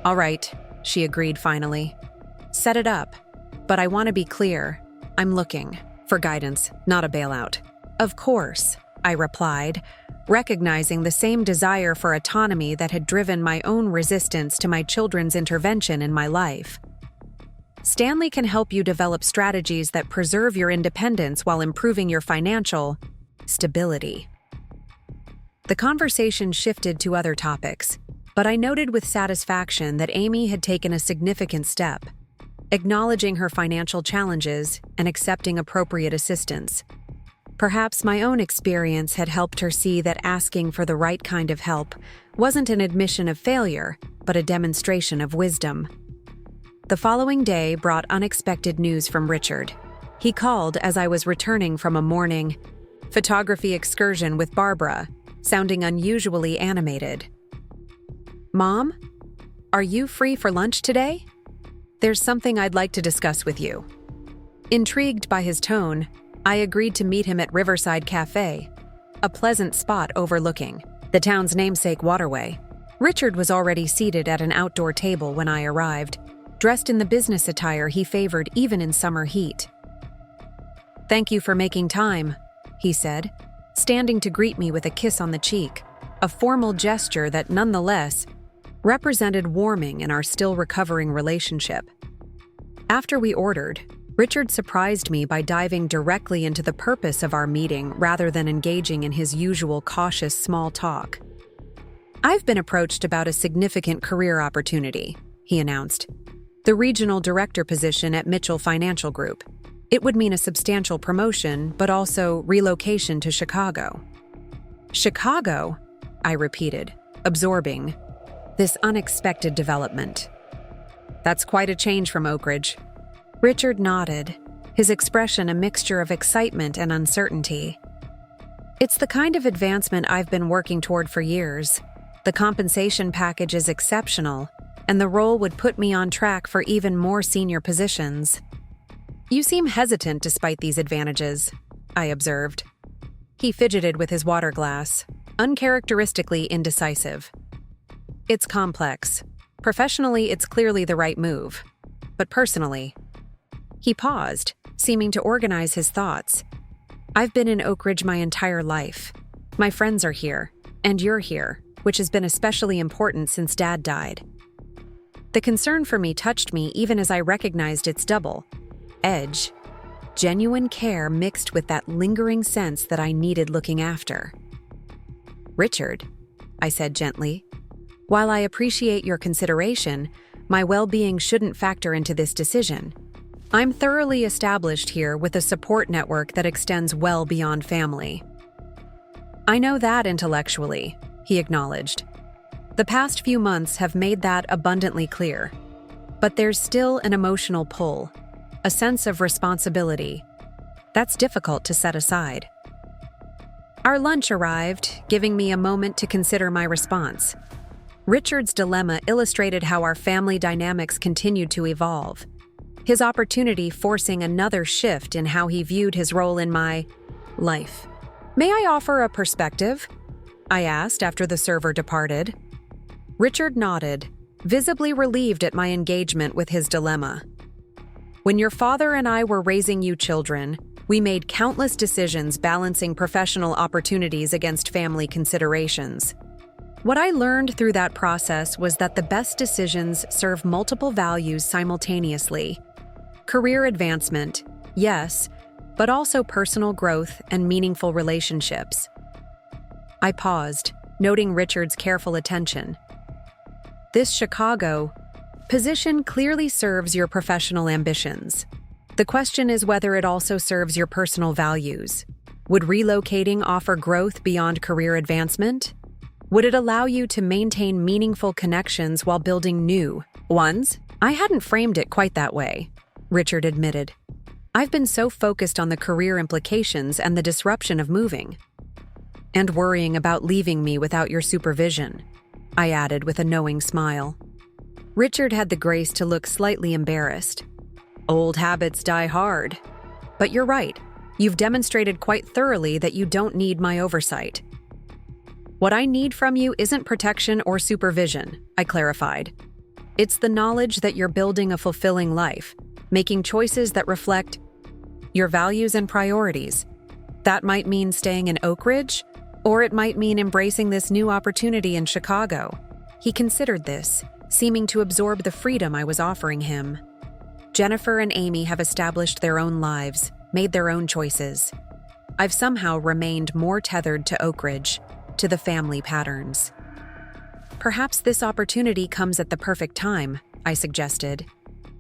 All right, she agreed finally. Set it up, but I want to be clear. I'm looking for guidance, not a bailout. Of course, I replied, recognizing the same desire for autonomy that had driven my own resistance to my children's intervention in my life. Stanley can help you develop strategies that preserve your independence while improving your financial stability. The conversation shifted to other topics, but I noted with satisfaction that Amy had taken a significant step, acknowledging her financial challenges and accepting appropriate assistance. Perhaps my own experience had helped her see that asking for the right kind of help wasn't an admission of failure, but a demonstration of wisdom. The following day brought unexpected news from Richard. He called as I was returning from a morning photography excursion with Barbara, sounding unusually animated. Mom, are you free for lunch today? There's something I'd like to discuss with you. Intrigued by his tone, I agreed to meet him at Riverside Cafe, a pleasant spot overlooking the town's namesake waterway. Richard was already seated at an outdoor table when I arrived, dressed in the business attire he favored even in summer heat. Thank you for making time, he said, standing to greet me with a kiss on the cheek, a formal gesture that nonetheless represented warming in our still recovering relationship. After we ordered, Richard surprised me by diving directly into the purpose of our meeting rather than engaging in his usual cautious small talk. I've been approached about a significant career opportunity, he announced. The regional director position at Mitchell Financial Group. It would mean a substantial promotion, but also relocation to Chicago. Chicago? I repeated, absorbing this unexpected development. That's quite a change from Oak Ridge. Richard nodded, his expression a mixture of excitement and uncertainty. It's the kind of advancement I've been working toward for years. The compensation package is exceptional, and the role would put me on track for even more senior positions. You seem hesitant despite these advantages, I observed. He fidgeted with his water glass, uncharacteristically indecisive. It's complex. Professionally, it's clearly the right move. But personally, he paused, seeming to organize his thoughts. I've been in Oak Ridge my entire life. My friends are here, and you're here, which has been especially important since Dad died. The concern for me touched me even as I recognized its double edge, genuine care mixed with that lingering sense that I needed looking after. Richard, I said gently, while I appreciate your consideration, my well-being shouldn't factor into this decision. I'm thoroughly established here with a support network that extends well beyond family. I know that intellectually, he acknowledged. The past few months have made that abundantly clear. But there's still an emotional pull, a sense of responsibility. That's difficult to set aside. Our lunch arrived, giving me a moment to consider my response. Richard's dilemma illustrated how our family dynamics continued to evolve, his opportunity forcing another shift in how he viewed his role in my life. May I offer a perspective? I asked after the server departed. Richard nodded, visibly relieved at my engagement with his dilemma. When your father and I were raising you children, we made countless decisions balancing professional opportunities against family considerations. What I learned through that process was that the best decisions serve multiple values simultaneously. Career advancement, yes, but also personal growth and meaningful relationships. I paused, noting Richard's careful attention. This Chicago position clearly serves your professional ambitions. The question is whether it also serves your personal values. Would relocating offer growth beyond career advancement? Would it allow you to maintain meaningful connections while building new ones? I hadn't framed it quite that way, Richard admitted. I've been so focused on the career implications and the disruption of moving. And worrying about leaving me without your supervision, I added with a knowing smile. Richard had the grace to look slightly embarrassed. Old habits die hard. But you're right. You've demonstrated quite thoroughly that you don't need my oversight. What I need from you isn't protection or supervision, I clarified. It's the knowledge that you're building a fulfilling life, making choices that reflect your values and priorities. That might mean staying in Oak Ridge, or it might mean embracing this new opportunity in Chicago. He considered this, seeming to absorb the freedom I was offering him. Jennifer and Amy have established their own lives, made their own choices. I've somehow remained more tethered to Oak Ridge, to the family patterns. Perhaps this opportunity comes at the perfect time, I suggested.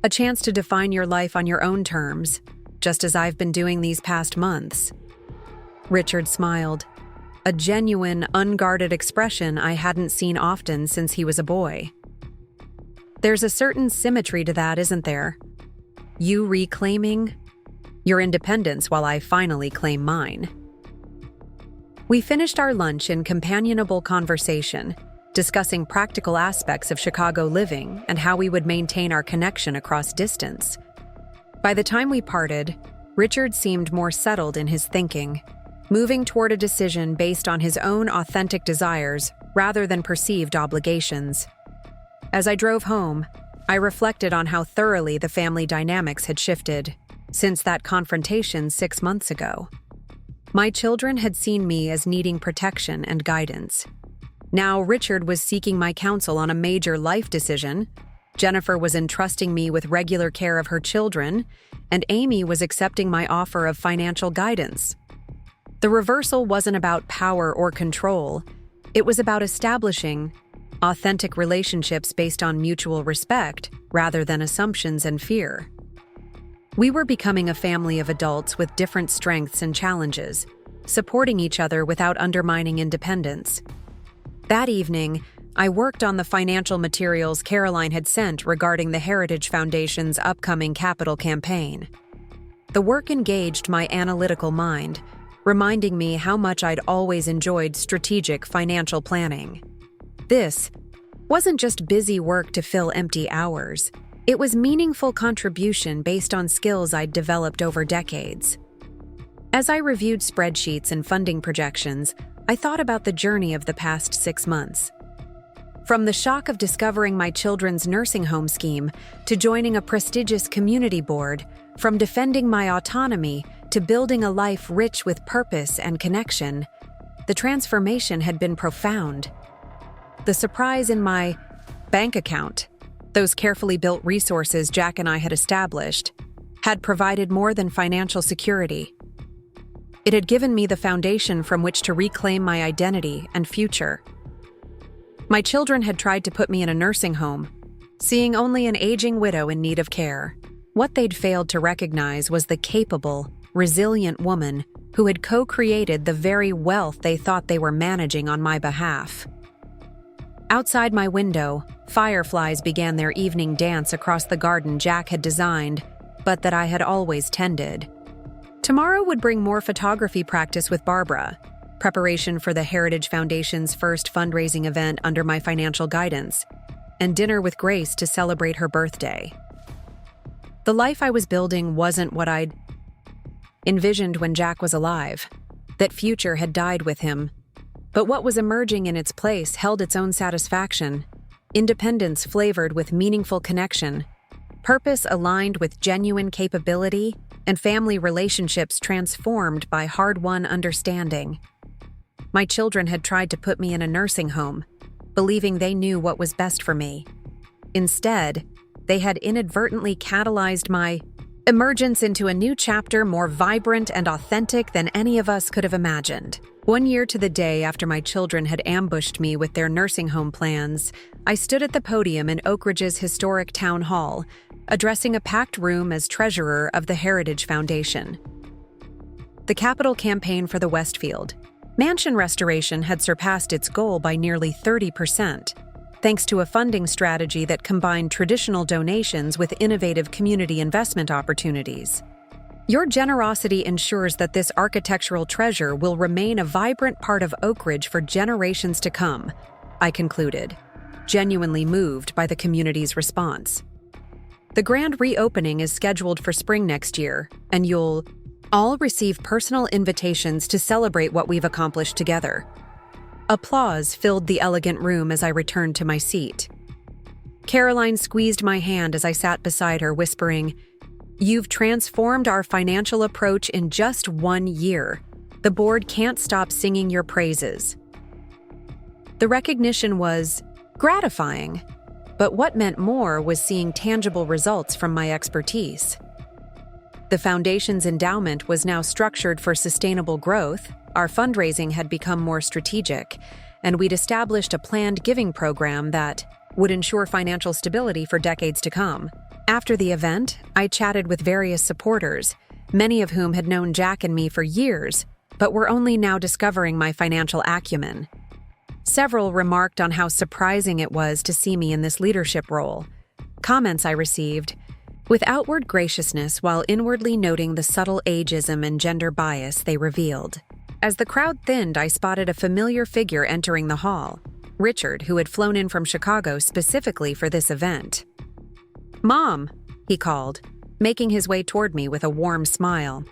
A chance to define your life on your own terms, just as I've been doing these past months. Richard smiled, a genuine, unguarded expression I hadn't seen often since he was a boy. There's a certain symmetry to that, isn't there? You reclaiming your independence while I finally claim mine. We finished our lunch in companionable conversation, discussing practical aspects of Chicago living and how we would maintain our connection across distance. By the time we parted, Richard seemed more settled in his thinking, moving toward a decision based on his own authentic desires rather than perceived obligations. As I drove home, I reflected on how thoroughly the family dynamics had shifted since that confrontation 6 months ago. My children had seen me as needing protection and guidance. Now Richard was seeking my counsel on a major life decision, Jennifer was entrusting me with regular care of her children, and Amy was accepting my offer of financial guidance. The reversal wasn't about power or control. It was about establishing authentic relationships based on mutual respect rather than assumptions and fear. We were becoming a family of adults with different strengths and challenges, supporting each other without undermining independence. That evening, I worked on the financial materials Caroline had sent regarding the Heritage Foundation's upcoming capital campaign. The work engaged my analytical mind, reminding me how much I'd always enjoyed strategic financial planning. This, wasn't just busy work to fill empty hours. It was meaningful contribution based on skills I'd developed over decades. As I reviewed spreadsheets and funding projections, I thought about the journey of the past 6 months. From the shock of discovering my children's nursing home scheme to joining a prestigious community board, from defending my autonomy to building a life rich with purpose and connection, the transformation had been profound. The surprise in my bank account, those carefully built resources Jack and I had established, had provided more than financial security. It had given me the foundation from which to reclaim my identity and future. My children had tried to put me in a nursing home, seeing only an aging widow in need of care. What they'd failed to recognize was the capable, resilient woman who had co-created the very wealth they thought they were managing on my behalf. Outside my window, fireflies began their evening dance across the garden Jack had designed, but that I had always tended. Tomorrow would bring more photography practice with Barbara, preparation for the Heritage Foundation's first fundraising event under my financial guidance, and dinner with Grace to celebrate her birthday. The life I was building wasn't what I'd envisioned when Jack was alive. That future had died with him. But what was emerging in its place held its own satisfaction, independence flavored with meaningful connection, purpose aligned with genuine capability, and family relationships transformed by hard-won understanding. My children had tried to put me in a nursing home, believing they knew what was best for me. Instead, they had inadvertently catalyzed my emergence into a new chapter more vibrant and authentic than any of us could have imagined. 1 year to the day after my children had ambushed me with their nursing home plans, I stood at the podium in Oak Ridge's historic town hall, addressing a packed room as treasurer of the Heritage Foundation. The capital campaign for the Westfield mansion restoration had surpassed its goal by nearly 30%, thanks to a funding strategy that combined traditional donations with innovative community investment opportunities. Your generosity ensures that this architectural treasure will remain a vibrant part of Oak Ridge for generations to come, I concluded, genuinely moved by the community's response. The grand reopening is scheduled for spring next year, and you'll all receive personal invitations to celebrate what we've accomplished together. Applause filled the elegant room as I returned to my seat. Caroline squeezed my hand as I sat beside her, whispering, "You've transformed our financial approach in just 1 year. The board can't stop singing your praises." The recognition was gratifying, but what meant more was seeing tangible results from my expertise. The foundation's endowment was now structured for sustainable growth, our fundraising had become more strategic, and we'd established a planned giving program that would ensure financial stability for decades to come. After the event, I chatted with various supporters, many of whom had known Jack and me for years, but were only now discovering my financial acumen. Several remarked on how surprising it was to see me in this leadership role. Comments I received, with outward graciousness while inwardly noting the subtle ageism and gender bias they revealed. As the crowd thinned, I spotted a familiar figure entering the hall, Richard, who had flown in from Chicago specifically for this event. "Mom," he called, making his way toward me with a warm smile.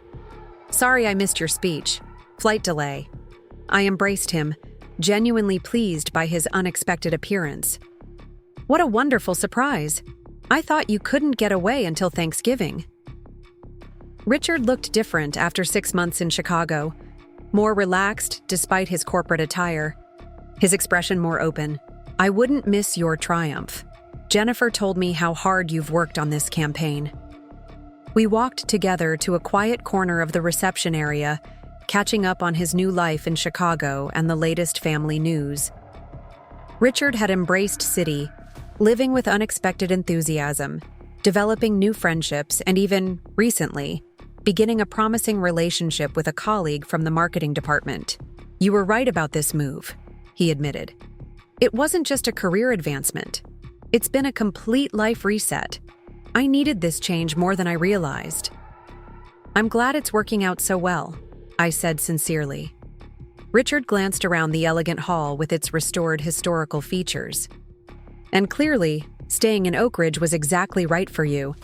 "Sorry I missed your speech. Flight delay." I embraced him, genuinely pleased by his unexpected appearance. "What a wonderful surprise. I thought you couldn't get away until Thanksgiving." Richard looked different after 6 months in Chicago, more relaxed despite his corporate attire, his expression more open. "I wouldn't miss your triumph. Jennifer told me how hard you've worked on this campaign." We walked together to a quiet corner of the reception area, catching up on his new life in Chicago and the latest family news. Richard had embraced city, living with unexpected enthusiasm, developing new friendships, and even, recently, beginning a promising relationship with a colleague from the marketing department. "You were right about this move," he admitted. "It wasn't just a career advancement. It's been a complete life reset. I needed this change more than I realized." "I'm glad it's working out so well," I said sincerely. Richard glanced around the elegant hall with its restored historical features. And clearly, staying in Oak Ridge was exactly right for you.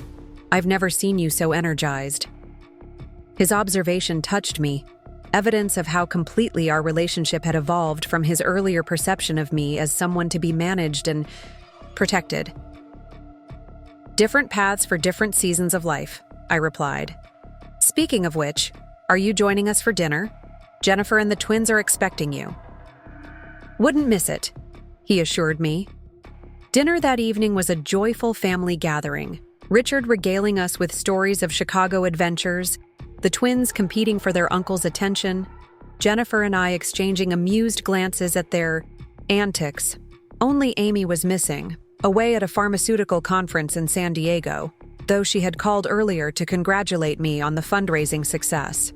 I've never seen you so energized." His observation touched me, evidence of how completely our relationship had evolved from his earlier perception of me as someone to be managed and protected. "Different paths for different seasons of life," I replied. "Speaking of which, are you joining us for dinner? Jennifer and the twins are expecting you." "Wouldn't miss it," he assured me. Dinner that evening was a joyful family gathering, Richard regaling us with stories of Chicago adventures, the twins competing for their uncle's attention, Jennifer and I exchanging amused glances at their antics. Only Amy was missing, away at a pharmaceutical conference in San Diego, though she had called earlier to congratulate me on the fundraising success.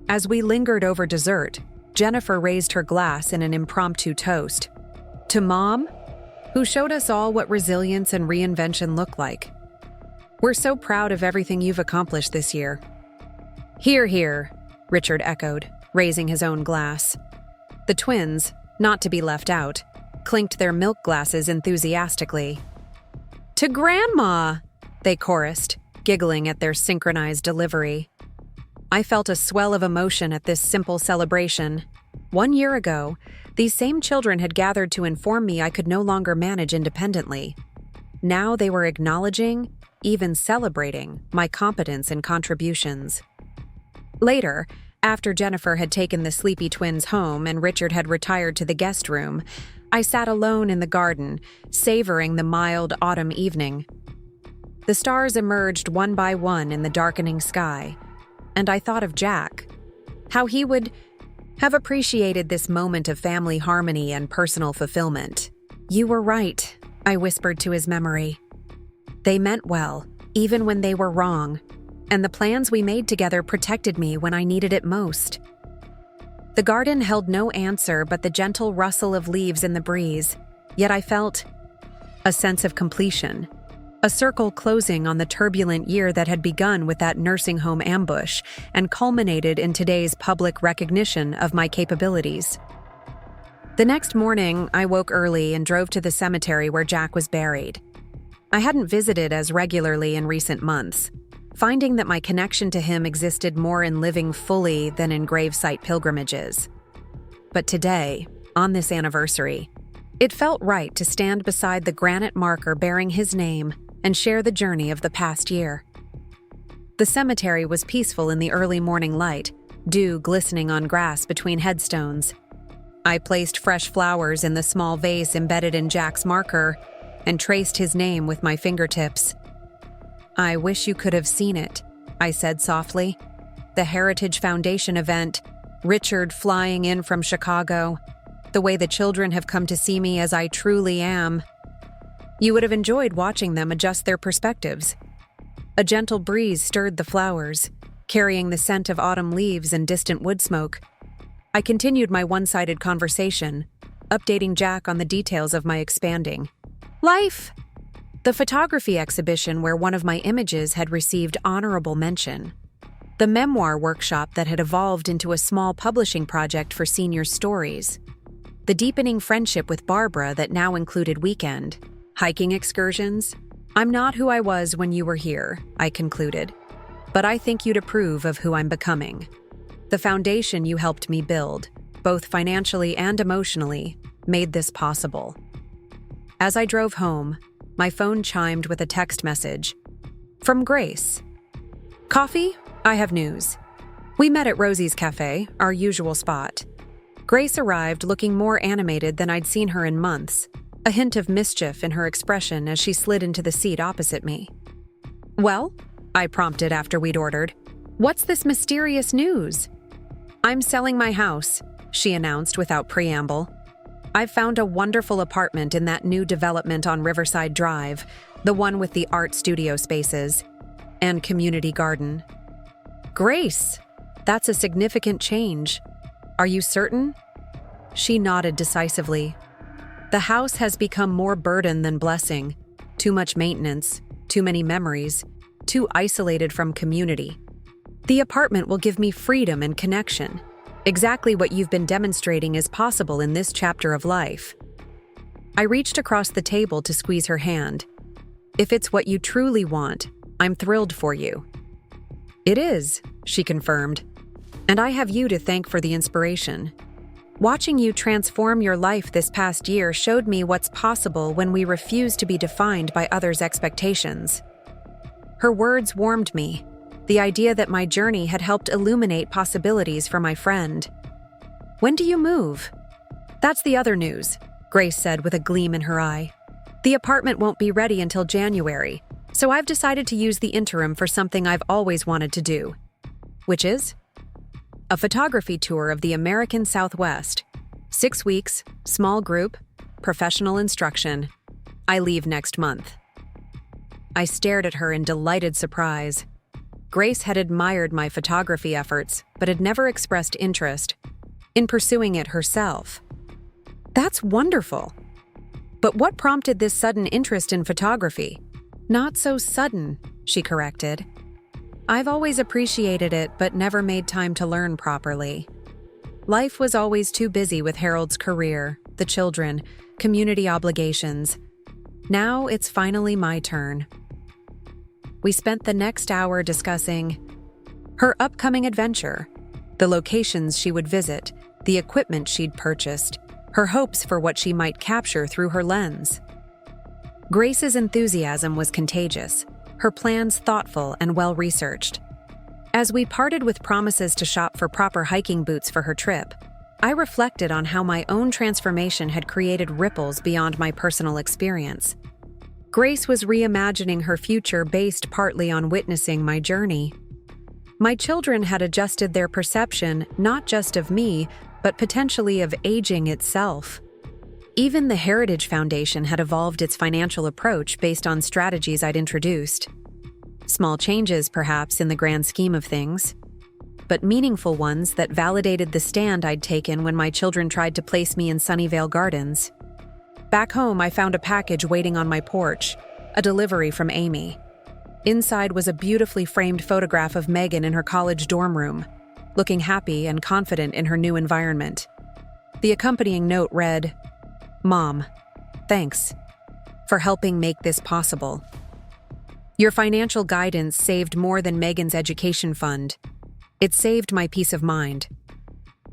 As we lingered over dessert, Jennifer raised her glass in an impromptu toast. "To Mom, who showed us all what resilience and reinvention look like. We're so proud of everything you've accomplished this year." "Hear, hear," Richard echoed, raising his own glass. The twins, not to be left out, clinked their milk glasses enthusiastically. "To Grandma!" they chorused, giggling at their synchronized delivery. I felt a swell of emotion at this simple celebration. 1 year ago, these same children had gathered to inform me I could no longer manage independently. Now they were acknowledging, even celebrating, my competence and contributions. Later, after Jennifer had taken the sleepy twins home and Richard had retired to the guest room, I sat alone in the garden, savoring the mild autumn evening. The stars emerged one by one in the darkening sky, and I thought of Jack, how he would have appreciated this moment of family harmony and personal fulfillment. "You were right," I whispered to his memory. "They meant well, even when they were wrong, and the plans we made together protected me when I needed it most." The garden held no answer but the gentle rustle of leaves in the breeze, yet I felt a sense of completion, a circle closing on the turbulent year that had begun with that nursing home ambush and culminated in today's public recognition of my capabilities. The next morning, I woke early and drove to the cemetery where Jack was buried. I hadn't visited as regularly in recent months, finding that my connection to him existed more in living fully than in gravesite pilgrimages. But today, on this anniversary, it felt right to stand beside the granite marker bearing his name and share the journey of the past year. The cemetery was peaceful in the early morning light, dew glistening on grass between headstones. I placed fresh flowers in the small vase embedded in Jack's marker and traced his name with my fingertips. "I wish you could have seen it," I said softly. "The Heritage Foundation event, Richard flying in from Chicago, the way the children have come to see me as I truly am. You would have enjoyed watching them adjust their perspectives." A gentle breeze stirred the flowers, carrying the scent of autumn leaves and distant wood smoke. I continued my one-sided conversation, updating Jack on the details of my expanding life. The photography exhibition where one of my images had received honorable mention. The memoir workshop that had evolved into a small publishing project for senior stories. The deepening friendship with Barbara that now included weekend hiking excursions. "I'm not who I was when you were here," I concluded, "but I think you'd approve of who I'm becoming. The foundation you helped me build, both financially and emotionally, made this possible." As I drove home, my phone chimed with a text message. From Grace. "Coffee? I have news." We met at Rosie's Cafe, our usual spot. Grace arrived looking more animated than I'd seen her in months, a hint of mischief in her expression as she slid into the seat opposite me. "Well?" I prompted after we'd ordered. "What's this mysterious news?" "I'm selling my house," she announced without preamble. "I've found a wonderful apartment in that new development on Riverside Drive, the one with the art studio spaces and community garden." "Grace, that's a significant change. Are you certain?" She nodded decisively. "The house has become more burden than blessing. Too much maintenance, too many memories, too isolated from community. The apartment will give me freedom and connection. Exactly what you've been demonstrating is possible in this chapter of life." I reached across the table to squeeze her hand. "If it's what you truly want, I'm thrilled for you." "It is," she confirmed. "And I have you to thank for the inspiration. Watching you transform your life this past year showed me what's possible when we refuse to be defined by others' expectations." Her words warmed me, the idea that my journey had helped illuminate possibilities for my friend. "When do you move?" "That's the other news," Grace said with a gleam in her eye. "The apartment won't be ready until January, so I've decided to use the interim for something I've always wanted to do." "Which is?" "A photography tour of the American Southwest. 6 weeks, small group, professional instruction. I leave next month." I stared at her in delighted surprise. Grace had admired my photography efforts, but had never expressed interest in pursuing it herself. "That's wonderful. But what prompted this sudden interest in photography?" "Not so sudden," she corrected. "I've always appreciated it, but never made time to learn properly. Life was always too busy with Harold's career, the children, community obligations. Now it's finally my turn." We spent the next hour discussing her upcoming adventure, the locations she would visit, the equipment she'd purchased, her hopes for what she might capture through her lens. Grace's enthusiasm was contagious, her plans thoughtful and well-researched. As we parted with promises to shop for proper hiking boots for her trip, I reflected on how my own transformation had created ripples beyond my personal experience. Grace was reimagining her future based partly on witnessing my journey. My children had adjusted their perception not just of me, but potentially of aging itself. Even the Heritage Foundation had evolved its financial approach based on strategies I'd introduced. Small changes, perhaps, in the grand scheme of things, but meaningful ones that validated the stand I'd taken when my children tried to place me in Sunnyvale Gardens. Back home, I found a package waiting on my porch, a delivery from Amy. Inside was a beautifully framed photograph of Megan in her college dorm room, looking happy and confident in her new environment. The accompanying note read, "Mom, thanks for helping make this possible. Your financial guidance saved more than Megan's education fund. It saved my peace of mind.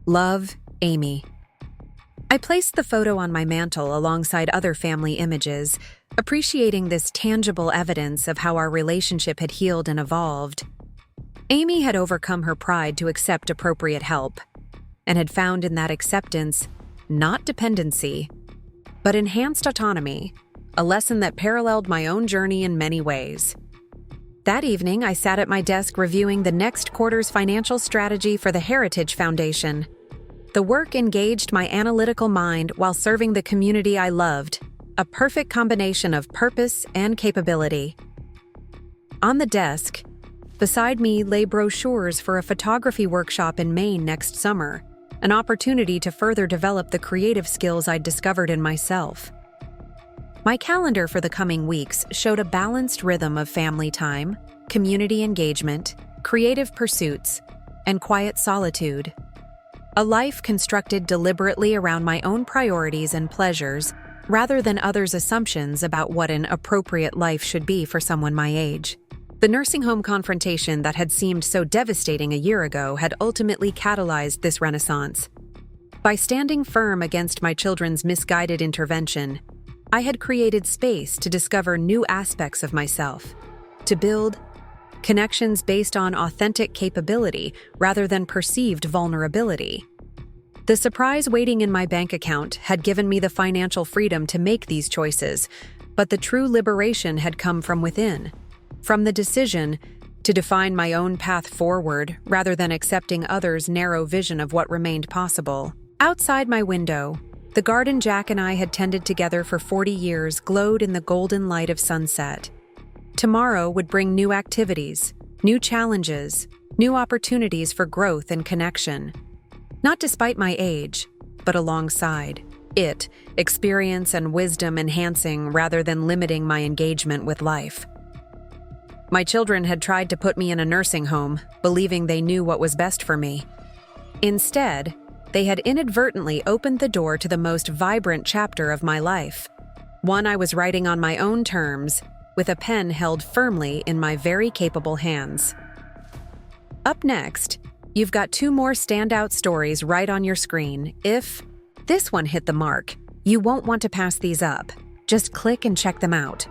Love, Amy." I placed the photo on my mantel alongside other family images, appreciating this tangible evidence of how our relationship had healed and evolved. Amy had overcome her pride to accept appropriate help, and had found in that acceptance not dependency, but enhanced autonomy, a lesson that paralleled my own journey in many ways. That evening, I sat at my desk reviewing the next quarter's financial strategy for the Heritage Foundation. The work engaged my analytical mind while serving the community I loved, a perfect combination of purpose and capability. On the desk, beside me lay brochures for a photography workshop in Maine next summer, an opportunity to further develop the creative skills I'd discovered in myself. My calendar for the coming weeks showed a balanced rhythm of family time, community engagement, creative pursuits, and quiet solitude. A life constructed deliberately around my own priorities and pleasures, rather than others' assumptions about what an appropriate life should be for someone my age. The nursing home confrontation that had seemed so devastating a year ago had ultimately catalyzed this renaissance. By standing firm against my children's misguided intervention, I had created space to discover new aspects of myself, to build connections based on authentic capability rather than perceived vulnerability. The surprise waiting in my bank account had given me the financial freedom to make these choices, but the true liberation had come from within, from the decision to define my own path forward rather than accepting others' narrow vision of what remained possible. Outside my window, the garden Jack and I had tended together for 40 years glowed in the golden light of sunset. Tomorrow would bring new activities, new challenges, new opportunities for growth and connection. Not despite my age, but alongside it, experience and wisdom enhancing rather than limiting my engagement with life. My children had tried to put me in a nursing home, believing they knew what was best for me. Instead, they had inadvertently opened the door to the most vibrant chapter of my life. one I was writing on my own terms, with a pen held firmly in my very capable hands. Up next, you've got 2 more standout stories right on your screen. If this one hit the mark, you won't want to pass these up. Just click and check them out.